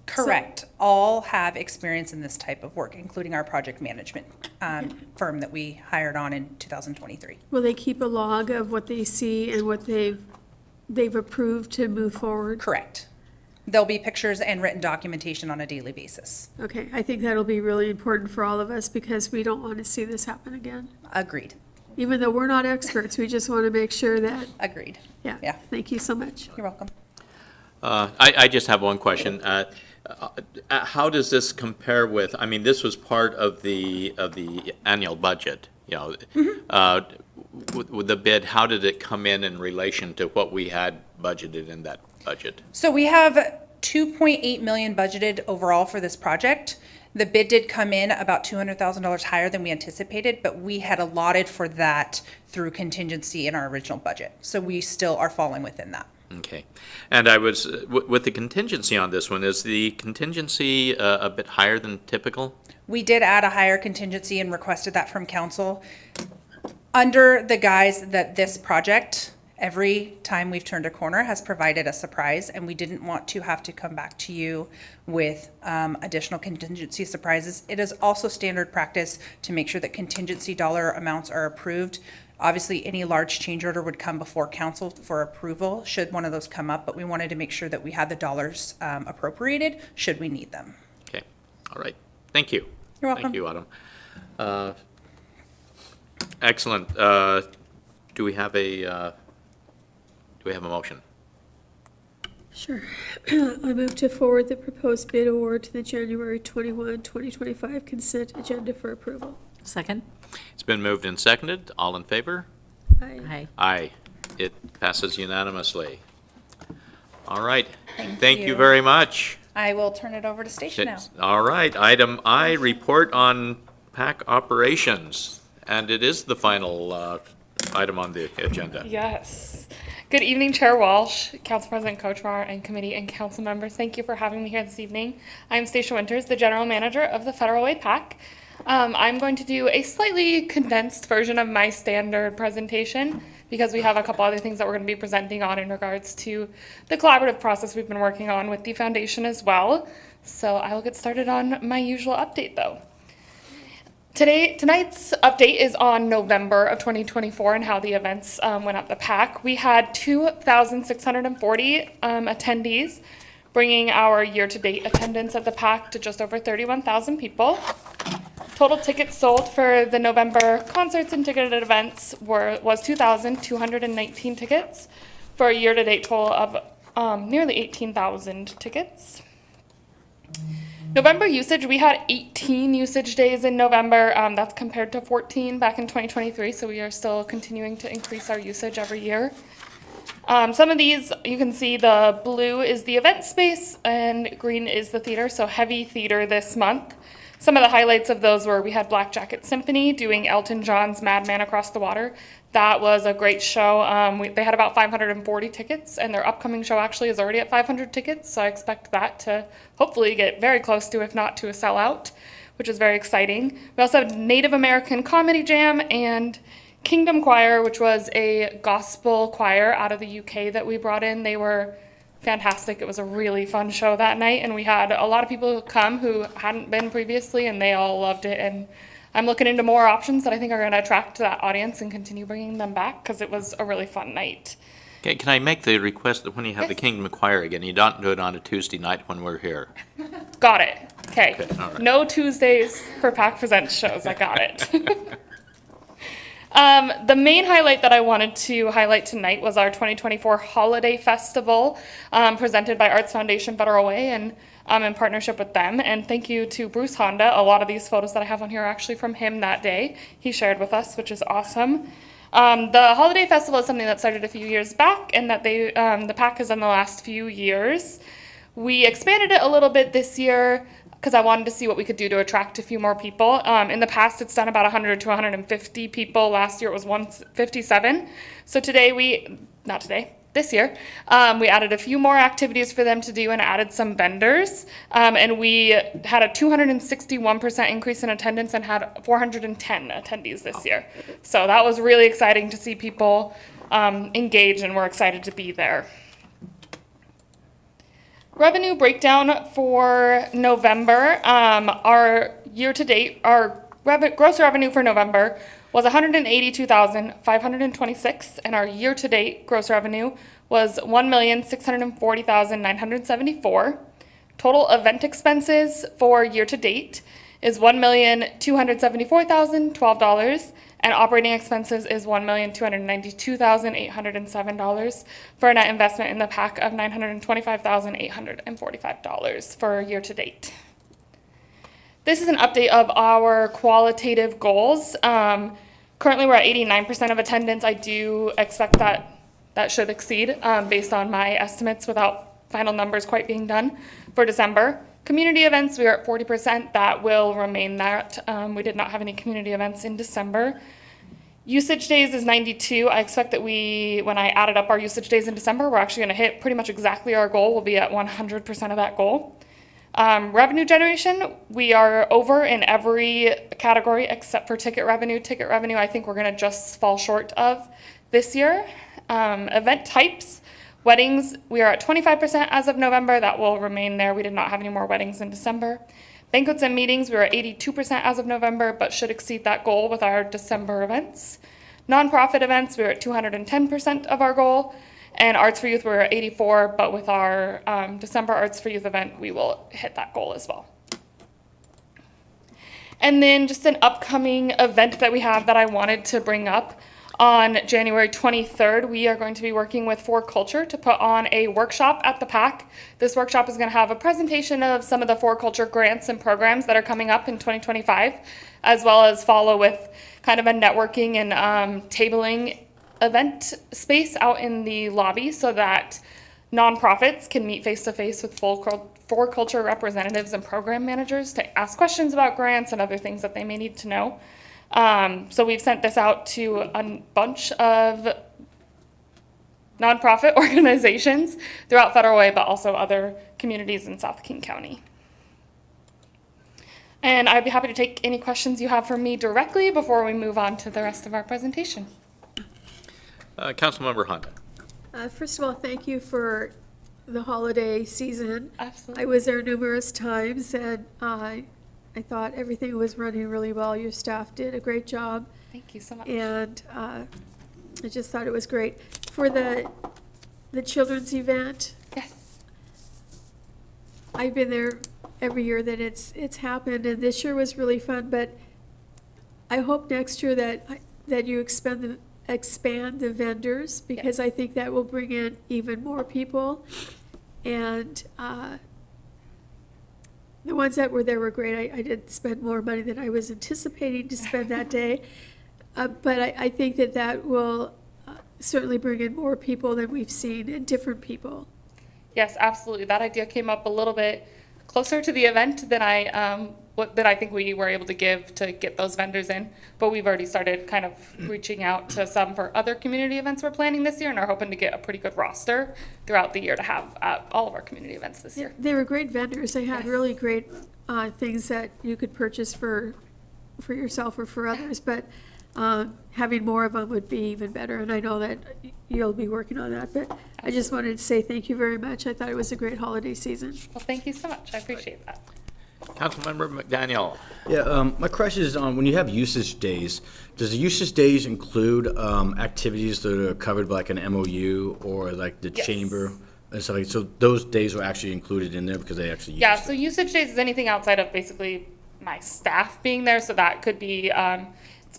Correct. All have experience in this type of work, including our project management firm that we hired on in 2023. Will they keep a log of what they see and what they've approved to move forward? Correct. There'll be pictures and written documentation on a daily basis. Okay, I think that'll be really important for all of us because we don't want to see this happen again. Agreed. Even though we're not experts, we just want to make sure that. Agreed. Yeah. Thank you so much. You're welcome. I just have one question. How does this compare with, I mean, this was part of the annual budget, you know. With the bid, how did it come in relation to what we had budgeted in that budget? So we have $2.8 million budgeted overall for this project. The bid did come in about $200,000 higher than we anticipated, but we had allotted for that through contingency in our original budget. So we still are falling within that. Okay. And I was, with the contingency on this one, is the contingency a bit higher than typical? We did add a higher contingency and requested that from council. Under the guise that this project, every time we've turned a corner, has provided a surprise, and we didn't want to have to come back to you with additional contingency surprises. It is also standard practice to make sure that contingency dollar amounts are approved. Obviously, any large change order would come before council for approval, should one of those come up, but we wanted to make sure that we had the dollars appropriated, should we need them. Okay. All right. Thank you. You're welcome. Thank you, Autumn. Excellent. Do we have a motion? Sure. I move to forward the proposed bid award to the January 21, 2025 consent agenda for approval. Second? It's been moved and seconded. All in favor? Aye. Aye. It passes unanimously. All right. Thank you you. very much. I will turn it over to Station now. All right. Item I, report on PAC operations. And it is the final item on the agenda. Yes. Good evening, Chair Walsh, Council President Kochmar, and committee and council members. Thank you for having me here this evening. I'm Stacia Winters, the General Manager of the Federal Way PAC. I'm going to do a slightly condensed version of my standard presentation because we have a couple other things that we're going to be presenting on in regards to the collaborative process we've been working on with the foundation as well. So I will get started on my usual update though. Tonight's update is on November of 2024 and how the events went at the PAC. We had 2,640 attendees, bringing our year-to-date attendance at the PAC to just over 31,000 people. Total tickets sold for the November concerts and ticketed events was 2,219 tickets for a year-to-date total of nearly 18,000 tickets. November usage, we had 18 usage days in November. That's compared to 14 back in 2023, so we are still continuing to increase our usage every year. Some of these, you can see the blue is the event space and green is the theater, so heavy theater this month. Some of the highlights of those were we had Black Jacket Symphony doing Elton John's Madman Across the Water. That was a great show. They had about 540 tickets, and their upcoming show actually is already at 500 tickets, so I expect that to hopefully get very close to, if not to a sellout, which is very exciting. We also have Native American Comedy Jam and Kingdom Choir, which was a gospel choir out of the UK that we brought in. They were fantastic. It was a really fun show that night, and we had a lot of people come who hadn't been previously, and they all loved it. And I'm looking into more options that I think are going to attract that audience and continue bringing them back because it was a really fun night. Okay, can I make the request that when you have the Kingdom Choir again, you don't do it on a Tuesday night when we're here? Got it. Okay. All right. No Tuesdays for PAC Presents shows. I got it. The main highlight that I wanted to highlight tonight was our 2024 Holiday Festival, presented by Arts Foundation Federal Way and in partnership with them. And thank you to Bruce Honda. A lot of these photos that I have on here are actually from him that day. He shared with us, which is awesome. The Holiday Festival is something that started a few years back and that the PAC has done the last few years. We expanded it a little bit this year because I wanted to see what we could do to attract a few more people. In the past, it's done about 100 to 150 people. Last year, it was 157. So this year, we added a few more activities for them to do and added some vendors. And we had a 261% increase in attendance and had 410 attendees this year. So that was really exciting to see people engage, and we're excited to be there. Revenue breakdown for November. Our year-to-date, our gross revenue for November was $182,526, and our year-to-date gross revenue was $1,640,974. Total event expenses for year-to-date is $1,274,012, and operating expenses is $1,292,807 for a net investment in the PAC of $925,845 for year-to-date. This is an update of our qualitative goals. Currently, we're at 89% of attendance. I do expect that should exceed based on my estimates without final numbers quite being done for December. Community events, we are at 40%. That will remain that. We did not have any community events in December. Usage days is 92. I expect that when I added up our usage days in December, we're actually going to hit pretty much exactly our goal. We'll be at 100% of that goal. Revenue generation, we are over in every category except for ticket revenue. Ticket revenue, I think we're going to just fall short of this year. Event types, weddings, we are at 25% as of November. That will remain there. We did not have any more weddings in December. Banquets and meetings, we were at 82% as of November, but should exceed that goal with our December events. Nonprofit events, we were at 210% of our goal. And Arts for Youth, we're at 84%, but with our December Arts for Youth event, we will hit that goal as well. And then just an upcoming event that we have that I wanted to bring up. On January 23rd, we are going to be working with For Culture to put on a workshop at the PAC. This workshop is going to have a presentation of some of the For Culture grants and programs that are coming up in 2025, as well as follow with kind of a networking and tabling event space out in the lobby so that nonprofits can meet face-to-face with For Culture representatives and program managers to ask questions about grants and other things that they may need to know. So we've sent this out to a bunch of nonprofit organizations throughout Federal Way, but also other communities in South King County. And I'd be happy to take any questions you have for me directly before we move on to the rest of our presentation. Councilmember Honda. First of all, thank you for the holiday season. Absolutely. I was there numerous times, and I thought everything was running really well. Your staff did a great job. Thank you so much. And I just thought it was great. For the children's event, yes, I've been there every year that it's happened, and this year was really fun. But I hope next year that you expand the vendors, because I think that will bring in even more people. And the ones that were there were great. I did spend more money than I was anticipating to spend that day. But I think that will certainly bring in more people than we've seen, and different people. Yes, absolutely. That idea came up a little bit closer to the event than I think we were able to give to get those vendors in. But we've already started kind of reaching out to some for other community events we're planning this year, and are hoping to get a pretty good roster throughout the year to have all of our community events this year. They were great vendors. They had really great things that you could purchase for yourself or for others, but having more of them would be even better. And I know that you'll be working on that, but I just wanted to say thank you very much. I thought it was a great holiday season. Well, thank you so much. I appreciate that. Councilmember McDaniel. Yeah, my question is on when you have usage days, does the usage days include activities that are covered by like an MOU or like the chamber and stuff like that? So those days were actually included in there because they actually use So usage days is anything outside of basically my staff being there. So that could be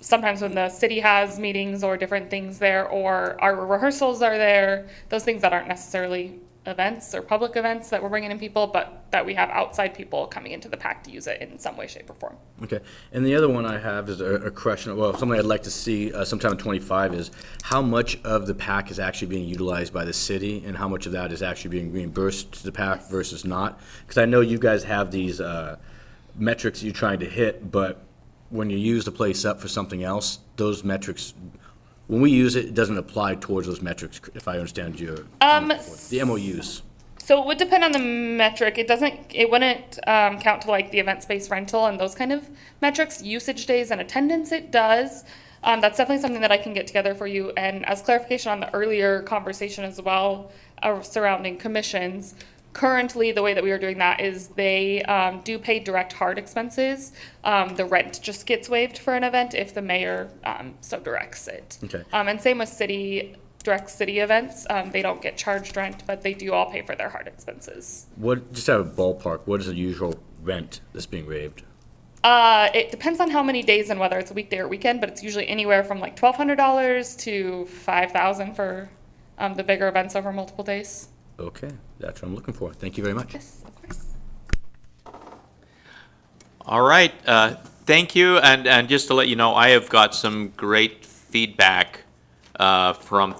sometimes when the city has meetings or different things there, or our rehearsals are there, those things that aren't necessarily events or public events that we're bringing in people, but that we have outside people coming into the PAC to use it in some way, shape, or form. Okay, and the other one I have is a question, well, something I'd like to see sometime in '25 is how much of the PAC is actually being utilized by the city and how much of that is actually being reimbursed to the PAC versus not? Because I know you guys have these metrics you're trying to hit, but when you use the place up for something else, those metrics, when we use it, it doesn't apply towards those metrics, if I understand your, the MOUs. So it would depend on the metric. It wouldn't count to like the event space rental and those kind of metrics. Usage days and attendance, it does. That's definitely something that I can get together for you. And as clarification on the earlier conversation as well surrounding commissions, currently the way that we are doing that is they do pay direct hard expenses. The rent just gets waived for an event if the mayor so directs it. Okay. And same with direct city events. They don't get charged rent, but they do all pay for their hard expenses. Just have a ballpark, what is the usual rent that's being waived? It depends on how many days and whether it's a weekday or weekend, but it's usually anywhere from like $1,200 to $5,000 for the bigger events over multiple days. Okay, that's what I'm looking for. Thank you very much. Yes, of course. All right, thank you, and just to let you know, I have got some great feedback from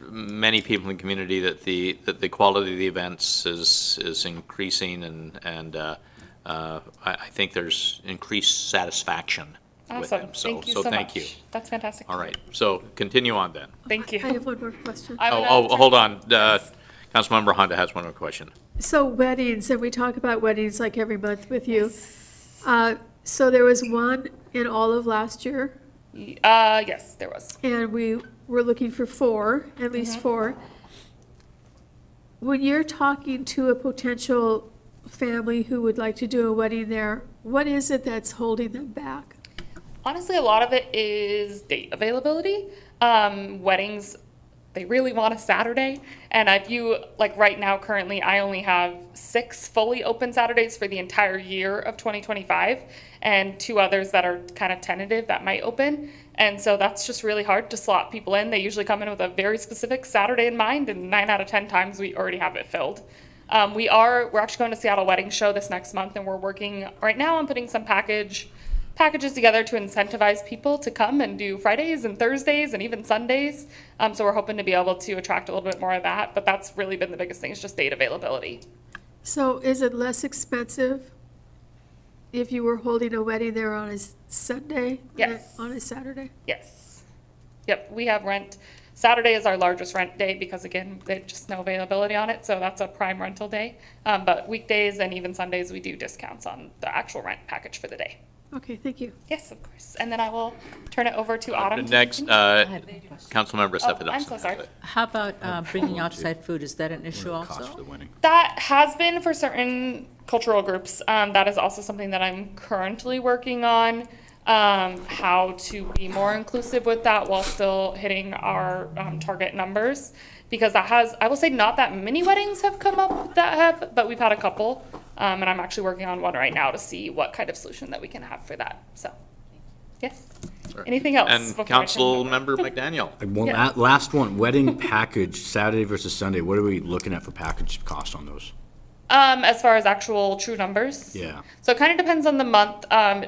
many people in the community that the quality of the events is increasing, and I think there's increased satisfaction with Awesome. them. Thank you so thank much. you. That's fantastic. All right, so continue on then. Thank you. I have one more question. Hold on, Councilmember Honda has one more question. So weddings, and we talk about weddings like every month with you. So there was one in all of last year, Yes, there was. and we were looking for four, at least four. When you're talking to a potential family who would like to do a wedding there, what is it that's holding them back? Honestly, a lot of it is date availability. Weddings, they really want a Saturday. And if you, like right now, currently, I only have 6 fully open Saturdays for the entire year of 2025 and 2 others that are kind of tentative that might open. And so that's just really hard to slot people in. They usually come in with a very specific Saturday in mind, and 9 out of 10 times we already have it filled. We're actually going to Seattle Wedding Show this next month, and we're working right now on putting some packages together to incentivize people to come and do Fridays and Thursdays and even Sundays. So we're hoping to be able to attract a little bit more of that, but that's really been the biggest thing, is just date availability. So is it less expensive if you were holding a wedding there on a Sunday than Yes. on a Saturday? Yes. Yep, we have rent. Saturday is our largest rent day because, again, there's just no availability on it, so that's a prime rental day. But weekdays and even Sundays, we do discounts on the actual rent package for the day. Okay, thank you. Yes, of course. And then I will turn it over to Autumn. Next, Councilmember Stefanos. I'm so sorry. How about bringing outside food? Is that an issue also? That has been for certain cultural groups. That is also something that I'm currently working on, how to be more inclusive with that while still hitting our target numbers. Because I will say, not that many weddings have come up that have, but we've had a couple. And I'm actually working on one right now to see what kind of solution that we can have for that. So, yes. Anything else? And before I turn it over? Councilmember McDaniel. Yeah. Last one, wedding package, Saturday versus Sunday, what are we looking at for package cost on those? As far as actual true numbers? Yeah. So it kind of depends on the month.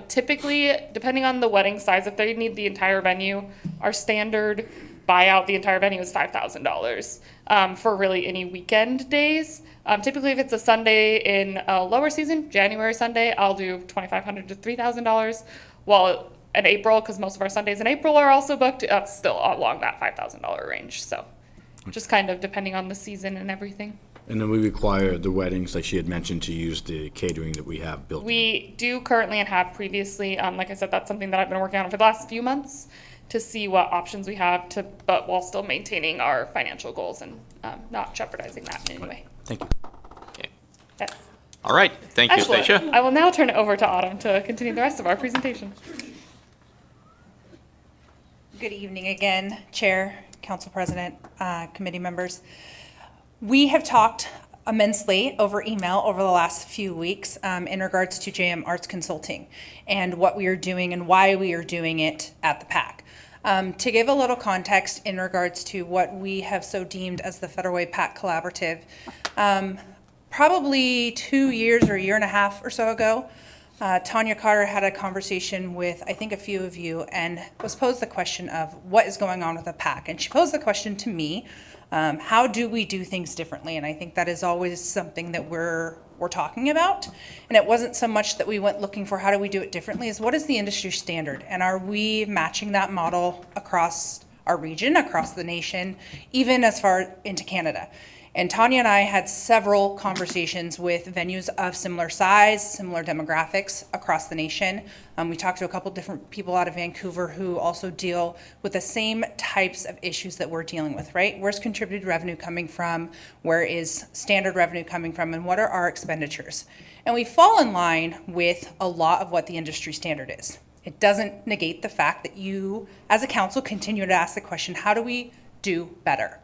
Typically, depending on the wedding size, if they need the entire venue, our standard buyout the entire venue is $5,000 for really any weekend days. Typically, if it's a Sunday in a lower season, January Sunday, I'll do $2,500 to $3,000. While in April, because most of our Sundays in April are also booked, that's still along that $5,000 range. So just kind of depending on the season and everything. And then we require the weddings, like she had mentioned, to use the catering that we have built in. We do currently and have previously, like I said, that's something that I've been working on for the last few months to see what options we have but while still maintaining our financial goals and not jeopardizing that in any way. Thank you. Okay. Yes. All right, thank you, Excellent. Stacia. I will now turn it over to Autumn to continue the rest of our presentation. Good evening again, Chair, Council President, committee members. We have talked immensely over email over the last few weeks in regards to JM Arts Consulting and what we are doing and why we are doing it at the PAC. To give a little context in regards to what we have so deemed as the Federal Way PAC Collaborative, probably 2 years or a year and a half or so ago, Tanya Carter had a conversation with, I think, a few of you and was posed the question of what is going on with the PAC. And she posed the question to me, how do we do things differently? And I think that is always something that we're talking about. And it wasn't so much that we went looking for how do we do it differently, is what is the industry standard? And are we matching that model across our region, across the nation, even as far into Canada? And Tanya and I had several conversations with venues of similar size, similar demographics across the nation. We talked to a couple different people out of Vancouver who also deal with the same types of issues that we're dealing with, right? Where's contributed revenue coming from? Where is standard revenue coming from? And what are our expenditures? And we fall in line with a lot of what the industry standard is. It doesn't negate the fact that you, as a council, continue to ask the question, how do we do better?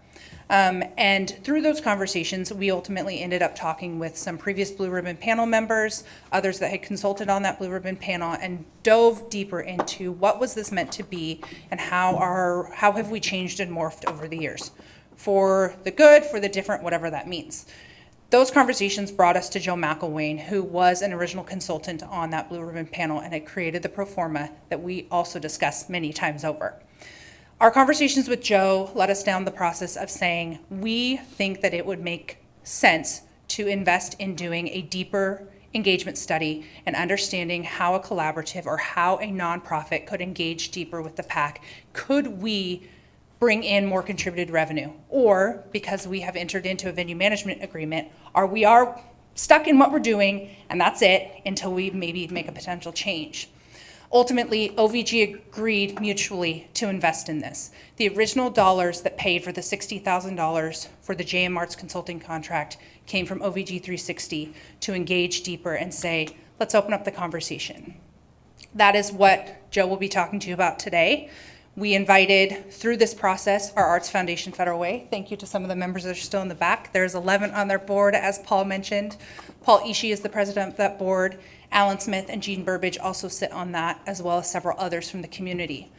And through those conversations, we ultimately ended up talking with some previous Blue Ribbon panel members, others that had consulted on that Blue Ribbon panel, and dove deeper into what was this meant to be and how have we changed and morphed over the years, for the good, for the different, whatever that means. Those conversations brought us to Joe McElwain, who was an original consultant on that Blue Ribbon panel and had created the pro forma that we also discussed many times over. Our conversations with Joe led us down the process of saying, we think that it would make sense to invest in doing a deeper engagement study and understanding how a collaborative or how a nonprofit could engage deeper with the PAC. Could we bring in more contributed revenue? Or, because we have entered into a venue management agreement, we are stuck in what we're doing and that's it until we maybe make a potential change. Ultimately, OVG agreed mutually to invest in this. The original dollars that paid for the $60,000 for the JM Arts Consulting contract came from OVG 360 to engage deeper and say, let's open up the conversation. That is what Joe will be talking to you about today. We invited, through this process, our Arts Foundation Federal Way. Thank you to some of the members that are still in the back. There's 11 on their board, as Paul mentioned. Paul Ishii is the president of that board. Alan Smith and Jean Burbage also sit on that, as well as several others from the community.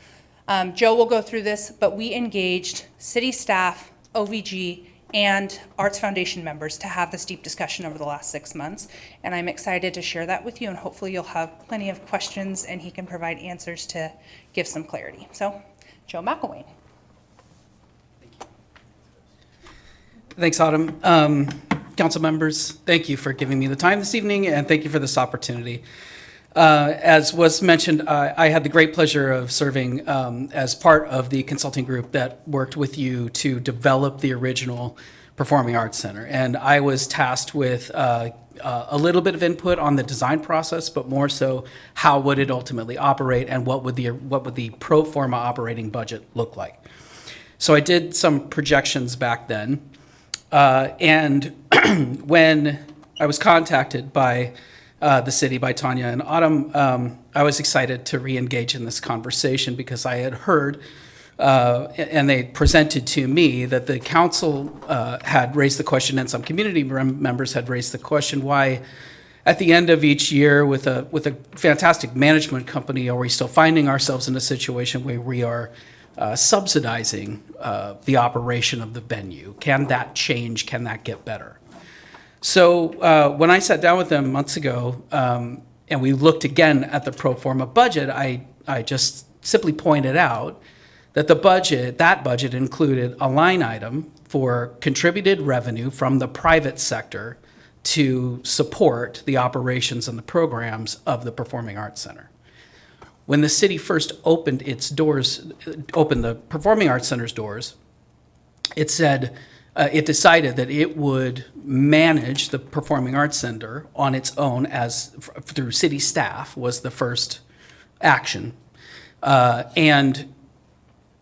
Joe will go through this, but we engaged city staff, OVG, and Arts Foundation members to have this deep discussion over the last 6 months. And I'm excited to share that with you, and hopefully you'll have plenty of questions and he can provide answers to give some clarity. So, Joe McElwain. Thanks, Autumn. Council members, thank you for giving me the time this evening, and thank you for this opportunity. As was mentioned, I had the great pleasure of serving as part of the consulting group that worked with you to develop the original Performing Arts Center. And I was tasked with a little bit of input on the design process, but more so how would it ultimately operate and what would the pro forma operating budget look like. So I did some projections back then. And when I was contacted by the city, by Tanya and Autumn, I was excited to re-engage in this conversation because I had heard, and they presented to me, that the council had raised the question, and some community members had raised the question, why at the end of each year with a fantastic management company are we still finding ourselves in a situation where we are subsidizing the operation of the venue? Can that change? Can that get better? So when I sat down with them months ago and we looked again at the pro forma budget, I just simply pointed out that that budget included a line item for contributed revenue from the private sector to support the operations and the programs of the Performing Arts Center. When the city first opened the Performing Arts Center's doors, it said, it decided that it would manage the Performing Arts Center on its own through city staff was the first action. And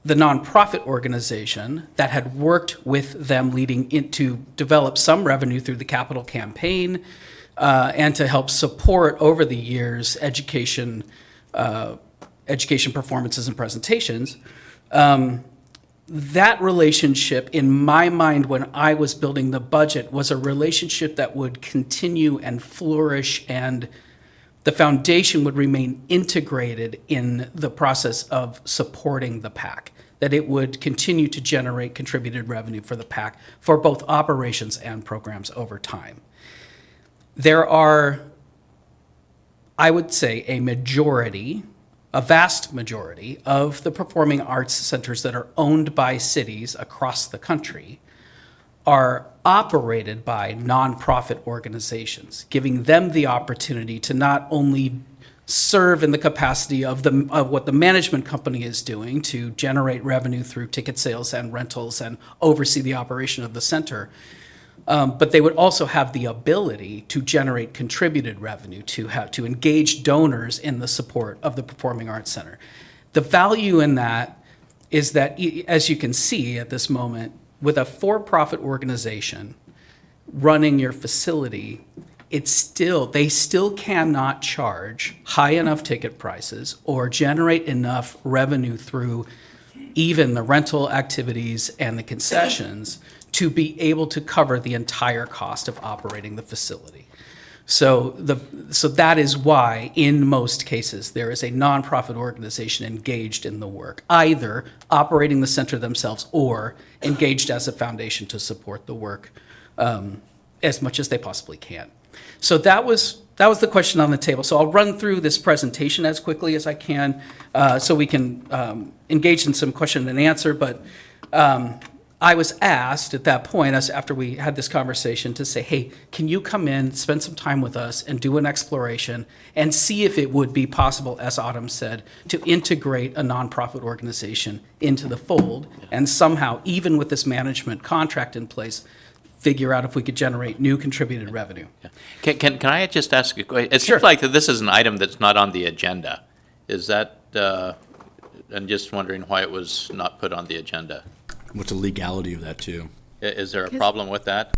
the nonprofit organization that had worked with them leading into develop some revenue through the capital campaign and to help support over the years education performances and presentations, that relationship, in my mind, when I was building the budget, was a relationship that would continue and flourish, and the foundation would remain integrated in the process of supporting the PAC, that it would continue to generate contributed revenue for the PAC for both operations and programs over time. There are, I would say, a vast majority of the performing arts centers that are owned by cities across the country are operated by nonprofit organizations, giving them the opportunity to not only serve in the capacity of what the management company is doing to generate revenue through ticket sales and rentals and oversee the operation of the center, but they would also have the ability to generate contributed revenue, to engage donors in the support of the Performing Arts Center. The value in that is that, as you can see at this moment, with a for-profit organization running your facility, they still cannot charge high enough ticket prices or generate enough revenue through even the rental activities and the concessions to be able to cover the entire cost of operating the facility. So that is why, in most cases, there is a nonprofit organization engaged in the work, either operating the center themselves or engaged as a foundation to support the work as much as they possibly can. So that was the question on the table. So I'll run through this presentation as quickly as I can so we can engage in some question and answer. But I was asked at that point, after we had this conversation, to say, hey, can you come in, spend some time with us, and do an exploration and see if it would be possible, as Autumn said, to integrate a nonprofit organization into the fold and somehow, even with this management contract in place, figure out if we could generate new contributed revenue. Can I just ask a question? It seems like that this is an item that's not on the agenda. Is that, I'm just wondering why it was not put on the agenda. What's the legality of that, too? Is there a problem with that?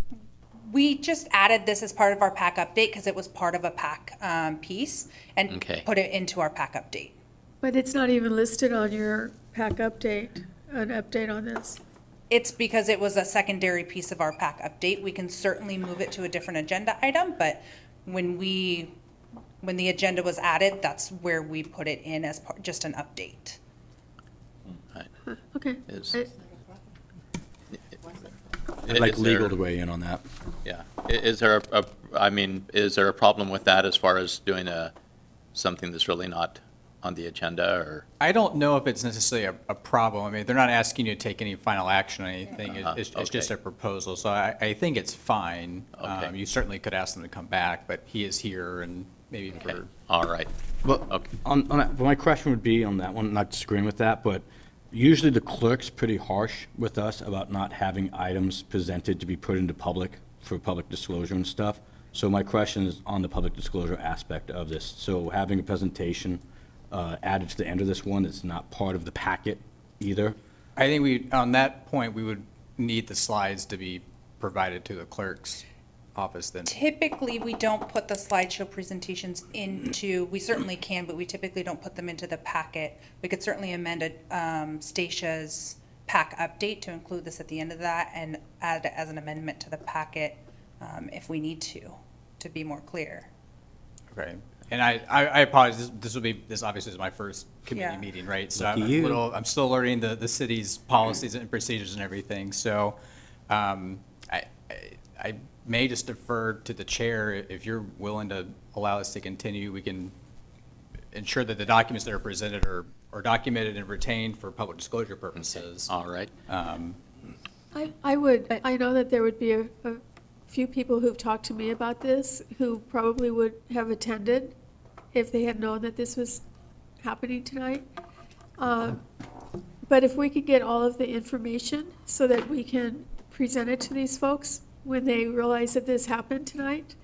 We just added this as part of our PAC update because it was part of a PAC piece and put it into our PAC update. But it's not even listed on your PAC update, an update on this. It's because it was a secondary piece of our PAC update. We can certainly move it to a different agenda item, but when the agenda was added, that's where we put it in as just an update. Okay. I'd like legal to weigh in on that. Yeah. Is there is there a problem with that as far as doing something that's really not on the agenda, or? I don't know if it's necessarily a problem. I mean, they're not asking you to take any final action on anything. It's just a proposal. So I think it's fine. Okay. You certainly could ask them to come back, but he is here and maybe for. All right. Well, on that, my question would be on that one, not disagreeing with that, but usually the clerk's pretty harsh with us about not having items presented to be put into public for public disclosure and stuff. So my question is on the public disclosure aspect of this. So having a presentation added to the end of this one that's not part of the packet either. I think on that point, we would need the slides to be provided to the clerk's office then. Typically, we don't put the slideshow presentations into, we certainly can, but we typically don't put them into the packet. We could certainly amend Stacia's PAC update to include this at the end of that and add it as an amendment to the packet if we need to be more clear. Okay. And I apologize, this obviously is my first committee meeting, right? So I'm still learning the city's policies and procedures and everything. So I may just defer to the chair. If you're willing to allow us to continue, we can ensure that the documents that are presented are documented and retained for public disclosure purposes. All right. I know that there would be a few people who've talked to me about this who probably would have attended if they had known that this was happening tonight. But if we could get all of the information so that we can present it to these folks when they realize that this happened tonight.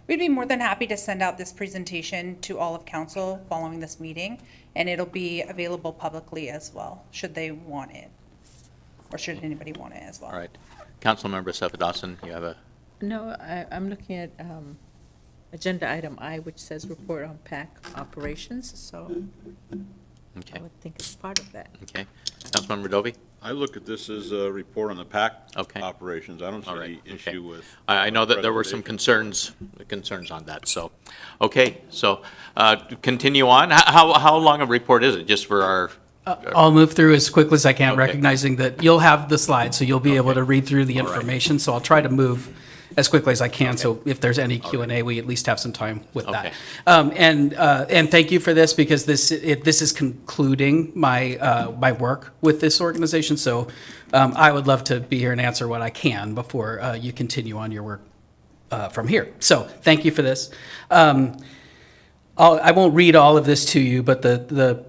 We'd be more than happy to send out this presentation to all of council following this meeting, and it'll be available publicly as well, should they want it, or should anybody want it as well. All right. Councilmember Sapadawson, you have a... No, I'm looking at agenda item I, which says report on PAC operations, so Okay. I would think it's part of that. Okay. Councilmember Dovey? I look at this as a report on the PAC Okay. operations. I don't see All right, any okay. issue with. I know that there were some concerns on that, so, okay, so, continue on. How long a report is it, just for our? I'll move through as quickly as I can, Okay. recognizing that you'll have the slides, so you'll be able Okay. to read through the All right. information. So I'll try to move as quickly as I can, so if there's any Q&A, we at least have some time with that. Okay. And thank you for this, because this is concluding my work with this organization. So I would love to be here and answer what I can before you continue on your work from here. So thank you for this. I won't read all of this to you, but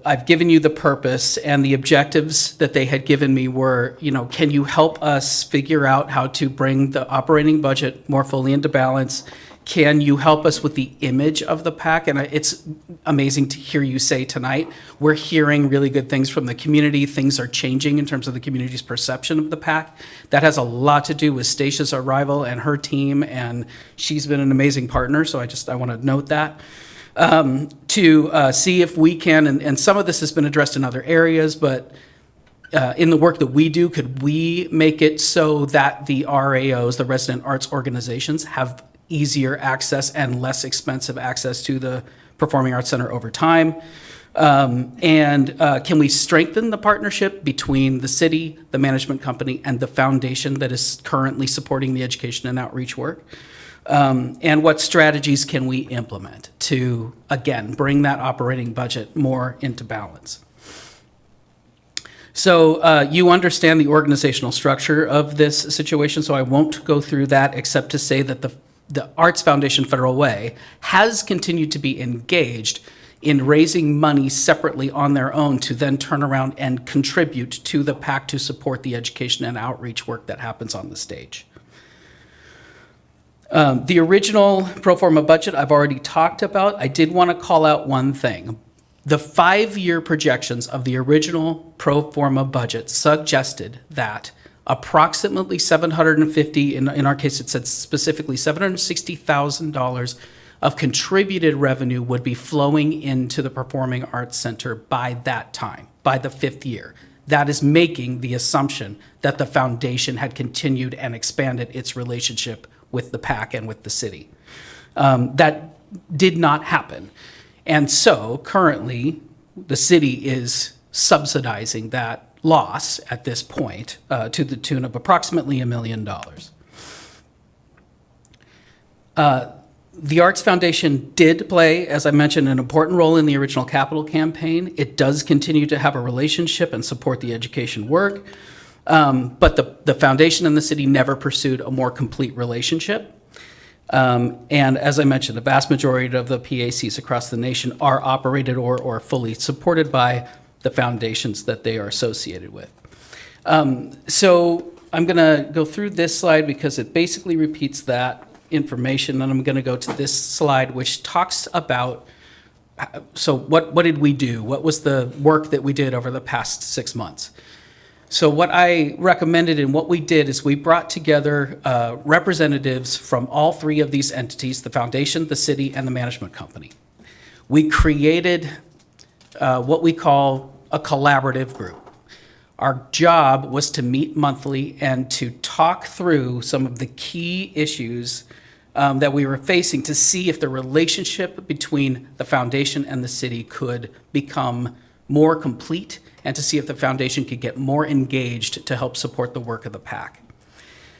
I've given you the purpose, and the objectives that they had given me were, can you help us figure out how to bring the operating budget more fully into balance? Can you help us with the image of the PAC? And it's amazing to hear you say tonight, we're hearing really good things from the community. Things are changing in terms of the community's perception of the PAC. That has a lot to do with Stacia's arrival and her team, and she's been an amazing partner, so I want to note that. To see if we can, and some of this has been addressed in other areas, but in the work that we do, could we make it so that the RAOs, the resident arts organizations, have easier access and less expensive access to the Performing Arts Center over time? And can we strengthen the partnership between the city, the management company, and the foundation that is currently supporting the education and outreach work? And what strategies can we implement to, again, bring that operating budget more into balance? So you understand the organizational structure of this situation, so I won't go through that except to say that the Arts Foundation Federal Way has continued to be engaged in raising money separately on their own to then turn around and contribute to the PAC to support the education and outreach work that happens on the stage. The original pro forma budget I've already talked about. I did want to call out one thing. The 5-year projections of the original pro forma budget suggested that approximately $750, in our case it said specifically $760,000 of contributed revenue would be flowing into the Performing Arts Center by that time, by the 5th year. That is making the assumption that the foundation had continued and expanded its relationship with the PAC and with the city. That did not happen. And so currently, the city is subsidizing that loss at this point to the tune of approximately $1 million. The Arts Foundation did play, as I mentioned, an important role in the original capital campaign. It does continue to have a relationship and support the education work. But the foundation and the city never pursued a more complete relationship. And as I mentioned, the vast majority of the PACs across the nation are operated or fully supported by the foundations that they are associated with. So I'm going to go through this slide because it basically repeats that information. And I'm going to go to this slide, which talks about, so what did we do? What was the work that we did over the past 6 months? So what I recommended and what we did is we brought together representatives from all 3 of these entities, the foundation, the city, and the management company. We created what we call a collaborative group. Our job was to meet monthly and to talk through some of the key issues that we were facing to see if the relationship between the foundation and the city could become more complete and to see if the foundation could get more engaged to help support the work of the PAC.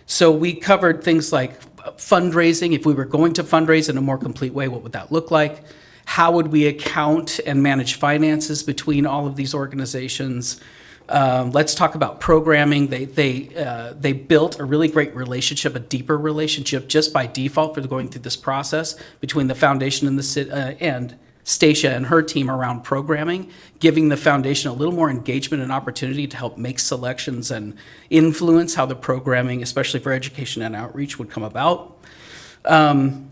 So we covered things like fundraising. If we were going to fundraise in a more complete way, what would that look like? How would we account and manage finances between all of these organizations? Let's talk about programming. They built a really great relationship, a deeper relationship just by default for going through this process between the foundation and the city and Stacia and her team around programming, giving the foundation a little more engagement and opportunity to help make selections and influence how the programming, especially for education and outreach, would come about. And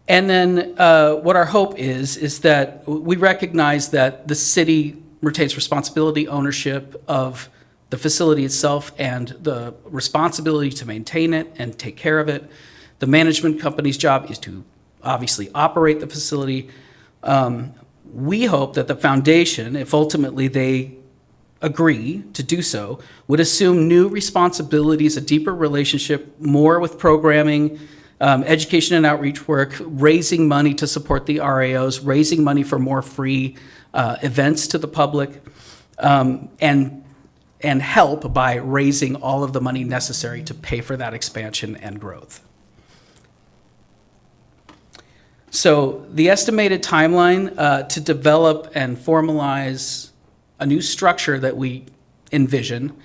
then what our hope is that we recognize that the city retains responsibility, ownership of the facility itself and the responsibility to maintain it and take care of it. The management company's job is to obviously operate the facility. We hope that the foundation, if ultimately they agree to do so, would assume new responsibilities, a deeper relationship, more with programming, education and outreach work, raising money to support the RAOs, raising money for more free events to the public, and help by raising all of the money necessary to pay for that expansion and growth. So the estimated timeline to develop and formalize a new structure that we envision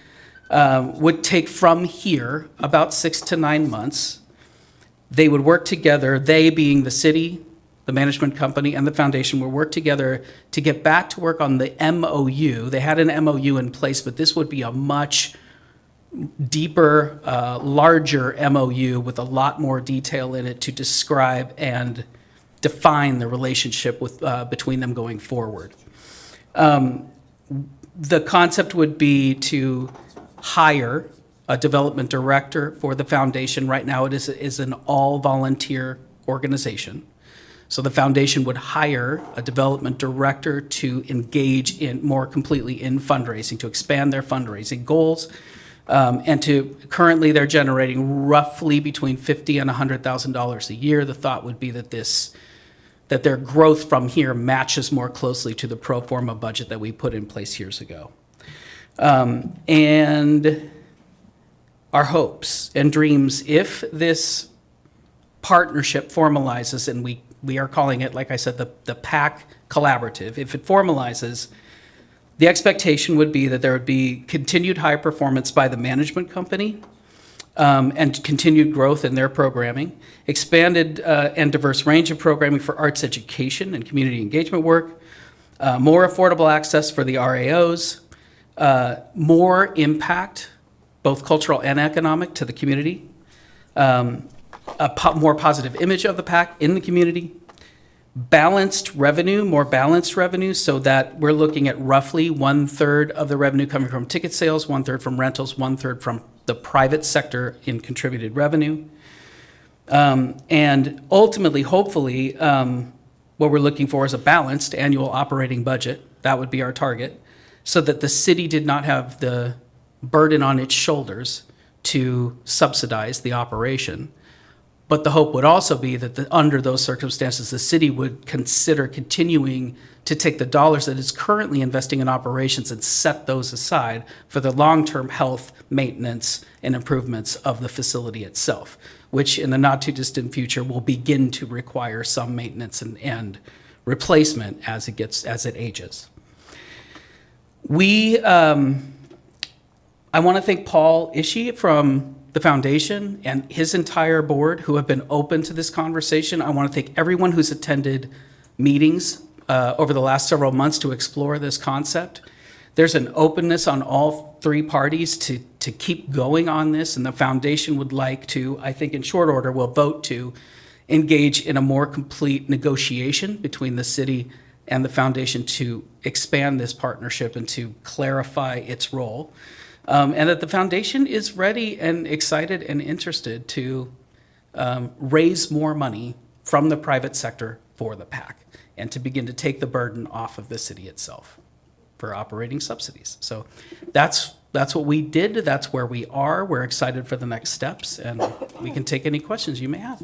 would take from here about 6 to 9 months. They would work together, they being the city, the management company, and the foundation would work together to get back to work on the MOU. They had an MOU in place, but this would be a much deeper, larger MOU with a lot more detail in it to describe and define the relationship with, between them going forward. The concept would be to hire a development director for the foundation. Right now, it is an all-volunteer organization. So the foundation would hire a development director to engage in more completely in fundraising, to expand their fundraising goals, and to currently they're generating roughly between $50,000 and $100,000 a year. The thought would be that that their growth from here matches more closely to the pro forma budget that we put in place years ago. And our hopes and dreams, if this partnership formalizes, and we are calling it, like I said, the PAC Collaborative, if it formalizes, the expectation would be that there would be continued high performance by the management company, and continued growth in their programming, expanded and diverse range of programming for arts education and community engagement work, more affordable access for the RAOs, more impact, both cultural and economic, to the community, more positive image of the PAC in the community, balanced revenue, more balanced revenue, so that we're looking at roughly 1/3 of the revenue coming from ticket sales, 1/3 from rentals, 1/3 from the private sector in contributed revenue. And ultimately, hopefully, what we're looking for is a balanced annual operating budget. That would be our target, so that the city did not have the burden on its shoulders to subsidize the operation. But the hope would also be that under those circumstances, the city would consider continuing to take the dollars that it's currently investing in operations and set those aside for the long-term health, maintenance, and improvements of the facility itself, which in the not-too-distant future will begin to require some maintenance and replacement as it ages. I want to thank Paul Ishii from the foundation and his entire board who have been open to this conversation. I want to thank everyone who's attended meetings over the last several months to explore this concept. There's an openness on all three parties to keep going on this, and the foundation would like to, I think in short order, will vote to engage in a more complete negotiation between the city and the foundation to expand this partnership and to clarify its role. And that the foundation is ready and excited and interested to raise more money from the private sector for the PAC and to begin to take the burden off of the city itself for operating subsidies. So that's what we did. That's where we are. We're excited for the next steps, and we can take any questions you may have.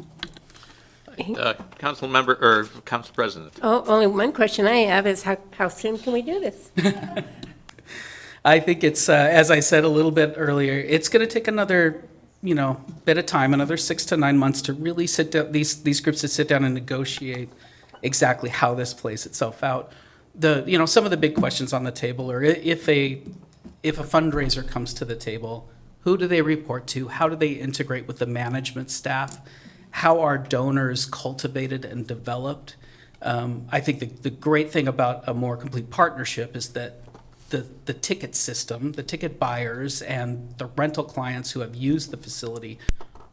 Council member, or Council President. Oh, only one question I have is how soon can we do this? I think it's, as I said a little bit earlier, it's going to take another, bit of time, another 6 to 9 months to really sit down, these groups to sit down and negotiate exactly how this plays itself out. Some of the big questions on the table are if a fundraiser comes to the table, who do they report to? How do they integrate with the management staff? How are donors cultivated and developed? I think the great thing about a more complete partnership is that the ticket system, the ticket buyers, and the rental clients who have used the facility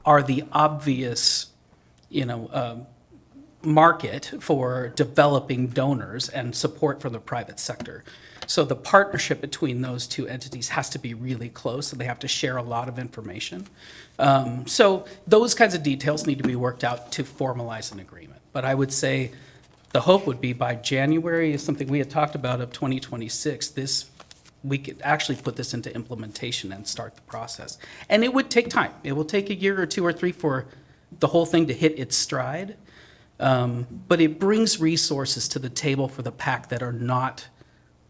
are the obvious, market for developing donors and support from the private sector. So the partnership between those two entities has to be really close, and they have to share a lot of information. So those kinds of details need to be worked out to formalize an agreement. But I would say the hope would be by January, is something we had talked about, of 2026, we could actually put this into implementation and start the process. And it would take time. It will take a year or 2 or 3 for the whole thing to hit its stride. But it brings resources to the table for the PAC that are not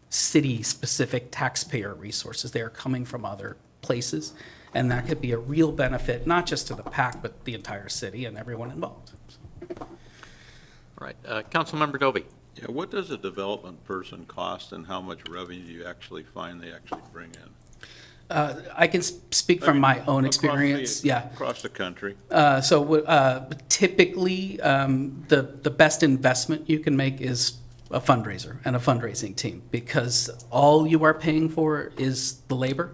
city-specific taxpayer resources. They are coming from other places. And that could be a real benefit, not just to the PAC, but the entire city and everyone involved. All right, Councilmember Dovey. Yeah, what does a development person cost and how much revenue do you actually find they actually bring in? I can speak from my own experience, yeah. Across the country. Typically, the best investment you can make is a fundraiser and a fundraising team, because all you are paying for is the labor,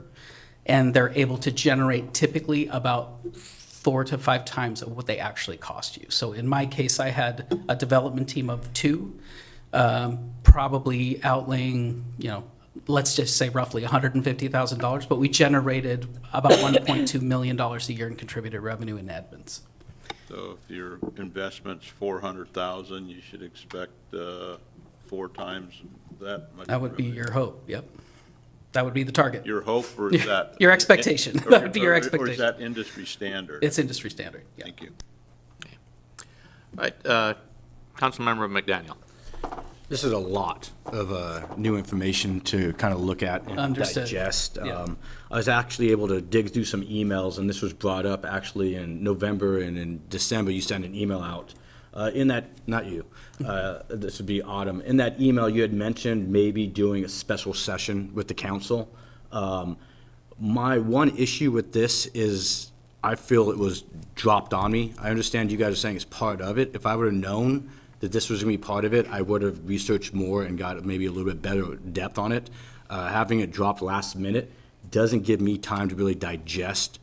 and they're able to generate typically about 4 to 5 times of what they actually cost you. So in my case, I had a development team of 2, probably outlaying, let's just say roughly $150,000, but we generated about $1.2 million a year in contributed revenue in Edmonds. So if your investment's $400,000, you should expect 4 times that much. That would be your hope, yep. That would be the target. Your hope, or is that? Your expectation. That would be your expectation. Or is that industry standard? It's industry standard, yeah. Thank you. All right, Councilmember McDaniel. This is a lot of new information to kind of look at and Understood. digest. Yeah. I was actually able to dig through some emails, and this was brought up actually in November and in December. You sent an email out. In that, not you, this would be Autumn. In that email, you had mentioned maybe doing a special session with the council. My one issue with this is I feel it was dropped on me. I understand you guys are saying it's part of it. If I would have known that this was going to be part of it, I would have researched more and got maybe a little bit better depth on it. Having it dropped last minute doesn't give me time to really digest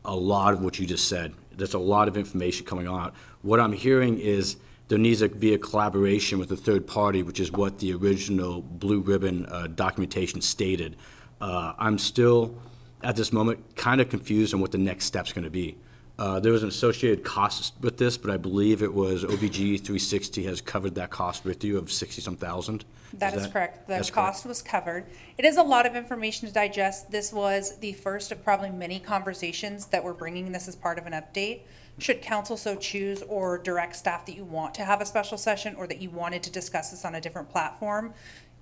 a lot of what you just said. There's a lot of information coming out. What I'm hearing is there needs to be a collaboration with a third party, which is what the original Blue Ribbon documentation stated. I'm still, at this moment, kind of confused on what the next step's going to be. There was an associated cost with this, but I believe it was OBG 360 has covered that cost with you of 60-some thousand. That is correct. The that's cost was covered. It is a lot of information to digest. This was the first of probably many conversations that we're bringing this as part of an update. Should council so choose, or direct staff that you want to have a special session, or that you wanted to discuss this on a different platform,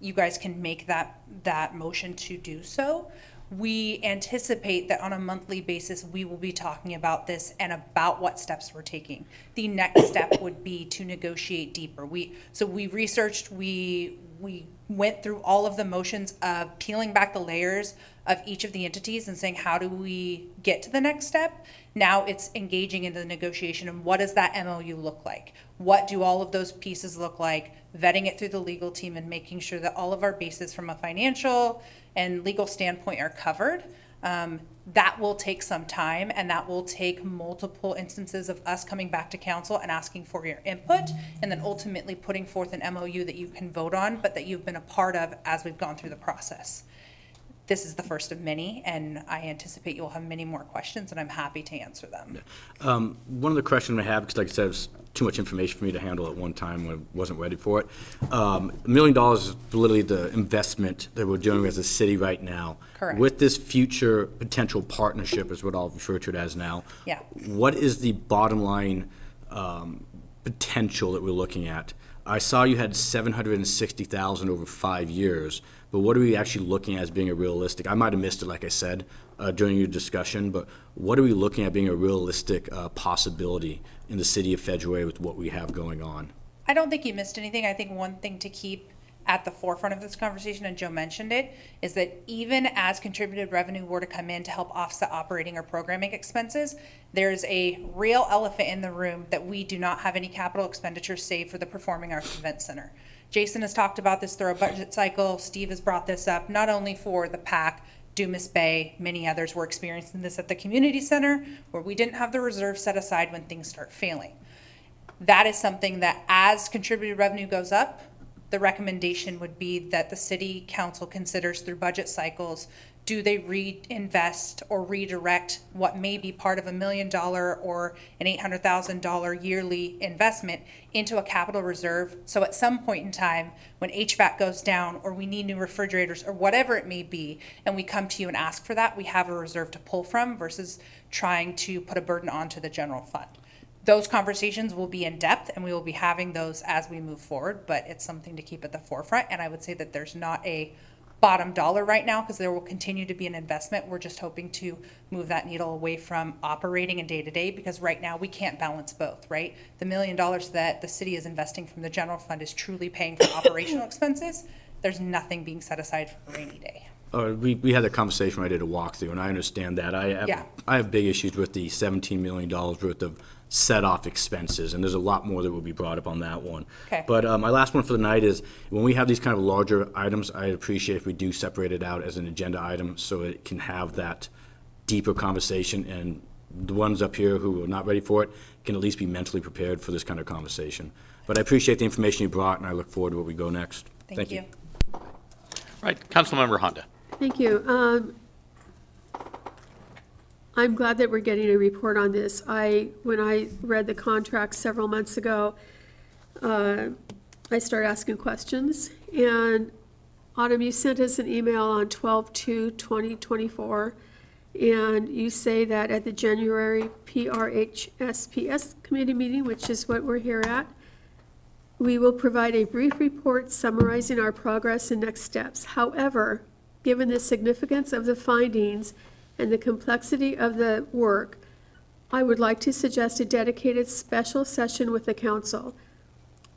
you guys can make that motion to do so. We anticipate that on a monthly basis, we will be talking about this and about what steps we're taking. The next step would be to negotiate deeper. We researched, we went through all of the motions of peeling back the layers of each of the entities and saying, how do we get to the next step? Now it's engaging in the negotiation, and what does that MOU look like? What do all of those pieces look like? Vetting it through the legal team and making sure that all of our bases from a financial and legal standpoint are covered. That will take some time, and that will take multiple instances of us coming back to council and asking for your input, and then ultimately putting forth an MOU that you can vote on, but that you've been a part of as we've gone through the process. This is the first of many, and I anticipate you'll have many more questions, and I'm happy to answer them. One of the questions I have, because like I said, it's too much information for me to handle at one time when I wasn't ready for it. $1 million is literally the investment that we're doing as a city right now. Correct. With this future potential partnership, is what I'll refer to it as now. Yeah. What is the bottom line potential that we're looking at? I saw you had $760,000 over 5 years, but what are we actually looking at as being a realistic? I might have missed it, like I said, during your discussion, but what are we looking at being a realistic possibility in the city of Fedgeway with what we have going on? I don't think you missed anything. I think one thing to keep at the forefront of this conversation, and Joe mentioned it, is that even as contributed revenue were to come in to help offset operating or programming expenses, there's a real elephant in the room that we do not have any capital expenditures saved for the Performing Arts Event Center. Jason has talked about this through a budget cycle. Steve has brought this up, not only for the PAC, Dumas Bay, many others were experiencing this at the community center, where we didn't have the reserve set aside when things start failing. That is something that as contributed revenue goes up, the recommendation would be that the city council considers through budget cycles do they reinvest or redirect what may be part of $1 million or an $800,000 yearly investment into a capital reserve? So at some point in time, when HVAC goes down or we need new refrigerators or whatever it may be, and we come to you and ask for that, we have a reserve to pull from versus trying to put a burden onto the general fund. Those conversations will be in depth and we will be having those as we move forward, but it's something to keep at the forefront. And I would say that there's not a bottom dollar right now because there will continue to be an investment. We're just hoping to move that needle away from operating and day to day because right now we can't balance both, right? The $1 million that the city is investing from the general fund is truly paying for operational expenses. There's nothing being set aside for a rainy day. We had a conversation when I did a walkthrough, and I understand that. Yeah. I have big issues with the $17 million worth of set-off expenses, and there's a lot more that will be brought up on that one. Okay. But my last one for the night is, when we have these kind of larger items, I'd appreciate if we do separate it out as an agenda item so it can have that deeper conversation, and the ones up here who are not ready for it can at least be mentally prepared for this kind of conversation. But I appreciate the information you brought, and I look forward to where we go next. Thank you. Right, Councilmember Honda. Thank you. I'm glad that we're getting a report on this. When I read the contract several months ago, I started asking questions. And Autumn, you sent us an email on 12/2/2024, and you say that at the January PRHSPS committee meeting, which is what we're here at, we will provide a brief report summarizing our progress and next steps. However, given the significance of the findings and the complexity of the work, I would like to suggest a dedicated special session with the council.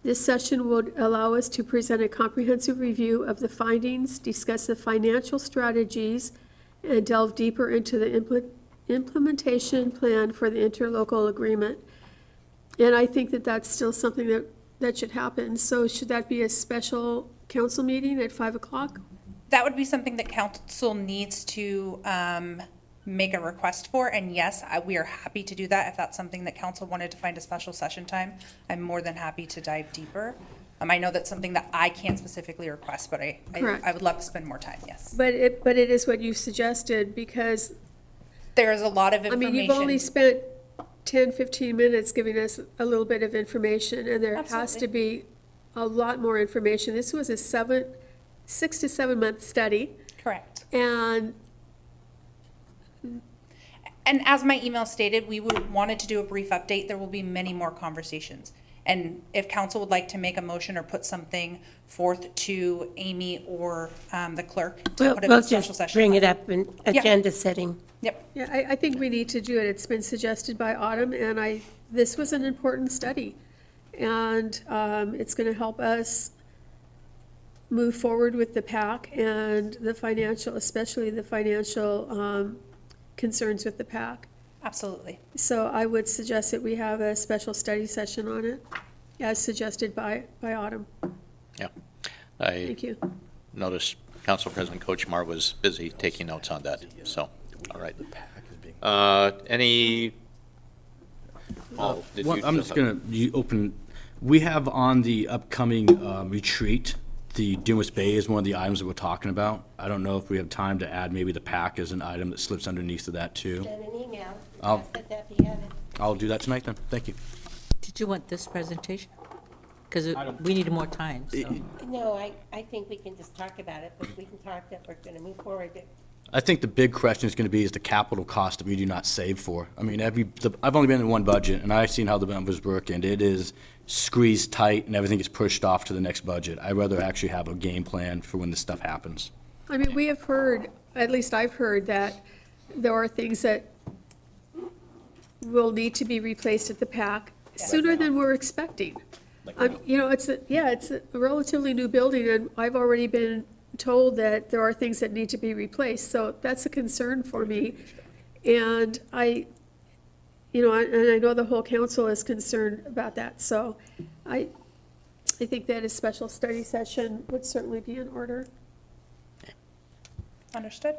This session would allow us to present a comprehensive review of the findings, discuss the financial strategies, and delve deeper into the implementation plan for the interlocal agreement. And I think that that's still something that should happen. So should that be a special council meeting at 5 o'clock? That would be something that council needs to make a request for, and yes, we are happy to do that. If that's something that council wanted to find a special session time, I'm more than happy to dive deeper. I know that's something that I can't specifically request, but I would love to spend more time, yes. But it is what you suggested, because there is a lot of information. I mean, you've only spent 10, 15 minutes giving us a little bit of information, and there has to be a lot more information. This was a 6 to 7 month study. Correct. And as my email stated, we wanted to do a brief update. There will be many more conversations. And if council would like to make a motion or put something forth to Amy or the clerk to put We'll a special just session. bring it up in agenda setting. Yep. Yeah, I think we need to do it. It's been suggested by Autumn, and this was an important study. And it's going to help us move forward with the PAC and the financial, especially the financial concerns with the PAC. Absolutely. So I would suggest that we have a special study session on it, as suggested by Autumn. Yeah. Thank you. Noticed Council President Kochmar was busy taking notes on that, so, all right. Any? Paul, did you I'm just going to open, we have on the upcoming retreat, the Dumas Bay is one of the items that we're talking about. I don't know if we have time to add maybe the PAC as an item that slips underneath of that too. Send an email. I'll- Ask that you have it. I'll do that tonight then. Thank you. Did you want this presentation? Because we need more time, so. No, I think we can just talk about it, but we can talk that we're going to move forward. I think the big question is going to be is the capital cost that we do not save for. I mean, I've only been in one budget, and I've seen how the numbers work, and it is squeezed tight, and everything is pushed off to the next budget. I'd rather actually have a game plan for when this stuff happens. I mean, we have heard, at least I've heard, that there are things that will need to be replaced at the PAC sooner than we're expecting. You know, it's a relatively new building, and I've already been told that there are things that need to be replaced, so that's a concern for me. And I know the whole council is concerned about that, so I think that a special study session would certainly be in order. Understood.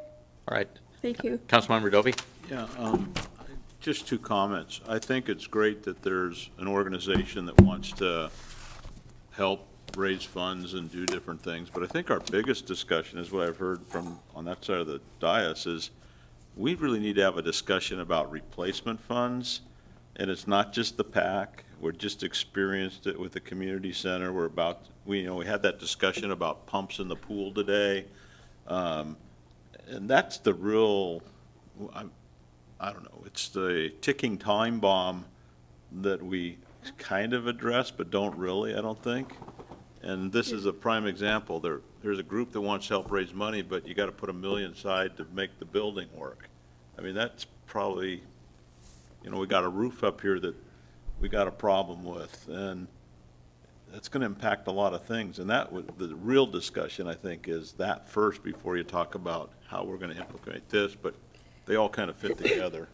All right. Thank you. Councilmember Dovey? Yeah, just two comments. I think it's great that there's an organization that wants to help raise funds and do different things. But I think our biggest discussion is what I've heard from on that side of the dais is we really need to have a discussion about replacement funds. And it's not just the PAC. We're just experienced it with the community center. We had that discussion about pumps in the pool today. And that's the real, I don't know, it's the ticking time bomb that we kind of address, but don't really, I don't think. And this is a prime example. There's a group that wants to help raise money, but you got to put $1 million aside to make the building work. I mean, that's probably, we got a roof up here that we got a problem with, and that's going to impact a lot of things. And the real discussion, I think, is that first before you talk about how we're going to implement this, but they all kind of fit together.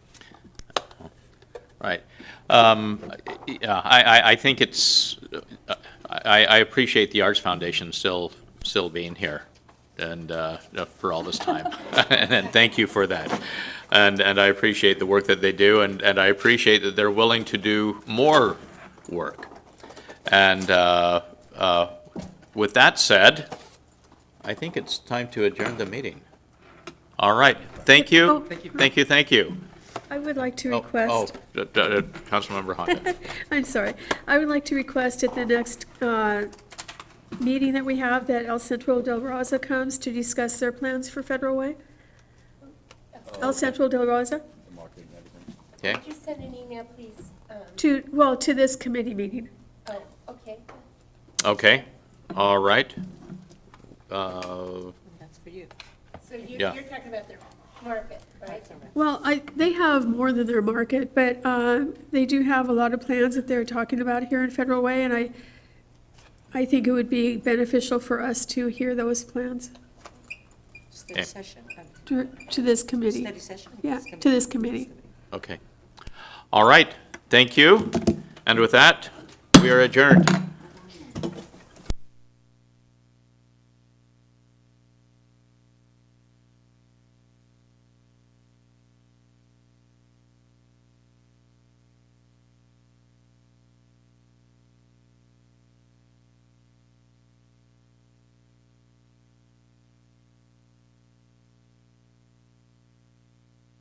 Right. Yeah, I think it's, I appreciate the Arts Foundation still being here and for all this time. And thank you for that. And I appreciate the work that they do, and I appreciate that they're willing to do more work. And with that said, I think it's time to adjourn the meeting. All right. Thank you. Thank you. I would like to request. Councilmember Honda. I'm sorry. I would like to request at the next meeting that we have that El Centro Del Raza comes to discuss their plans for Federal Way. El Centro Del Raza? Okay. Could you send an email, please? To this committee meeting. Oh, okay. Okay. All right. That's for you. So you're Yeah. talking about their market, right? Well, they have more than their market, but they do have a lot of plans that they're talking about here in Federal Way, and I think it would be beneficial for us to hear those plans Study session? to this committee. Study session? Yeah, to this committee. Okay. All right. Thank you. And with that, we are adjourned.